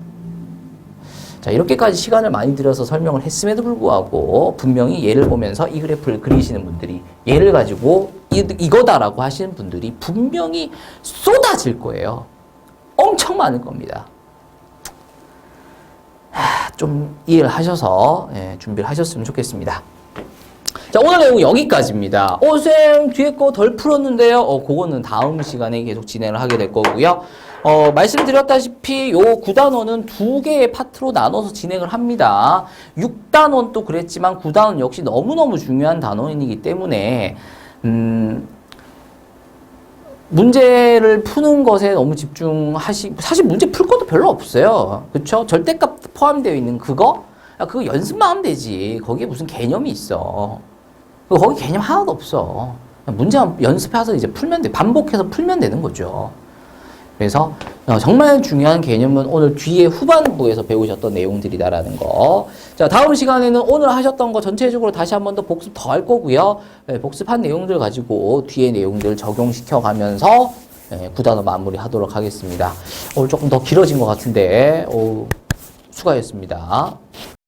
자, 이렇게까지 시간을 많이 들여서 설명을 했음에도 불구하고 분명히 얘를 보면서 이 그래프를 그리시는 분들이 얘를 가지고 이거다라고 하시는 분들이 분명히 쏟아질 거예요. 엄청 많을 겁니다. 좀 이해를 하셔서 준비를 하셨으면 좋겠습니다. 자, 오늘 내용은 여기까지입니다. 쌤, 뒤에 거 덜 풀었는데요. 그거는 다음 시간에 계속 진행을 하게 될 거고요. 말씀드렸다시피 요 9단원은 두 개의 파트로 나눠서 진행을 합니다. 6단원도 그랬지만 9단원 역시 너무너무 중요한 단원이기 때문에 문제를 푸는 것에 너무 사실 문제 풀 것도 별로 없어요. 그쵸? 절대값 포함되어 있는 그거 연습만 하면 되지. 거기에 무슨 개념이 있어. 거기 개념 하나도 없어. 문제만 연습해서 이제 풀면 돼. 반복해서 풀면 되는 거죠. 그래서 정말 중요한 개념은 오늘 뒤에 후반부에서 배우셨던 내용들이다라는 거. 자, 다음 시간에는 오늘 하셨던 거 전체적으로 다시 한 번 더 복습 더 할 거고요. 복습한 내용들 가지고 뒤에 내용들 적용시켜 가면서 9단원 마무리하도록 하겠습니다. 오늘 조금 더 길어진 것 같은데 수고하셨습니다.